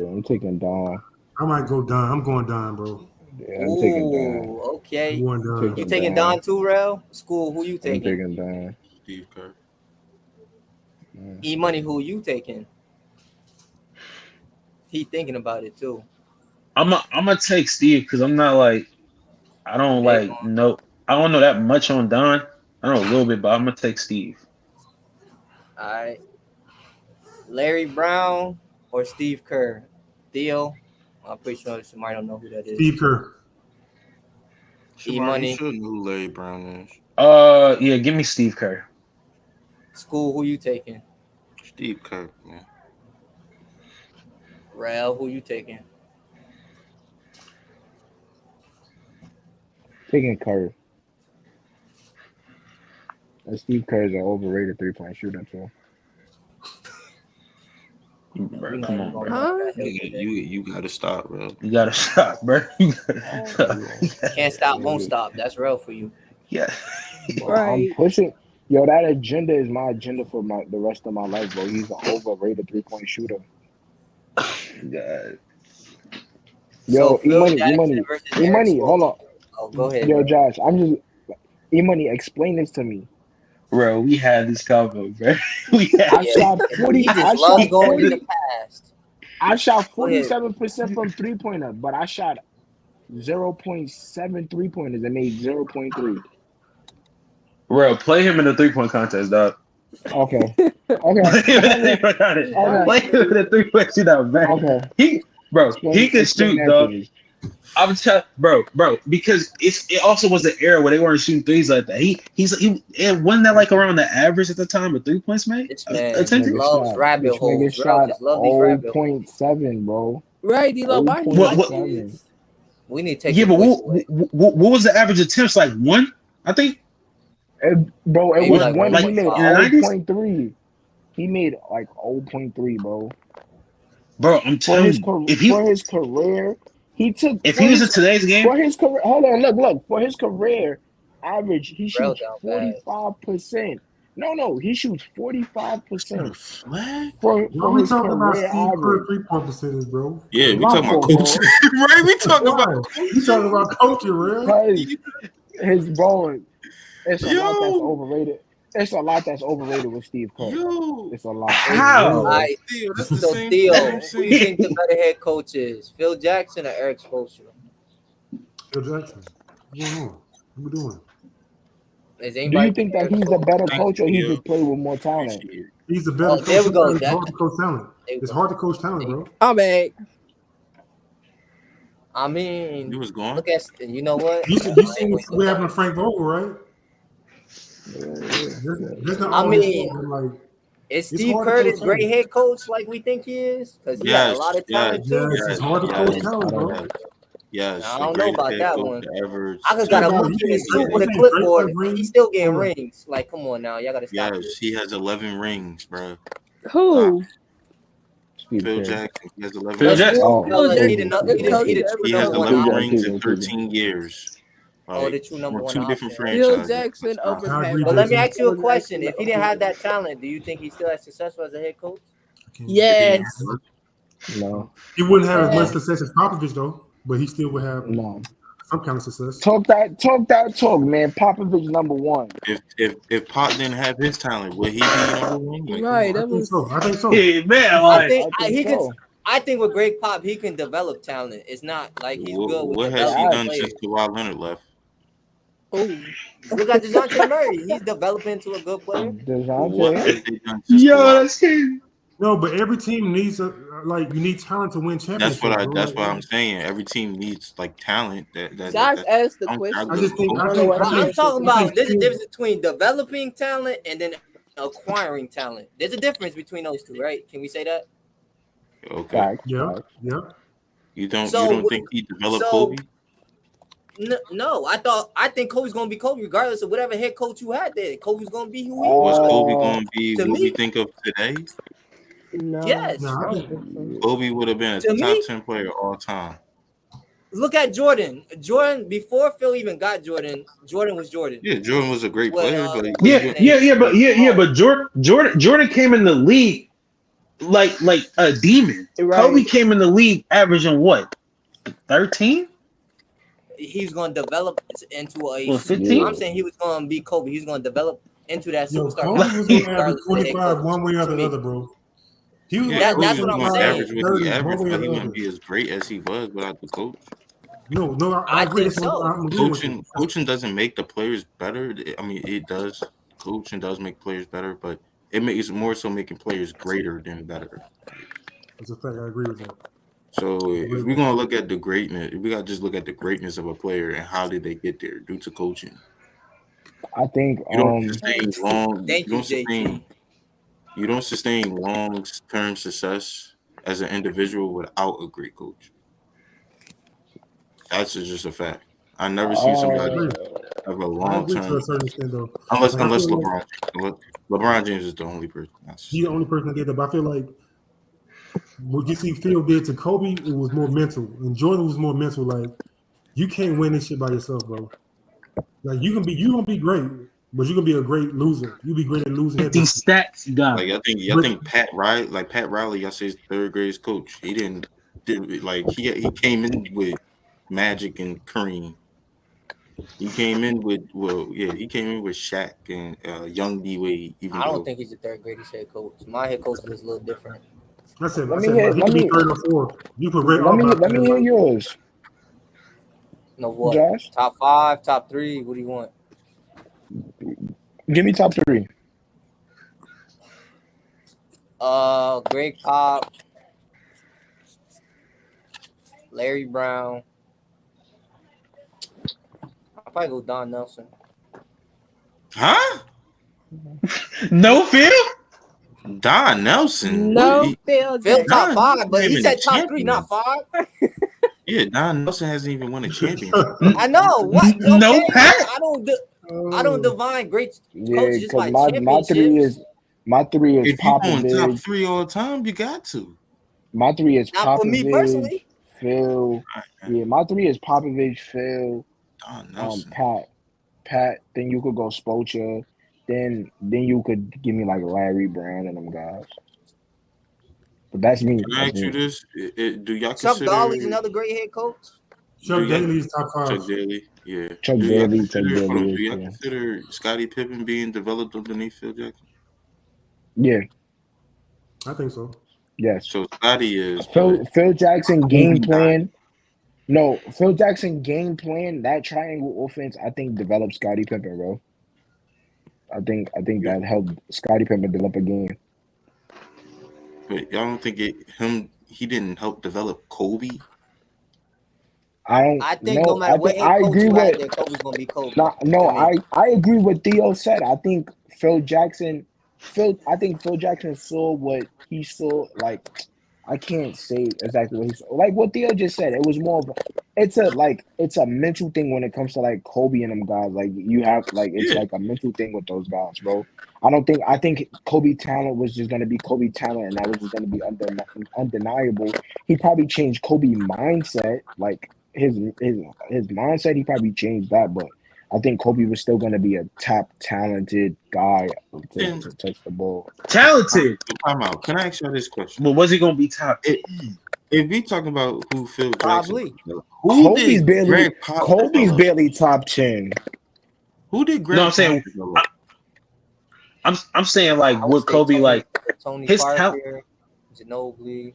Speaker 4: I'm taking Don.
Speaker 6: I might go Don. I'm going Don, bro.
Speaker 4: Yeah, I'm taking Don.
Speaker 2: Okay.
Speaker 6: You
Speaker 2: taking Don too, Rel? School, who you taking?
Speaker 4: I'm taking Don.
Speaker 3: Steve Kerr.
Speaker 2: E-Money, who you taking? He thinking about it too.
Speaker 7: I'm gonna take Steve because I'm not like I don't know that much on Don. I know a little bit, but I'm gonna take Steve.
Speaker 2: All right. Larry Brown or Steve Kerr? Theo? I'm pretty sure somebody don't know who that is.
Speaker 6: Steve Kerr.
Speaker 2: E-Money.
Speaker 3: You should know who Larry Brown is.
Speaker 7: Yeah, give me Steve Kerr.
Speaker 2: School, who you taking?
Speaker 3: Steve Kerr, man.
Speaker 2: Rel, who you taking?
Speaker 4: Taking Kerr. And Steve Kerr is an overrated 3-point shooter too.
Speaker 7: Bro, come on, bro.
Speaker 5: Huh?
Speaker 3: You gotta stop, bro.
Speaker 7: You gotta stop, bro.
Speaker 2: Can't stop, won't stop. That's real for you.
Speaker 7: Yeah.
Speaker 5: Right.
Speaker 4: I'm pushing. Yo, that agenda is my agenda for the rest of my life, bro. He's an overrated 3-point shooter.
Speaker 7: God.
Speaker 4: Yo, E-Money. Hold on.
Speaker 2: Oh, go ahead.
Speaker 4: Yo, Josh, I'm just E-Money. Explain this to me.
Speaker 7: Bro, we had this combo, bro.
Speaker 4: I shot 40. I shot
Speaker 2: going in the past.
Speaker 4: I shot 47% from 3-pointer, but I shot 0.7 3-pointers and made 0.3.
Speaker 7: Bro, play him in the 3-point contest, dog.
Speaker 4: Okay.
Speaker 7: Play him in the 3-point shootout, man. Okay. He can shoot, dog. I'm telling, bro, because it also was an era where they weren't shooting threes like that. He wasn't that like around the average at the time of 3 points, man.
Speaker 2: He loves rabbit holes.
Speaker 4: Shot 0.7, bro.
Speaker 5: Right, D-Lo, why he like this?
Speaker 2: We need to take.
Speaker 7: Yeah, but what was the average attempts? Like 1, I think.
Speaker 4: It was
Speaker 2: like
Speaker 4: 1. He made
Speaker 7: 0.3.
Speaker 4: He made like 0.3, bro.
Speaker 7: Bro, I'm telling you,
Speaker 4: for his career. He took.
Speaker 7: If he was in today's game
Speaker 4: for his career, hold on, look. For his career average, he shoots 45%. No, he shoots 45%. For his career average.
Speaker 6: 3-point percentage, bro.
Speaker 3: Yeah, we talking about coaching, right? We talking about
Speaker 6: coaching, right?
Speaker 4: His bro, it's a lot that's overrated. It's a lot that's overrated with Steve Kerr. It's a lot.
Speaker 7: How?
Speaker 2: Theo, who you think the better head coach is? Phil Jackson or Eric Spoelstra?
Speaker 6: Phil Jackson. What's going on? What we doing?
Speaker 4: Do you think that he's a better coach or he just play with more talent?
Speaker 6: He's a better coach.
Speaker 2: There we go.
Speaker 6: It's hard to coach talent. It's hard to coach talent, bro.
Speaker 5: I'm back.
Speaker 2: I mean,
Speaker 3: you was gone.
Speaker 2: Look at you know what?
Speaker 6: You seen we having Frank Vogel, right?
Speaker 2: Is Steve Kerr this great head coach like we think he is? Because he has a lot of talent too.
Speaker 6: It's hard to coach talent, bro.
Speaker 3: Yes,
Speaker 2: I don't know about that one. I just got a monkey in his suit with a clipboard. He's still getting rings. Like, come on now, y'all gotta stop.
Speaker 3: Yes, he has 11 rings, bro.
Speaker 5: Who?
Speaker 3: Phil Jackson. He has 11
Speaker 7: Phil Jackson.
Speaker 3: He has 11 rings in 13 years.
Speaker 2: Like, the true number one
Speaker 3: two
Speaker 2: option.
Speaker 3: different franchises.
Speaker 5: Phil Jackson over Pat.
Speaker 2: But let me ask you a question: if he didn't have that talent, do you think he's still as successful as a head coach?
Speaker 5: Yes.
Speaker 4: No.
Speaker 6: He wouldn't have as much success as Popovich though, but he still would have some kind of success.
Speaker 4: Talk, man. Popovich number one.
Speaker 3: If Pop didn't have his talent, would he be number one? Like,
Speaker 5: Right.
Speaker 6: I think so.
Speaker 7: Hey, man,
Speaker 2: I think with Greg Pop, he can develop talent. It's not like he's good with
Speaker 3: what has he done since Kawhi Leonard left?
Speaker 5: Oh,
Speaker 2: look at DeJounte Murray. He's developing into a good player.
Speaker 3: What has they done since Kawhi?
Speaker 6: No, but every team needs you need talent to win championships.
Speaker 3: That's what I'm saying. Every team needs like talent.
Speaker 5: Josh asked the question.
Speaker 2: I'm talking about there's a difference between developing talent and then acquiring talent. There's a difference between those two, right? Can we say that?
Speaker 3: Okay.
Speaker 6: Yeah.
Speaker 3: You don't think he developed Kobe?
Speaker 2: No, I think Kobe's gonna be Kobe regardless of whatever head coach you had there. Kobe's gonna be who he
Speaker 3: was.
Speaker 2: Was
Speaker 3: Kobe gonna be what we think of today?
Speaker 5: No.
Speaker 2: Yes.
Speaker 3: Kobe would have been a top 10 player all time.
Speaker 2: Look at Jordan. Jordan before Phil even got Jordan. Jordan was Jordan.
Speaker 3: Yeah, Jordan was a great player, but
Speaker 7: but Jordan came in the league like a demon. Right. Kobe came in the league averaging what? 13?
Speaker 2: He's going to develop into a
Speaker 7: 15.
Speaker 2: I'm saying he was going to be Kobe. He's going to develop into that superstar.
Speaker 6: Kobe was going to average 25 one way or the other, bro.
Speaker 2: That's what I'm saying.
Speaker 3: Average what he averaged, but he wouldn't be as great as he was without the coach.
Speaker 6: No, I agree.
Speaker 2: Think so.
Speaker 3: Coaching doesn't make the players better. I mean, it does. Coaching does make players better, but it's more so making players greater than better.
Speaker 6: That's a fact. I agree with that.
Speaker 3: So if we're gonna look at the greatness, we gotta just look at the greatness of a player and how did they get there due to coaching.
Speaker 4: I think
Speaker 3: you don't sustain long-term success as an individual without a great coach. That's just a fact. I never seen somebody have a long-term unless LeBron James is the only person.
Speaker 6: He's the only person that did that. But I feel like what you see Phil did to Kobe, it was more mental, and Jordan was more mental. Like you can't win this shit by yourself, bro. Like you gonna be great, but you're gonna be a great loser. You be great at losing.
Speaker 7: These stats, you got.
Speaker 3: Like I think Pat Riley, I say his third grade coach. He he came in with Magic and Kareem. He came in with Shaq and young D Wade.
Speaker 2: I don't think he's a third grade head coach. My head coach is a little different.
Speaker 6: Let me hear
Speaker 4: yours.
Speaker 2: No, what?
Speaker 4: Josh?
Speaker 2: Top 5, top 3. What do you want?
Speaker 4: Give me top 3.
Speaker 2: Greg Pop, Larry Brown. I'll probably go Don Nelson.
Speaker 3: Huh?
Speaker 7: No, Phil?
Speaker 3: Don Nelson.
Speaker 5: No, Phil
Speaker 2: top 5, but he said top 3, not 5.
Speaker 3: Yeah, Don Nelson hasn't even won a championship.
Speaker 2: I know. What? Okay,
Speaker 7: no, Pat.
Speaker 2: I don't divine great coaches just by championships.
Speaker 4: My three is
Speaker 3: if
Speaker 4: Popovich.
Speaker 3: If you're going top 3 all the time, you got to.
Speaker 4: My 3 is
Speaker 2: not
Speaker 4: Popovich,
Speaker 2: for me personally.
Speaker 4: Phil. Yeah, my 3 is Popovich, Phil,
Speaker 3: Don Nelson.
Speaker 4: Pat. Then you could go Spoelstra. Then you could give me like Larry Brown and them guys. But that's me.
Speaker 3: Can I ask you this? Do y'all
Speaker 2: Chuck
Speaker 3: consider
Speaker 2: Daly's another great head coach?
Speaker 6: Chuck Daly's top 5.
Speaker 3: Chuck Daly, yeah.
Speaker 4: Chuck Daly.
Speaker 3: Do y'all consider Scottie Pippen being developed underneath Phil Jackson?
Speaker 4: Yeah.
Speaker 6: I think so.
Speaker 4: Yes.
Speaker 3: So Scottie is
Speaker 4: Phil Jackson game plan. No, Phil Jackson game plan, that triangle offense, I think developed Scottie Pippen, bro. I think that helped Scottie Pippen develop a game.
Speaker 3: But y'all don't think he didn't help develop Kobe?
Speaker 2: I think no matter what head coach you had there, Kobe's gonna be Kobe.
Speaker 4: I agree with Theo said. I think Phil Jackson saw what he saw. Like, I can't say exactly what he saw. Like what Theo just said, it was more of it's a mental thing when it comes to like Kobe and them guys. Like you have like a mental thing with those guys, bro. I think Kobe talent was just gonna be Kobe talent, and that was just gonna be undeniable. He probably changed Kobe mindset, like his mindset, he probably changed that, but I think Kobe was still going to be a top talented guy to touch the ball.
Speaker 7: Talented.
Speaker 3: Time out. Can I ask you this question?
Speaker 7: Well, was he going to be top?
Speaker 3: If we talking about who Phil
Speaker 2: Probably.
Speaker 3: Jackson,
Speaker 4: Kobe's barely top 10.
Speaker 3: Who did Greg?
Speaker 7: No, I'm saying. I'm saying like what Kobe like
Speaker 2: Tony
Speaker 7: his
Speaker 2: Parker, Ginobili.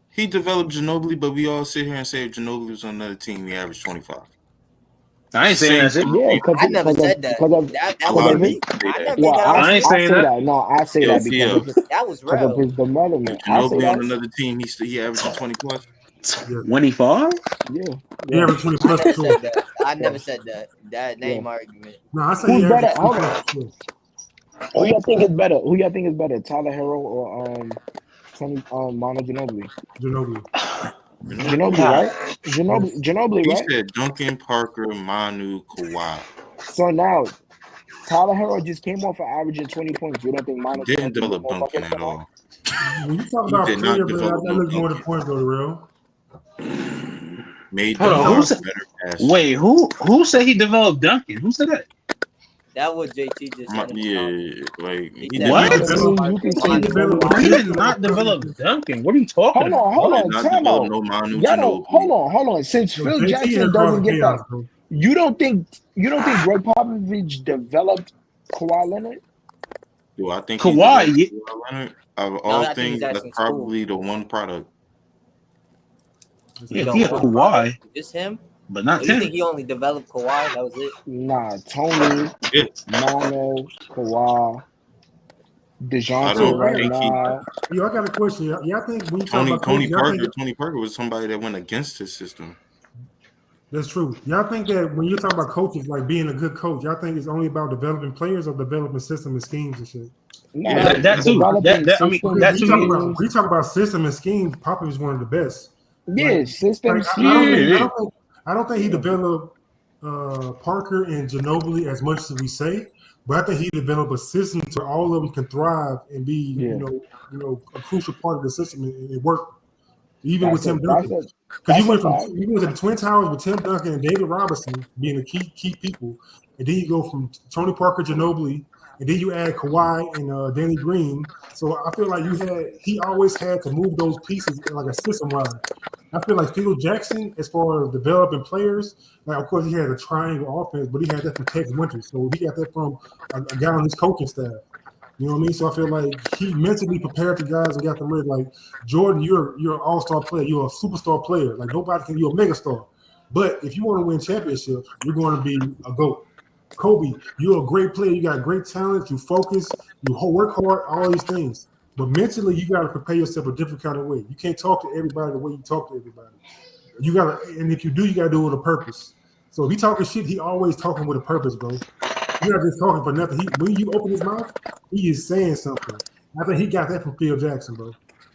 Speaker 3: He developed Ginobili, but we all sit here and say if Ginobili was on another team, he averaged 25.
Speaker 7: I ain't saying that shit.
Speaker 4: Yeah,
Speaker 2: I never said that. That was me.
Speaker 7: I ain't saying that.
Speaker 4: No, I say that because
Speaker 2: that was real.
Speaker 4: His development.
Speaker 3: Ginobili on another team, he averaging 20 plus.
Speaker 7: 25?
Speaker 4: Yeah.
Speaker 6: He averaged 20 plus.
Speaker 2: I never said that. That name argument.
Speaker 6: No, I say
Speaker 4: who's better?
Speaker 6: Who
Speaker 4: y'all think is better? Who y'all think is better, Tyler Herro or Manu Ginobili?
Speaker 6: Ginobili,
Speaker 4: right? Ginobili,
Speaker 3: he
Speaker 4: right?
Speaker 3: He said Duncan, Parker, Manu, Kawhi.
Speaker 4: So now, Tyler Herro just came off an average of 20 points. You don't think Manu
Speaker 3: didn't develop Duncan at all?
Speaker 6: When you talk about player, man, that looks more the point though, real.
Speaker 3: Made
Speaker 7: who said he developed Duncan? Who said that?
Speaker 2: That was JT just said.
Speaker 3: Like
Speaker 7: he did not develop Duncan. What are you talking about?
Speaker 4: Hold on, time out. Hold on. Since Phil Jackson doesn't get that, you don't think Greg Popovich developed Kawhi Leonard?
Speaker 3: Do I think
Speaker 7: Kawhi
Speaker 3: Leonard of all things that's probably the one product?
Speaker 7: Yeah, he had Kawhi.
Speaker 2: Just him?
Speaker 7: But not
Speaker 2: you think he only developed Kawhi? That was it?
Speaker 4: Nah, Tony, Manu, Kawhi, DeJounte right now.
Speaker 6: Yo, I got a question. Y'all think when you
Speaker 3: Tony Parker was somebody that went against his system.
Speaker 6: That's true. Y'all think that when you're talking about coaches, like being a good coach, y'all think it's only about developing players or developing system and schemes and shit?
Speaker 7: Yeah, that too.
Speaker 6: We talk about system and schemes. Popovich is one of the best.
Speaker 4: Yeah, system.
Speaker 6: I don't think he developed Parker and Ginobili as much as we say, but I think he developed a system to all of them can thrive and be, you know, a crucial part of the system and work. Even with Tim Duncan, because you went to the Twin Towers with Tim Duncan and David Robinson being the key people, and then you go from Tony Parker, Ginobili, and then you add Kawhi and Danny Green. So I feel like he always had to move those pieces like a system wise. I feel like Phil Jackson, as far as developing players, like of course he had a triangle offense, but he had that from Tex Winter. So he got that from a guy on his coaching staff. You know what I mean? So I feel like he mentally prepared the guys and got them ready. Like Jordan, you're an all-star player. You're a superstar player. Like nobody can. You're a megastar. But if you want to win championships, you're going to be a GOAT. Kobe, you're a great player. You got great talent. You focus. You work hard. All these things. But mentally, you got to prepare yourself a different kind of way. You can't talk to everybody the way you talk to everybody. You got to, and if you do, you got to do it with a purpose. So if he talking shit, he always talking with a purpose, bro. You're not just talking for nothing. When you open his mouth, he is saying something. I think he got that from Phil Jackson, bro.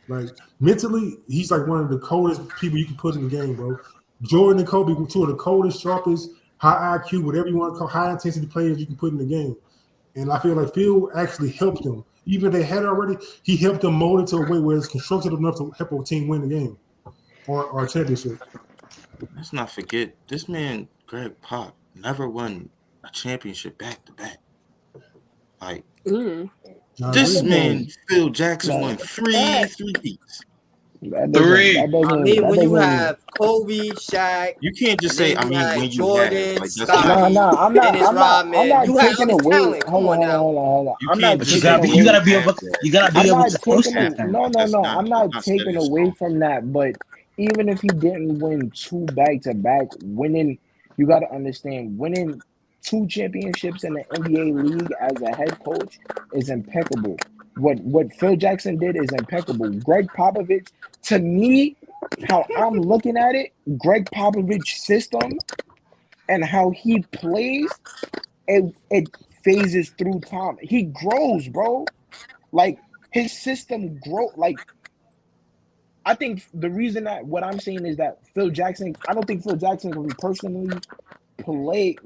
Speaker 6: Like mentally, he's like one of the coldest people you can put in the game, bro. Jordan and Kobe were two of the coldest, sharpest, high IQ, whatever you want to call high intensity players you can put in the game. And I feel like Phil actually helped them. Even if they had it already, he helped them mold it to a way where it's constructed enough to help a team win the game or a championship.
Speaker 3: Let's not forget, this man, Greg Pop, never won a championship back to back. Like this man, Phil Jackson, won three threes.
Speaker 7: Three.
Speaker 2: I mean, when you have Kobe, Shaq,
Speaker 3: you can't just say. I mean, when you
Speaker 2: Jordan,
Speaker 3: have,
Speaker 2: Scottie,
Speaker 4: I'm not taking away. Hold on.
Speaker 7: You gotta be able to coach that.
Speaker 4: No. I'm not taking away from that. But even if he didn't win two back-to-back, winning, you got to understand, winning 2 championships in the NBA league as a head coach is impeccable. What Phil Jackson did is impeccable. Greg Popovich, to me, how I'm looking at it, Greg Popovich's system and how he plays, it phases through time. He grows, bro. Like his system grow. Like I think the reason that what I'm saying is that Phil Jackson, I don't think Phil Jackson can personally play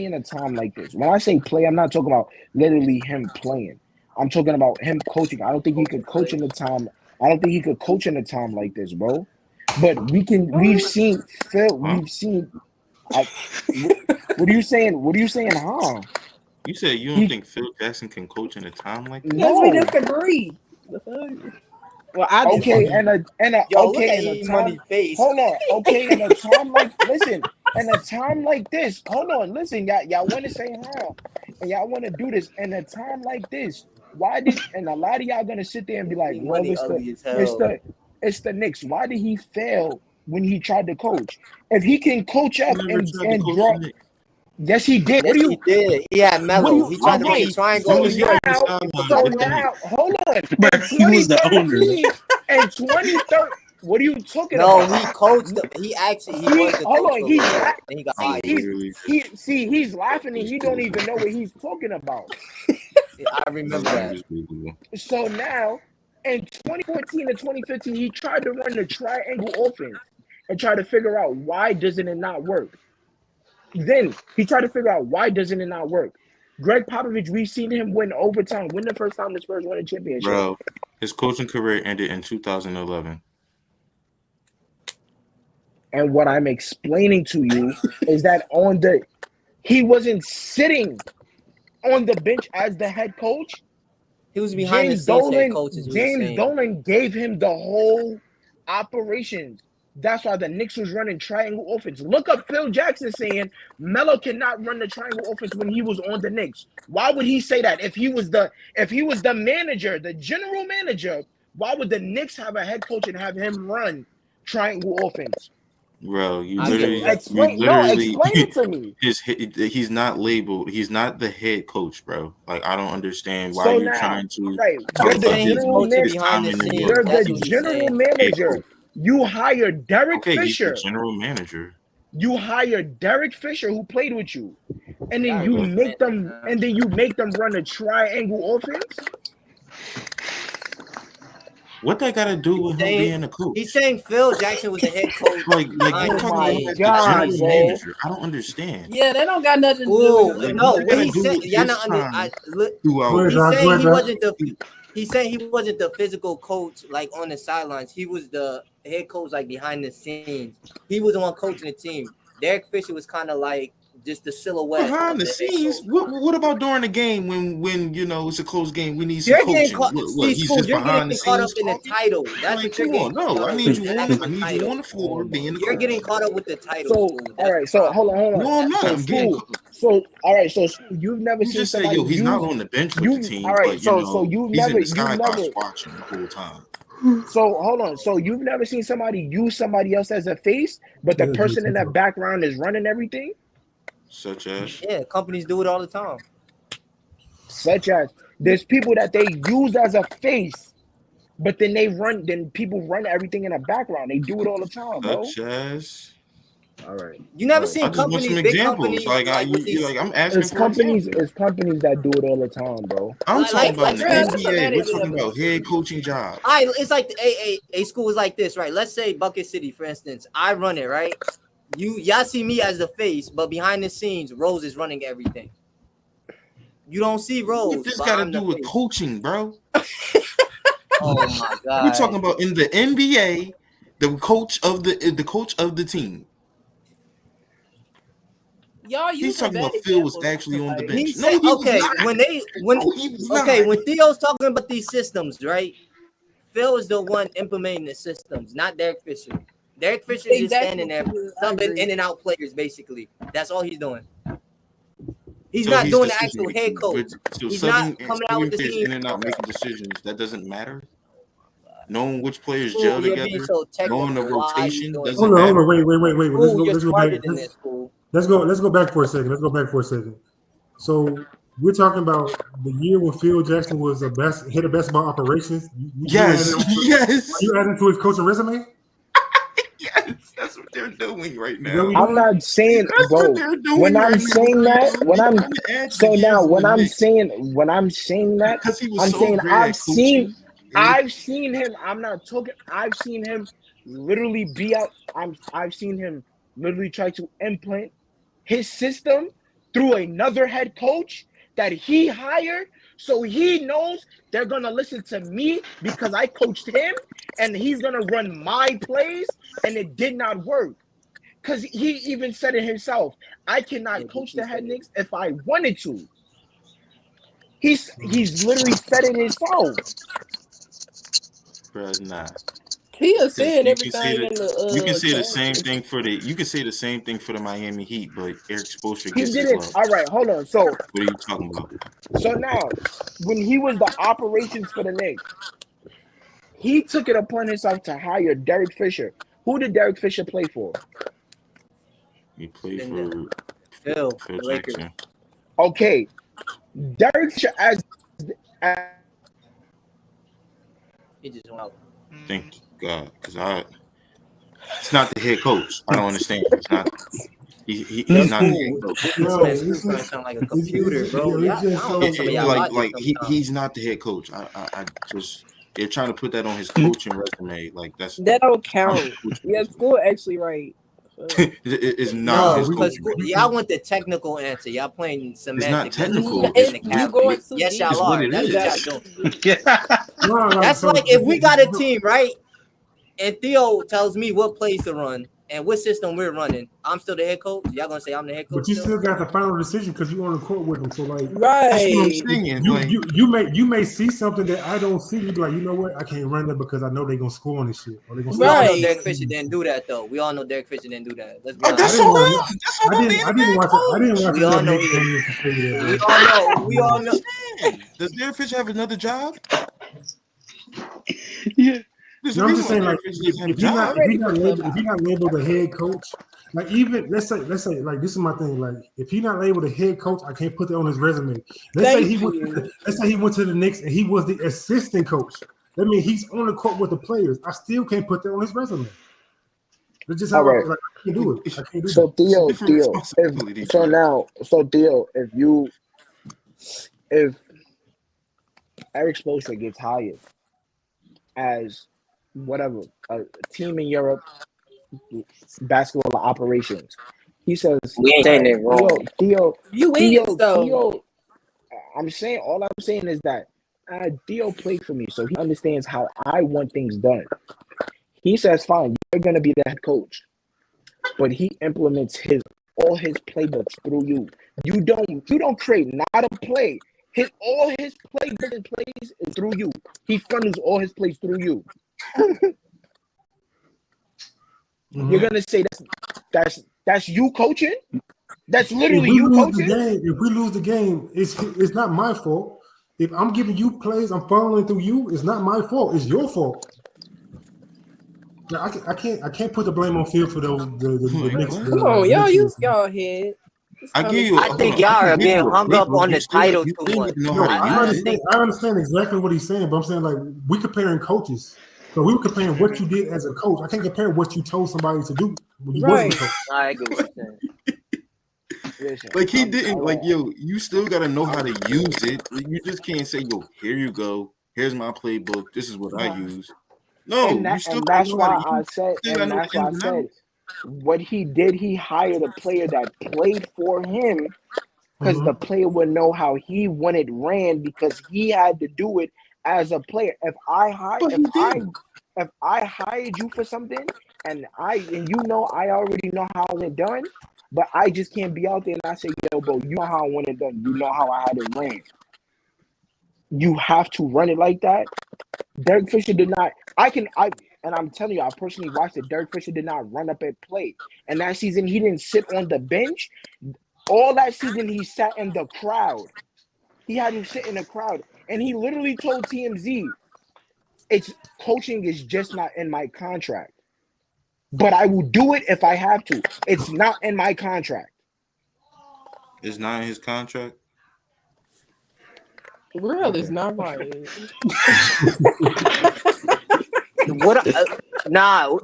Speaker 4: in a time like this. When I say play, I'm not talking about literally him playing. I'm talking about him coaching. I don't think he could coach in a time. I don't think he could coach in a time like this, bro. But we've seen Phil. We've seen. What are you saying? What are you saying? Huh?
Speaker 3: You said you don't think Phil Jackson can coach in a time like that?
Speaker 5: Because we disagree. Well, I
Speaker 4: okay, and a
Speaker 2: Yo,
Speaker 4: okay in a time.
Speaker 2: Face.
Speaker 4: Hold on. Okay, in a time like listen, in a time like this. Hold on. Listen, y'all want to say huh, and y'all want to do this in a time like this. Why did and a lot of y'all gonna sit there and be like, well, it's the Knicks. Why did he fail when he tried to coach? If he can coach up and draw. Yes, he did.
Speaker 2: Yes, he did. He had Melo. He tried to run the triangle.
Speaker 4: So now, hold on.
Speaker 7: He was the owner.
Speaker 4: And 2013. What are you talking
Speaker 2: about?
Speaker 4: No,
Speaker 2: he coached. He was the coach.
Speaker 4: He's laughing and he don't even know what he's talking about.
Speaker 2: I remember that.
Speaker 4: So now, in 2014 and 2015, he tried to run the triangle offense and try to figure out why doesn't it not work. Then he tried to figure out why doesn't it not work. Greg Popovich, we've seen him win overtime. When the first time the Spurs won a championship?
Speaker 3: Bro, his coaching career ended in 2011.
Speaker 4: And what I'm explaining to you is that he wasn't sitting on the bench as the head coach.
Speaker 2: He was behind the scenes head coach.
Speaker 4: James Dolan gave him the whole operations. That's why the Knicks was running triangle offense. Look up Phil Jackson saying Melo cannot run the triangle offense when he was on the Knicks. Why would he say that? If he was the manager, the general manager, why would the Knicks have a head coach and have him run triangle offense?
Speaker 3: Bro, explain
Speaker 4: it to me.
Speaker 3: He's not labeled. He's not the head coach, bro. Like I don't understand why you're trying to.
Speaker 4: You're the general manager. You hire Derek Fisher.
Speaker 3: He's the general manager.
Speaker 4: You hire Derek Fisher, who played with you, and then you make them run a triangle offense.
Speaker 3: What that got to do with him being a coach?
Speaker 2: He's saying Phil Jackson was the head coach.
Speaker 3: like you're talking about general manager. I don't understand.
Speaker 5: Yeah, that don't got nothing to do with
Speaker 2: no. What he said, y'all not He's saying he wasn't the physical coach like on the sidelines. He was the head coach like behind the scenes. He was the one coaching the team. Derek Fisher was kind of like just the silhouette
Speaker 3: behind the scenes. What about during the game when you know it's a close game? We need some coaching. He's just behind the scenes.
Speaker 2: Caught up in the title. That's what you're getting.
Speaker 3: No, I need you on the floor being the
Speaker 2: You're getting caught up with the title.
Speaker 4: So all right, so hold on.
Speaker 3: No, I'm not.
Speaker 4: So all right, so you've never seen somebody.
Speaker 3: He's not on the bench with the team.
Speaker 4: All right, so you've never
Speaker 3: watching the whole time.
Speaker 4: So hold on. So you've never seen somebody use somebody else as a face, but the person in that background is running everything?
Speaker 3: Such as?
Speaker 2: Yeah, companies do it all the time.
Speaker 4: Such as there's people that they use as a face, but then people run everything in the background. They do it all the time, bro.
Speaker 3: Such as?
Speaker 4: All right.
Speaker 2: You never seen companies, big
Speaker 3: examples.
Speaker 2: companies.
Speaker 3: I'm asking
Speaker 4: it's companies that do it all the time, bro.
Speaker 3: I'm talking about the NBA. We're talking about head coaching jobs.
Speaker 2: It's like a school is like this, right? Let's say Bucket City, for instance. I run it, right? Y'all see me as the face, but behind the scenes, Rose is running everything. You don't see Rose.
Speaker 3: What this got to do with coaching, bro?
Speaker 2: Oh my god!
Speaker 3: We're talking about in the NBA, the coach of the team.
Speaker 5: He's
Speaker 3: talking about Phil was actually on the bench.
Speaker 2: When Theo's talking about these systems, right? Phil is the one implementing the systems, not Derek Fisher. Derek Fisher is just standing there, subbing in and out players, basically. That's all he's doing. He's not doing the actual head coach. He's not coming out with the team.
Speaker 3: In and out making decisions. That doesn't matter. Knowing which players gel together, knowing the rotation doesn't matter.
Speaker 6: Wait. Let's go back for a second. So we're talking about the year when Phil Jackson was head of basketball operations.
Speaker 3: Yes.
Speaker 6: Are you adding to his coaching resume?
Speaker 3: Yes, that's what they're doing right now.
Speaker 4: I'm not saying, bro. When I'm saying that, I've seen him. I'm not talking. I've seen him literally be out. I've seen him literally try to implement his system through another head coach that he hired So he knows they're gonna listen to me because I coached him, and he's gonna run my plays, and it did not work. Because he even said it himself. I cannot coach the head Knicks if I wanted to. He's literally said it himself.
Speaker 3: Bro, nah.
Speaker 5: He is saying everything in the
Speaker 3: you can say the same thing for the Miami Heat, but Eric Spoelstra
Speaker 4: he
Speaker 3: gets
Speaker 4: did
Speaker 3: his
Speaker 4: it.
Speaker 3: love.
Speaker 4: All right, hold on. So
Speaker 3: what are you talking about?
Speaker 4: So now, when he was the operations for the Knicks, he took it upon himself to hire Derek Fisher. Who did Derek Fisher play for?
Speaker 3: He played for
Speaker 2: Phil
Speaker 3: Jackson.
Speaker 4: Okay, Derek Fisher as
Speaker 2: he just went out.
Speaker 3: Thank God, because it's not the head coach. I don't understand. It's not. He's not the head coach.
Speaker 2: This man sound like a computer, bro. I don't know some of y'all
Speaker 3: he's not the head coach. I just they're trying to put that on his coaching resume. Like that
Speaker 5: don't count. Yeah, school actually right.
Speaker 3: It's not his
Speaker 2: because y'all want the technical answer. Y'all playing semantics.
Speaker 3: It's not technical.
Speaker 5: You going too
Speaker 2: yes,
Speaker 5: deep.
Speaker 2: y'all are.
Speaker 3: What
Speaker 2: That's
Speaker 3: it
Speaker 2: what y'all doing. That's
Speaker 6: so,
Speaker 2: like if we got a team, right? And Theo tells me what plays to run and what system we're running. I'm still the head coach. Y'all gonna say I'm the head coach?
Speaker 6: But you still got the final decision because you're on the court with them. So like,
Speaker 5: right?
Speaker 3: That's what I'm saying.
Speaker 6: You may see something that I don't see. You be like, you know what? I can't run that because I know they're gonna score on this shit. Or they gonna
Speaker 2: we all know Derek Fisher didn't do that though. We all know Derek Fisher didn't do that. Let's be honest.
Speaker 6: I didn't watch it.
Speaker 2: We all know he We all know.
Speaker 3: Does Derek Fisher have another job?
Speaker 6: Yeah. No, I'm just saying, like, if you're not labeled a head coach, like even let's say like this is my thing, like if he's not labeled a head coach, I can't put that on his resume. Let's say he went to the Knicks and he was the assistant coach. That means he's on the court with the players. I still can't put that on his resume. That's just how I can do it. I can't do
Speaker 4: so Theo, Theo, if Eric Spoelstra gets hired as whatever a team in Europe, basketball operations, he says,
Speaker 2: "We ain't saying it wrong."
Speaker 4: Theo, I'm saying all I'm saying is that Theo played for me, so he understands how I want things done. He says, "Fine, you're gonna be the head coach," but he implements all his playbooks through you. You don't create not a play. All his plays is through you. He funnels all his plays through you. Mm-hmm. You're gonna say that's you coaching? That's literally you coaching?
Speaker 6: If we lose the game, it's not my fault. If I'm giving you plays, I'm following through you. It's not my fault. It's your fault. I can't put the blame on Phil for those the Knicks.
Speaker 5: Come on, y'all use y'all head.
Speaker 2: I think y'all are getting hung up on the title too much.
Speaker 6: I understand exactly what he's saying, but I'm saying like we comparing coaches. So we were comparing what you did as a coach. I can't compare what you told somebody to do when you wasn't a coach.
Speaker 2: I agree with you.
Speaker 3: Like he didn't like you still gotta know how to use it. You just can't say, here you go. Here's my playbook. This is what I use. No,
Speaker 4: that's why I said what he did, he hired a player that played for him because the player would know how he wanted ran because he had to do it as a player. If I hired you for something and I already know how it's done, but I just can't be out there and I say, yo, bro, you know how I want it done. You know how I had it ran. You have to run it like that. Derek Fisher did not. And I'm telling you, I personally watched it. Derek Fisher did not run up at play. And that season, he didn't sit on the bench. All that season, he sat in the crowd. He had him sit in the crowd. And he literally told TMZ, coaching is just not in my contract. But I will do it if I have to. It's not in my contract.
Speaker 3: It's not in his contract?
Speaker 5: Real is not right.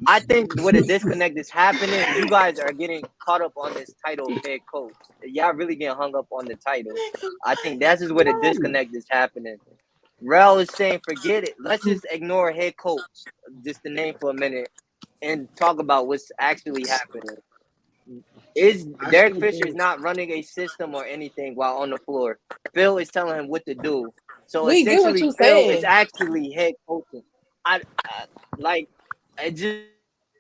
Speaker 2: I think what a disconnect is happening. You guys are getting caught up on this title of head coach. Y'all really getting hung up on the title. I think that's just where the disconnect is happening. Rel is saying, forget it. Let's just ignore head coach, just the name for a minute, and talk about what's actually happening. Derek Fisher is not running a system or anything while on the floor. Phil is telling him what to do. So
Speaker 5: we get what
Speaker 2: essentially,
Speaker 5: you're
Speaker 2: Phil
Speaker 5: saying.
Speaker 2: is actually head coaching. I like it's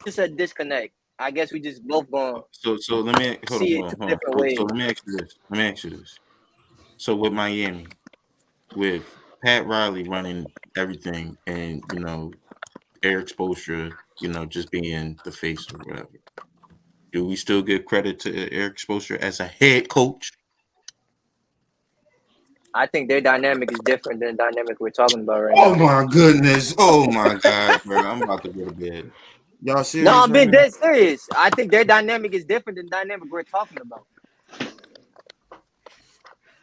Speaker 2: just a disconnect. I guess we just both going.
Speaker 3: So let me
Speaker 2: see it two different ways.
Speaker 3: So let me ask you this. So with Miami, with Pat Riley running everything, and Eric Spoelstra, just being the face or whatever, do we still give credit to Eric Spoelstra as a head coach?
Speaker 2: I think their dynamic is different than the dynamic we're talking about right now.
Speaker 3: Oh my goodness! Oh my God, bro! I'm about to go to bed. Y'all serious?
Speaker 2: No, I'm being dead serious. I think their dynamic is different than the dynamic we're talking about.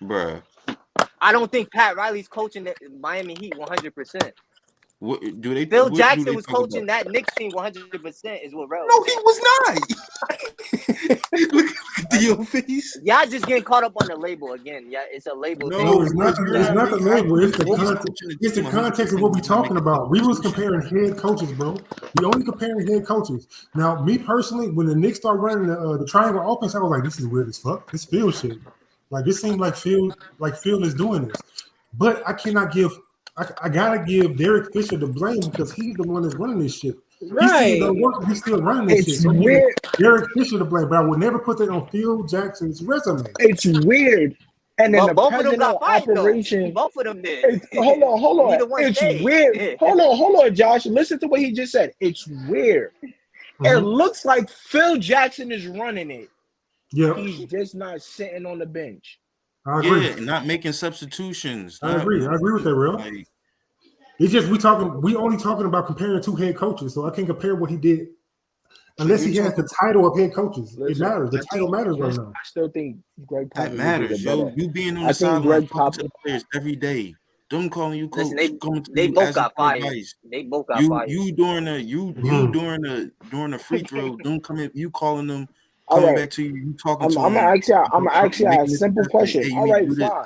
Speaker 3: Bruh.
Speaker 2: I don't think Pat Riley's coaching the Miami Heat 100%.
Speaker 3: What do they?
Speaker 2: Phil Jackson was coaching that Knicks team 100%. Is what
Speaker 3: No, he was not. Look at your face.
Speaker 2: Y'all just getting caught up on the label again. Yeah, it's a label thing.
Speaker 6: No, it's not the label. It's the context. It's the context of what we're talking about. We was comparing head coaches, bro. We only comparing head coaches. Now, me personally, when the Knicks start running the triangle offense, I was like, this is weird as fuck. This Phil shit. Like, it seemed like Phil is doing this. But I cannot give. I gotta give Derek Fisher the blame because he's the one that's running this shit.
Speaker 5: Right.
Speaker 6: He's still running this shit. So weird. Derek Fisher to blame, but I would never put that on Phil Jackson's resume.
Speaker 4: It's weird. And then
Speaker 2: both of them got fired,
Speaker 4: operation.
Speaker 2: Both of them did.
Speaker 4: Hold on. It's weird. Hold on, Josh. Listen to what he just said. It's weird. Mm-hmm. It looks like Phil Jackson is running it.
Speaker 6: Yeah.
Speaker 4: He's just not sitting on the bench.
Speaker 6: I agree.
Speaker 3: Yeah, not making substitutions.
Speaker 6: I agree with that, real. It's just we only talking about comparing two head coaches, so I can't compare what he did unless he has the title of head coaches. It matters. The title matters right now.
Speaker 4: I still think Greg Popovich
Speaker 3: that matters, yo. You being on the sideline talking to the players every day. Them calling you coach.
Speaker 2: They both got fired. They both got fired.
Speaker 3: You during the free throw. Them coming. You calling them. Coming back to you. You talking to them.
Speaker 4: I'm gonna ask you a simple question. All right, fine.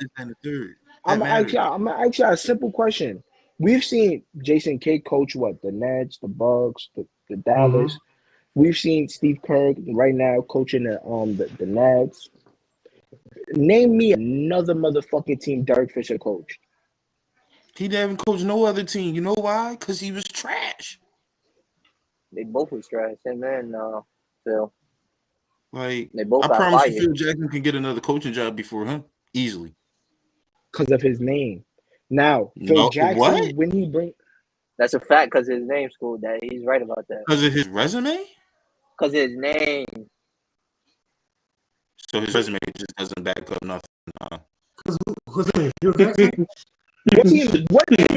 Speaker 4: I'm gonna ask you a simple question. We've seen Jason Kidd coach the Nets, the Bucks, the Dallas. Mm-hmm. We've seen Steve Kerr right now coaching the Nets. Name me another motherfucking team Derek Fisher coached.
Speaker 3: He didn't coach no other team. You know why? Because he was trash.
Speaker 2: They both was trash. And then Phil.
Speaker 3: Like,
Speaker 2: they both
Speaker 3: I promise you, Phil Jackson can get another coaching job before him easily.
Speaker 4: Because of his name. Now, Phil Jackson, when he bring,
Speaker 2: that's a fact. Because his name's cool. That he's right about that.
Speaker 3: Because of his resume.
Speaker 2: Because his name.
Speaker 3: So his resume just doesn't back up nothing.
Speaker 6: What's his name? Phil Jackson.
Speaker 4: What team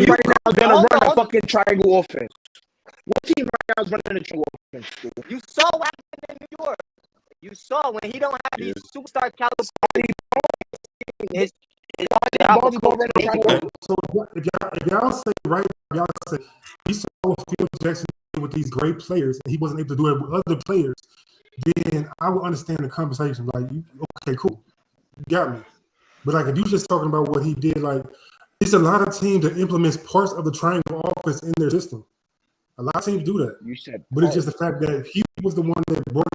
Speaker 4: right now is gonna run a fucking triangle offense? What team right now is running a triangle offense?
Speaker 2: You saw what happened in New York. You saw when he don't have these superstar caliber.
Speaker 6: So if y'all say right, y'all say he saw Phil Jackson with these great players and he wasn't able to do it with other players, then I would understand the conversation. Like, okay, cool, you got me. But like, if you just talking about what he did, like, it's a lot of teams that implements parts of the triangle offense in their system. A lot of teams do that.
Speaker 4: You said,
Speaker 6: but it's just the fact that he was the one that brought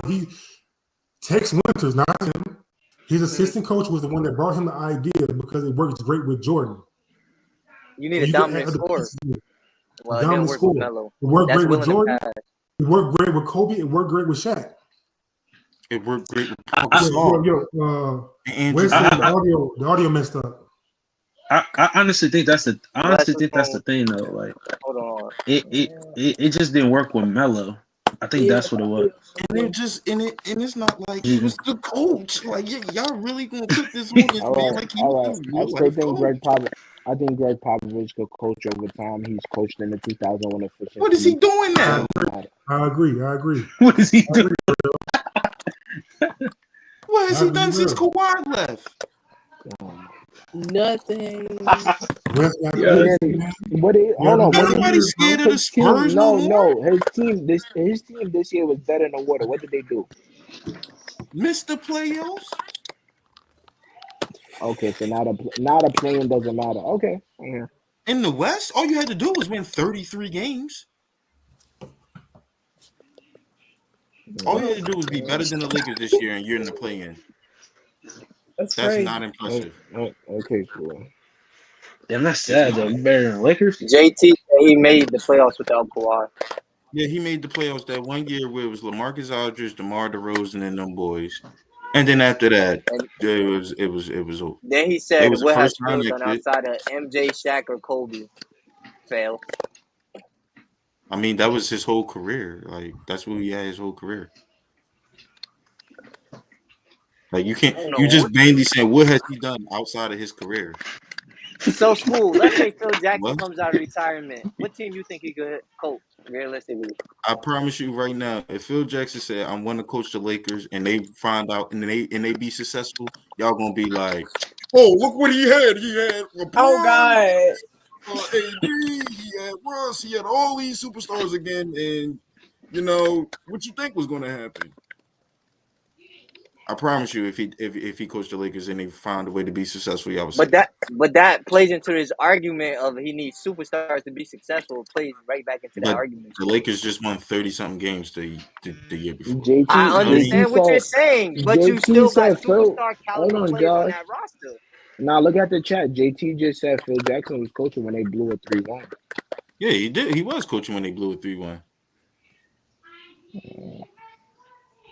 Speaker 6: Tex Winters, not him. His assistant coach was the one that brought him the idea because it works great with Jordan.
Speaker 2: You need a dominant scorer.
Speaker 6: Well, dominant scorer. It worked great with Jordan. It worked great with Kobe. It worked great with Shaq.
Speaker 3: It worked great with
Speaker 6: the audio messed up.
Speaker 7: I honestly think that's the thing though. Like,
Speaker 2: hold on,
Speaker 7: it just didn't work with Melo. I think that's what it was.
Speaker 3: And it just and it's not like he was the coach. Like, y'all really gonna put this on his man like he was
Speaker 4: I think Greg Popovich could coach over time. He's coached in the 2001 efficiency.
Speaker 3: What is he doing now?
Speaker 6: I agree.
Speaker 7: What is he doing?
Speaker 3: What has he done since Kawhi left?
Speaker 5: Nothing.
Speaker 3: Nobody's scared of the Spurs.
Speaker 4: No. His team this year was better than the water. What did they do?
Speaker 3: Missed the playoffs.
Speaker 4: Okay, so not a play-in doesn't matter. Okay. Yeah.
Speaker 3: In the West, all you had to do was win 33 games. All you had to do was be better than the Lakers this year, and you're in the play-in. That's
Speaker 5: crazy.
Speaker 3: not impressive.
Speaker 4: Okay, cool.
Speaker 1: Damn, that's sad though. You better than the Lakers.
Speaker 2: JT, he made the playoffs without Kawhi.
Speaker 3: Yeah, he made the playoffs that one year where it was LaMarcus Aldridge, DeMar DeRozan, and them boys. And then after that, it was.
Speaker 2: Then he said,
Speaker 3: was
Speaker 2: "What has
Speaker 3: first
Speaker 2: Phil
Speaker 3: round
Speaker 2: done
Speaker 3: exit.
Speaker 2: outside of MJ, Shaq, or Kobe?" Fail.
Speaker 3: I mean, that was his whole career. Like that's what he had his whole career. Like you can't. You just mainly saying what has he done outside of his career?
Speaker 2: So Smooth. Let's say Phil Jackson comes out of retirement. What team you think he could coach realistically?
Speaker 3: I promise you right now, if Phil Jackson said, "I'm going to coach the Lakers," and they find out and they be successful, y'all gonna be like, "Oh, look what he had! He had LeBron,
Speaker 5: Oh God,
Speaker 3: AD, he had Russ, he had all these superstars again." And you know what you think was going to happen? I promise you, if he coached the Lakers and they found a way to be successful, y'all would.
Speaker 2: But that plays into his argument of he needs superstars to be successful. It plays right back into that argument.
Speaker 3: The Lakers just won 30-something games the year before.
Speaker 4: JT,
Speaker 2: I understand what you're saying, but
Speaker 4: JT
Speaker 2: you still got
Speaker 4: Phil,
Speaker 2: superstar caliber players on that roster.
Speaker 4: Now look at the chat. JT just said Phil Jackson was coaching when they blew a 3-1.
Speaker 3: Yeah, he did. He was coaching when they blew a 3-1.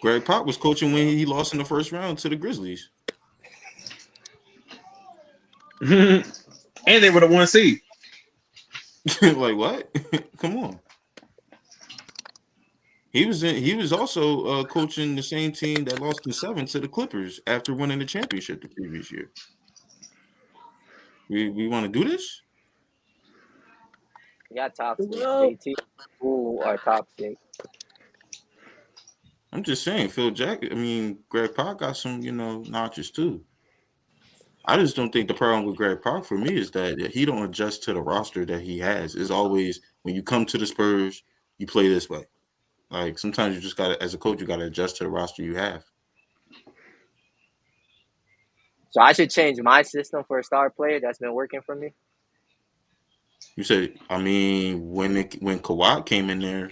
Speaker 3: Greg Pop was coaching when he lost in the first round to the Grizzlies.
Speaker 7: And they were the 1 seed.
Speaker 3: Like what? Come on. He was also coaching the same team that lost in 7 to the Clippers after winning the championship the previous year. We want to do this?
Speaker 2: Yeah, toxic. JT who are toxic.
Speaker 3: I'm just saying, Greg Pop got some, notches too. I just don't think the problem with Greg Pop for me is that he don't adjust to the roster that he has. It's always when you come to the Spurs, you play this way. Like sometimes you just gotta, as a coach, you gotta adjust to the roster you have.
Speaker 2: So I should change my system for a star player that's been working for me.
Speaker 3: You said, when Kawhi came in there,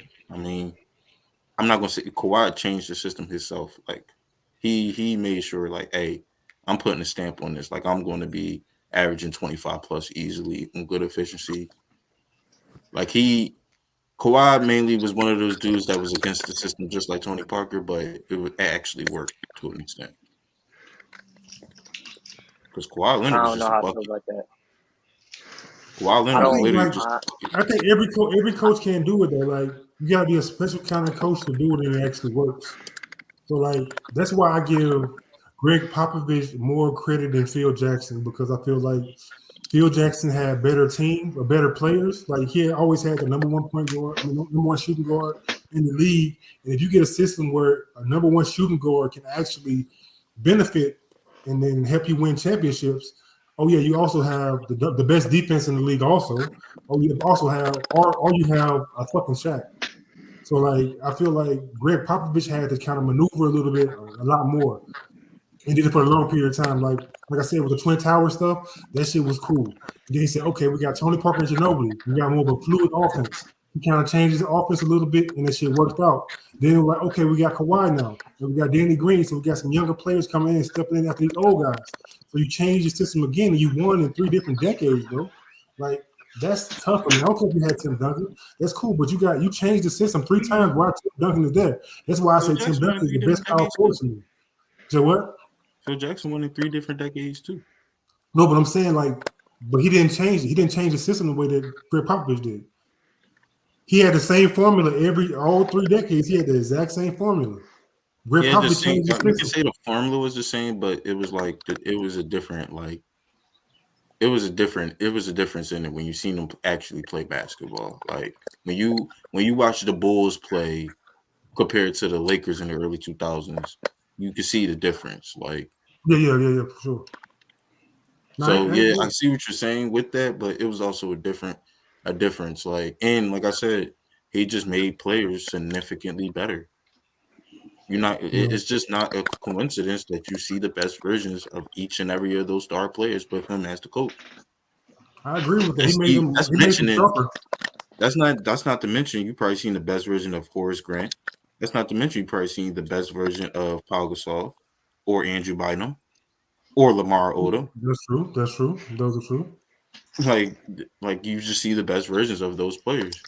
Speaker 3: I'm not gonna say Kawhi changed the system himself. Like he made sure, like, hey, I'm putting a stamp on this. Like I'm going to be averaging 25 plus easily and good efficiency. Like Kawhi mainly was one of those dudes that was against the system, just like Tony Parker, but it actually worked to an extent. Because Kawhi Leonard was just a bucket. I don't know how to feel about that. Kawhi Leonard
Speaker 6: I think every coach can't do it though. Like you gotta be a special kind of coach to do it, and it actually works. So like that's why I give Greg Popovich more credit than Phil Jackson, because I feel like Phil Jackson had better team or better players. Like he always had the number 1 point guard, number 1 shooting guard in the league. And if you get a system where a number 1 shooting guard can actually benefit and then help you win championships, oh yeah, you also have the best defense in the league. Also, you have a fucking Shaq. So like I feel like Greg Popovich had to kind of maneuver a little bit, a lot more, and did it for a long period of time. Like I said, with the Twin Tower stuff, that shit was cool. And then he said, okay, we got Tony Parker and Ginobili. We got more of a fluid offense. He kind of changed his offense a little bit, and that shit worked out. Then we're like, okay, we got Kawhi now, and we got Danny Green, so we got some younger players coming in and stepping in after these old guys. So you change your system again, and you won in 3 different decades, bro. Like that's tough. I don't care if you had Tim Duncan. That's cool, but you changed the system 3 times while Tim Duncan is there. That's why I say Tim Duncan is the best power forward to me. So what?
Speaker 3: Phil Jackson won in 3 different decades too.
Speaker 6: No, but I'm saying but he didn't change it. He didn't change the system the way that Greg Popovich did. He had the same formula all 3 decades. He had the exact same formula. Greg Popovich changed the system.
Speaker 3: You can say the formula was the same, but it was like it was a different difference in it when you seen them actually play basketball. Like when you watch the Bulls play compared to the Lakers in the early 2000s, you can see the difference. Like
Speaker 6: yeah, for sure.
Speaker 3: So I see what you're saying with that, but it was also a difference. Like I said, he just made players significantly better. It's just not a coincidence that you see the best versions of each and every of those star players with him as the coach.
Speaker 6: I agree with that. He made them tougher.
Speaker 3: That's not to mention you probably seen the best version of Horace Grant. That's not to mention you probably seen the best version of Pau Gasol or Andrew Bynum or Lamar Odom.
Speaker 6: That's true. That's true. Those are true.
Speaker 3: Like you just see the best versions of those players.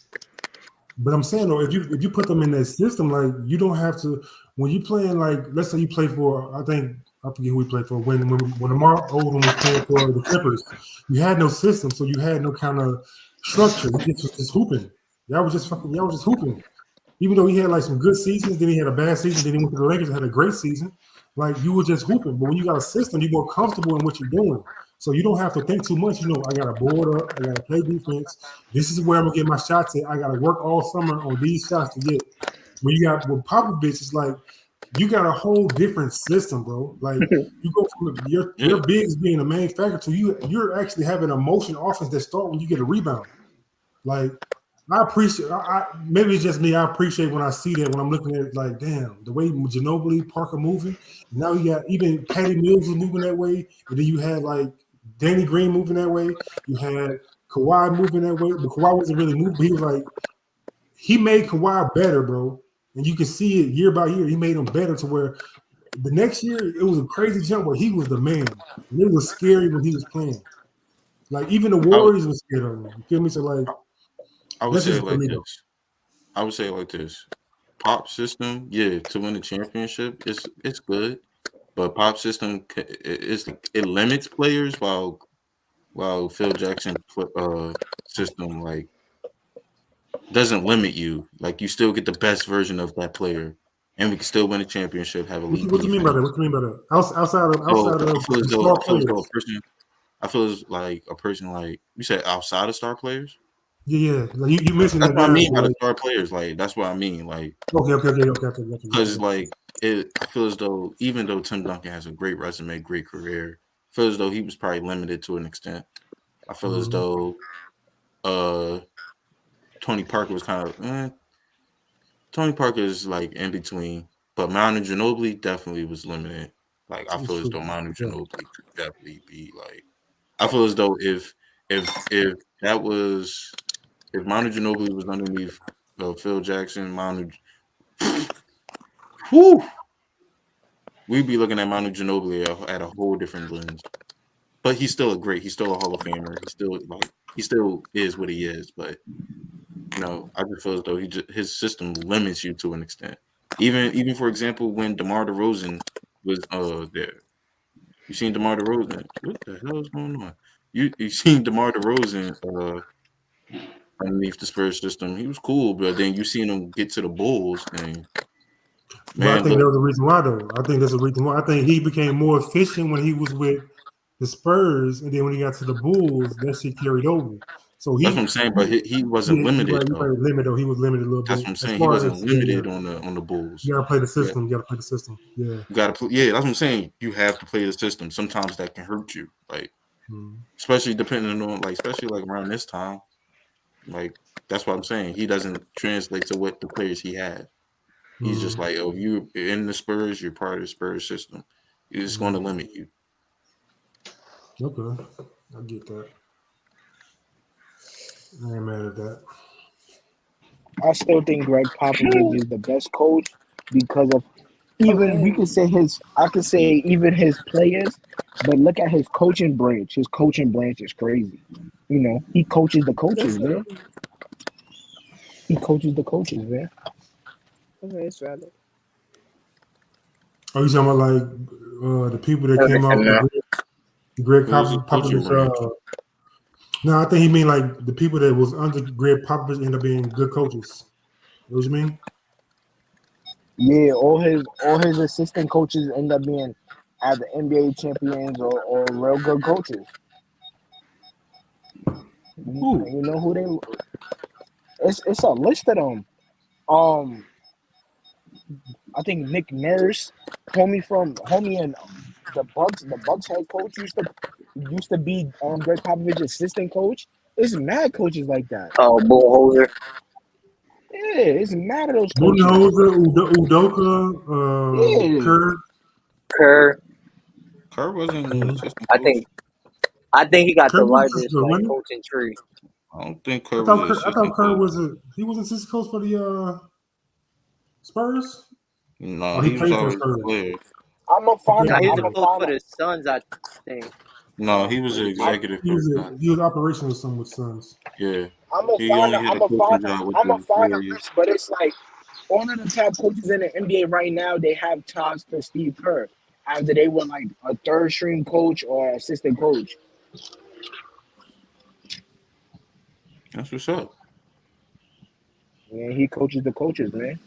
Speaker 6: But I'm saying though, if you put them in that system, like you don't have to when you playing like let's say you play for I forget who he played for when Lamar Odom was playing for the Clippers, you had no system, so you had no kind of structure. You just hooping. Y'all was just hooping. Even though he had like some good seasons, then he had a bad season, then he went to the Lakers and had a great season. Like you were just hooping. But when you got a system, you're more comfortable in what you're doing. So you don't have to think too much. You know, I got to board up. I got to play defense. This is where I'm going to get my shots at. I got to work all summer on these shots to get. When you got with Popovich, it's like you got a whole different system, bro. Like you go from your bigs being a main factor to you're actually having a motion offense that start when you get a rebound. Like I appreciate. Maybe it's just me. I appreciate when I see that when I'm looking at it, like, damn, the way Ginobili, Parker moving. Now you got even Patty Mills was moving that way, and then you had like Danny Green moving that way. You had Kawhi moving that way, but Kawhi wasn't really moving. But he was like, he made Kawhi better, bro, and you can see it year by year. He made him better to where the next year it was a crazy jump where he was the man. And it was scary when he was playing. Like even the Warriors was scared of him. You feel me? So like.
Speaker 3: I would say it like this. Pop system, to win the championship, it's good, but Pop system it limits players while Phil Jackson system like doesn't limit you. Like you still get the best version of that player, and we can still win a championship. Have a lead.
Speaker 6: What do you mean by that? What do you mean by that? Outside of
Speaker 3: I feel as like a person like you said outside of star players.
Speaker 6: Yeah. Like you mentioned
Speaker 3: that's what I mean by the star players. Like that's what I mean. Like
Speaker 6: okay.
Speaker 3: Because like I feel as though even though Tim Duncan has a great resume, great career, I feel as though he was probably limited to an extent. I feel as though Tony Parker was kind of Tony Parker is like in between, but Manu Ginobili definitely was limited. Like I feel as though Manu Ginobili could definitely be like. I feel as though if Manu Ginobili was underneath Phil Jackson, we'd be looking at Manu Ginobili at a whole different lens. But he's still he's still a Hall of Famer. He still is what he is. But I just feel as though his system limits you to an extent. Even for example, when DeMar DeRozan was there, you seen DeMar DeRozan? What the hell is going on? You seen DeMar DeRozan underneath the Spurs system? He was cool, but then you seen him get to the Bulls, and
Speaker 6: I think there was a reason why, though. I think there's a reason why. I think he became more efficient when he was with the Spurs, and then when he got to the Bulls, that shit carried over. So
Speaker 3: that's what I'm saying, but he wasn't limited.
Speaker 6: He was limited a little bit.
Speaker 3: That's what I'm saying. He wasn't limited on the Bulls.
Speaker 6: You gotta play the system. You gotta play the system. Yeah.
Speaker 3: You gotta play. Yeah, that's what I'm saying. You have to play the system. Sometimes that can hurt you, like especially depending on especially around this time. Like that's what I'm saying. He doesn't translate to what the players he had. He's just like, if you're in the Spurs, you're part of the Spurs system. It's just going to limit you.
Speaker 6: Okay, I get that. I ain't mad at that.
Speaker 4: I still think Greg Popovich is the best coach because of we could say I could say even his players, but look at his coaching branch. His coaching branch is crazy. He coaches the coaches, man. He coaches the coaches, man.
Speaker 5: Okay, it's valid.
Speaker 6: Oh, you talking about the people that came out with Greg Popovich? No, I think he mean the people that was under Greg Popovich end up being good coaches. What you mean?
Speaker 4: Yeah, all his assistant coaches end up being either NBA champions or real good coaches.
Speaker 6: Ooh.
Speaker 4: You know who they? It's a list of them. I think Nick Nurse, homie and the Bucks head coach used to be Greg Popovich's assistant coach. It's mad coaches like that.
Speaker 2: Oh, Bullhoser.
Speaker 4: Yeah, it's mad of those coaches.
Speaker 6: Bullhoser, Udoka,
Speaker 2: Kerr
Speaker 3: wasn't an assistant
Speaker 2: coach. I think he got the largest coaching tree.
Speaker 3: I don't think Kerr
Speaker 6: I thought Kerr was he was an assistant coach for the Spurs?
Speaker 3: No, he was always a player.
Speaker 4: I'm a fan.
Speaker 2: He's a coach for the Suns, I think.
Speaker 3: No, he was an executive.
Speaker 6: He was operational with some with Suns.
Speaker 3: Yeah.
Speaker 4: I'm a fan of this, but it's like all of the top coaches in the NBA right now, they have ties to Steve Kerr. Either they were like a third string coach or assistant coach.
Speaker 3: That's what's up.
Speaker 4: Yeah, he coaches the coaches, man.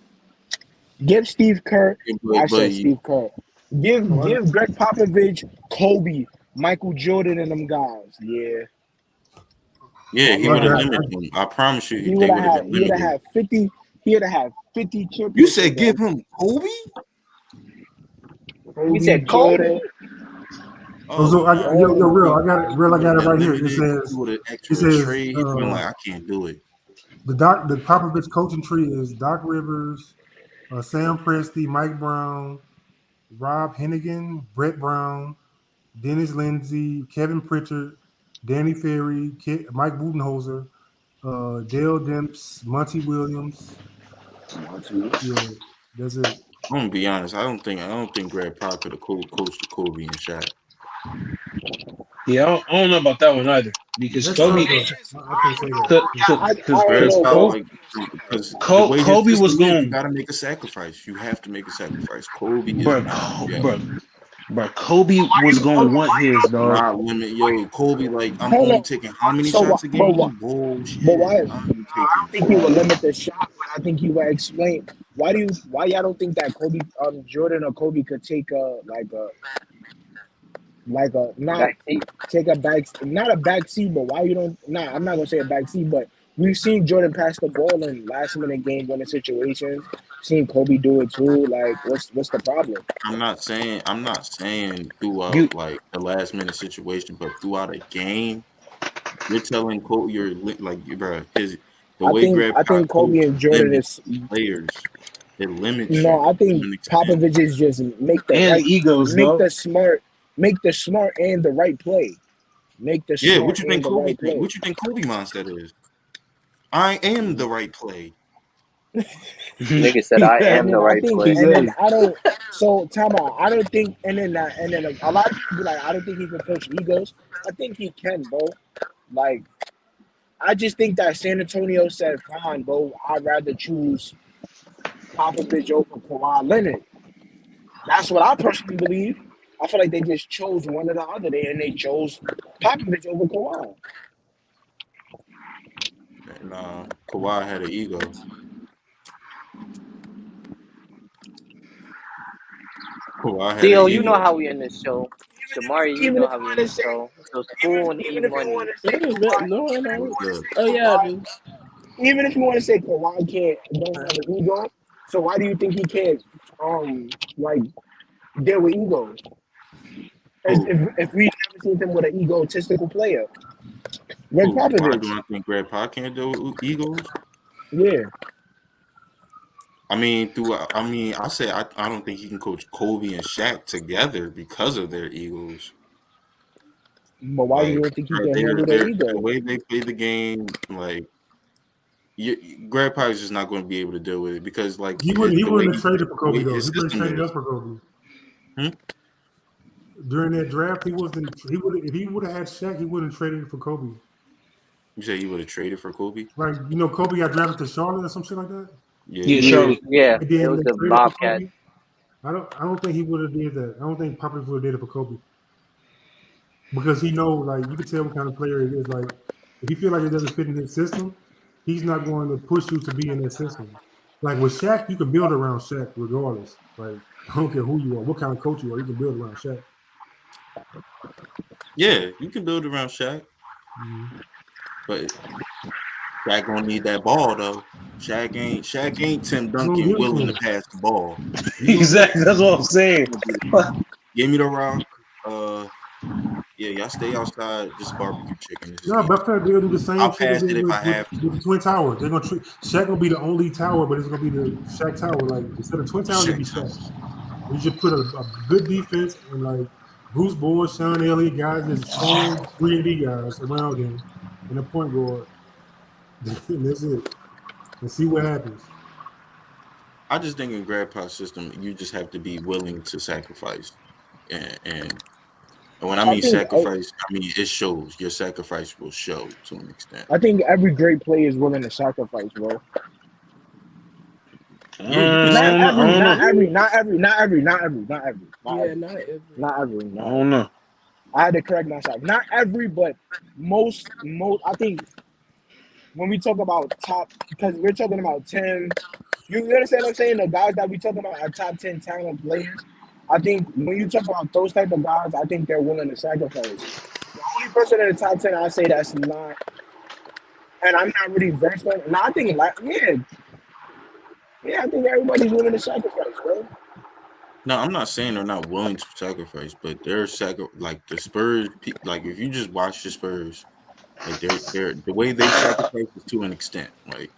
Speaker 4: Give Steve Kerr. Steve Kerr. Give Greg Popovich, Kobe, Michael Jordan, and them guys. Yeah.
Speaker 3: Yeah, he would have limited him. I promise you,
Speaker 4: he would have had 50. He would have had 50 championships.
Speaker 3: You said give him Kobe?
Speaker 4: He said Kobe.
Speaker 6: Real, I got it right here. It says
Speaker 3: like, I can't do it.
Speaker 6: The Popovich coaching tree is Doc Rivers, Sam Presti, Mike Brown, Rob Hennigan, Brett Brown, Dennis Lindsey, Kevin Pritchard, Danny Ferry, Mike Budenholzer, Dale Demps, Monty Williams. Yeah, that's it.
Speaker 3: I'm gonna be honest. I don't think Greg Pop could have coached Kobe and Shaq.
Speaker 7: Yeah, I don't know about that one either because Kobe. Kobe was going.
Speaker 3: You gotta make a sacrifice. You have to make a sacrifice. Kobe,
Speaker 7: Bro, Kobe was going to want his dog.
Speaker 3: Nah, Kobe, like I'm only taking how many shots a game? Bullshit.
Speaker 4: But why? I don't think he would limit the shot, but I think he would explain why y'all don't think that Kobe, Jordan or Kobe could take not a back seat, but why you don't? Nah, I'm not gonna say a back seat, but we've seen Jordan pass the ball in last minute game winning situations. Seen Kobe do it too. Like, what's the problem?
Speaker 3: I'm not saying throughout like the last minute situation, but throughout a game, you're telling Kobe you're like, bro,
Speaker 4: I think Kobe and Jordan is
Speaker 3: players. It limits.
Speaker 4: No, I think Popovich is just make the smart and the right play. Make the smart
Speaker 3: what you think Kobe?
Speaker 4: Right play.
Speaker 3: What you think Kobe mindset is? I am the right play.
Speaker 2: Nigga said I am the right play.
Speaker 4: And then I don't. So time out. I don't think. And then a lot of people be like, I don't think he can coach egos. I think he can, bro. Like, I just think that San Antonio said, fine, bro. I'd rather choose Popovich over Kawhi Leonard. That's what I personally believe. I feel like they just chose one or the other day, and they chose Popovich over Kawhi.
Speaker 3: Nah, Kawhi had an ego.
Speaker 2: Theo, you know how we in this show. Shamari, you know how we in this show. So school and eat money.
Speaker 5: Oh yeah, I do.
Speaker 4: Even if you want to say Kawhi don't have an ego, so why do you think he can't deal with ego? If we never seen him with an egotistical player. Greg Popovich.
Speaker 3: Do I think Greg Pop can't deal with egos?
Speaker 4: Yeah.
Speaker 3: I don't think he can coach Kobe and Shaq together because of their egos.
Speaker 4: But why do you think he can handle their ego?
Speaker 3: The way they play the game, like Greg Pop is just not going to be able to deal with it because, like,
Speaker 6: he wouldn't have traded for Kobe though. He wouldn't have traded up for Kobe. During that draft, he wasn't. If he would have had Shaq, he wouldn't have traded for Kobe.
Speaker 3: You said he would have traded for Kobe?
Speaker 6: Like, Kobe got drafted to Charlotte or some shit like that.
Speaker 2: Yeah, it was the Bobcat.
Speaker 6: I don't think he would have did that. I don't think Popovich would have did it for Kobe because he know, like, you can tell what kind of player it is. Like, if you feel like it doesn't fit in his system, he's not going to push you to be in that system. Like with Shaq, you can build around Shaq regardless. Like, I don't care who you are, what kind of coach you are, you can build around Shaq.
Speaker 3: Yeah, you can build around Shaq. But Shaq gonna need that ball though. Shaq ain't Tim Duncan willing to pass the ball.
Speaker 7: Exactly, that's what I'm saying.
Speaker 3: Give me the rock. Y'all stay outside. Just barbecue chicken.
Speaker 6: No, but they'll do the same.
Speaker 3: I'll pass it if I have to.
Speaker 6: With the Twin Towers, they're gonna Shaq gonna be the only tower, but it's gonna be the Shaq Tower. Like instead of Twin Towers, it'll be Shaq. You just put a good defense and like Bruce Bowen, Sean Elliott, guys that's strong 3-and-D guys around him, and a point guard. And that's it. And see what happens.
Speaker 3: I just think in Grandpa's system, you just have to be willing to sacrifice, and when I mean sacrifice, I mean it shows. Your sacrifice will show to an extent.
Speaker 4: I think every great player is willing to sacrifice, bro.
Speaker 3: Yeah,
Speaker 4: not every.
Speaker 5: Not every.
Speaker 7: I don't know.
Speaker 4: I had to correct myself. Not every, but most. I think when we talk about top, because we're talking about 10. You understand what I'm saying? The guys that we talking about are top 10 talent players. I think when you talk about those type of guys, I think they're willing to sacrifice. The only person in the top 10 I say that's not, and I'm not really versed on. And I think I think everybody's willing to sacrifice, bro.
Speaker 3: No, I'm not saying they're not willing to sacrifice, but they're like the Spurs. Like if you just watch the Spurs, like they're the way they sacrifice is to an extent. Like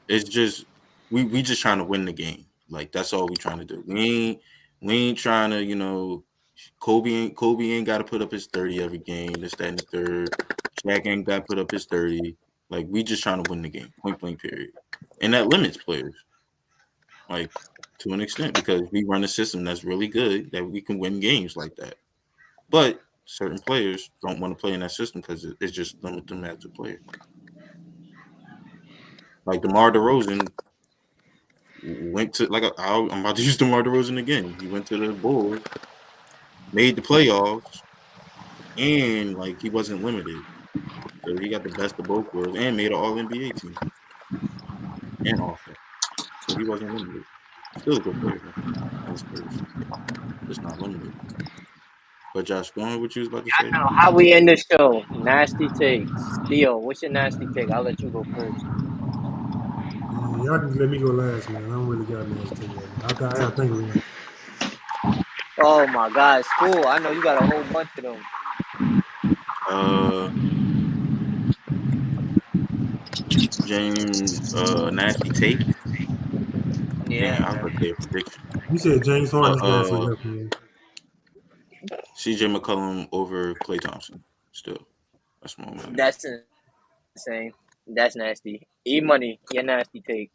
Speaker 3: it's just we just trying to win the game. Like that's all we trying to do. We ain't trying to Kobe ain't got to put up his 30 every game. This, that, and the third. Shaq ain't got to put up his 30. Like we just trying to win the game. Point blank period. And that limits players. Like to an extent, because we run a system that's really good that we can win games like that. But certain players don't want to play in that system because it's just limit them as a player. Like DeMar DeRozan went to I'm about to use DeMar DeRozan again. He went to the Bulls, made the playoffs, and like he wasn't limited. So he got the best of both worlds and made an All-NBA team and offense. So he wasn't limited. Still a good player, just not limited. But Josh, go on what you was about to say.
Speaker 2: I know how we end the show. Nasty takes. Theo, what's your nasty take? I'll let you go first.
Speaker 6: Y'all can let me go last, man. I don't really got a nasty take right now. I think of one.
Speaker 2: Oh my God, school. I know you got a whole bunch of them.
Speaker 3: James, nasty take.
Speaker 2: Yeah.
Speaker 3: I was about to say a prediction.
Speaker 6: You said James Harden's nasty left.
Speaker 3: CJ McCollum over Klay Thompson. Still, that's my man.
Speaker 2: That's insane. That's nasty. E-Money, your nasty take.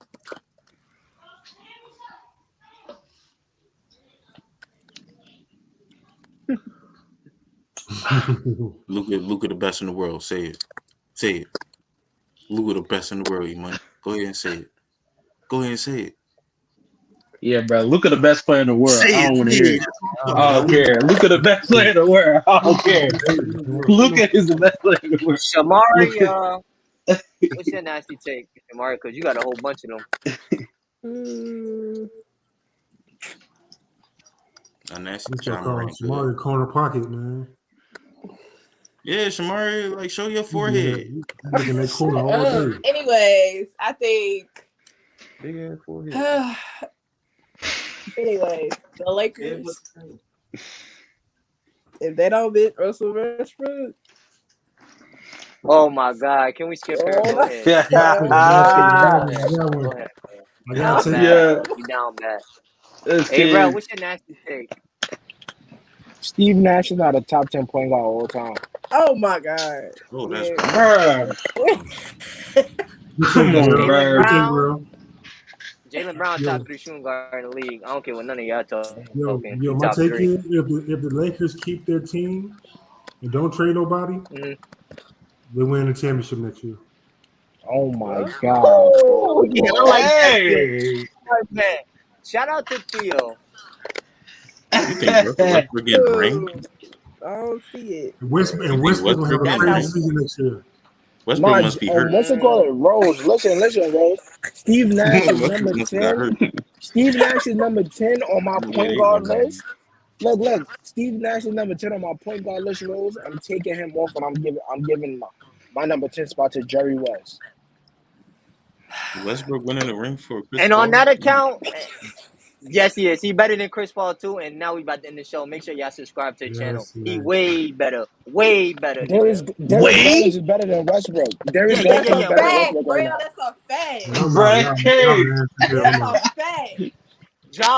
Speaker 3: Luka the best in the world. Say it. Luka the best in the world, E-Money. Go ahead and say it.
Speaker 7: Yeah, bro. Luka the best player in the world. I don't want to hear it. I don't care. Luka the best player in the world. I don't care. Luka is the best player in the world.
Speaker 2: Shamari, what's your nasty take, Shamari? Because you got a whole bunch of them.
Speaker 3: A nasty
Speaker 6: Shamari corner pocket, man.
Speaker 3: Yeah, Shamari, like show your forehead.
Speaker 6: Looking at corner all day.
Speaker 5: Anyways, I think.
Speaker 3: Big ass forehead.
Speaker 5: Anyways, the Lakers, if they don't beat Russell Westbrook.
Speaker 2: Oh my God! Can we skip her? Go ahead.
Speaker 5: Go
Speaker 2: ahead. You down bad. Hey, bro, what's your nasty take?
Speaker 4: Steve Nash is not a top 10 point guard all time.
Speaker 5: Oh my God!
Speaker 3: Oh, that's
Speaker 7: come on, bro.
Speaker 2: Jaylen Brown, top 3 shooting guard in the league. I don't care what none of y'all talking.
Speaker 6: Yo, my take is if the Lakers keep their team and don't trade nobody, they win the championship next year.
Speaker 4: Oh my God!
Speaker 2: Yeah, I like that. Shout out to Theo.
Speaker 3: You think Westbrook get ring?
Speaker 5: I don't see it.
Speaker 6: Westbrook will have a crazy season next year.
Speaker 3: Westbrook must be hurt.
Speaker 4: What's it called? Rose. Listen, Rose. Steve Nash is number 10. Steve Nash is number 10 on my point guard list. Look. Steve Nash is number 10 on my point guard list, Rose. I'm taking him off, and I'm giving my number 10 spot to Jerry West.
Speaker 3: Westbrook winning the ring for Chris
Speaker 2: And
Speaker 3: Paul?
Speaker 2: on that account, yes, he is. He better than Chris Paul too. And now we about to end the show. Make sure y'all subscribe to the channel. He way better. Darius
Speaker 4: Garland is better than Westbrook. Darius Garland is better than Westbrook right now.
Speaker 5: That's a fact.
Speaker 7: That's a fact.
Speaker 5: Drop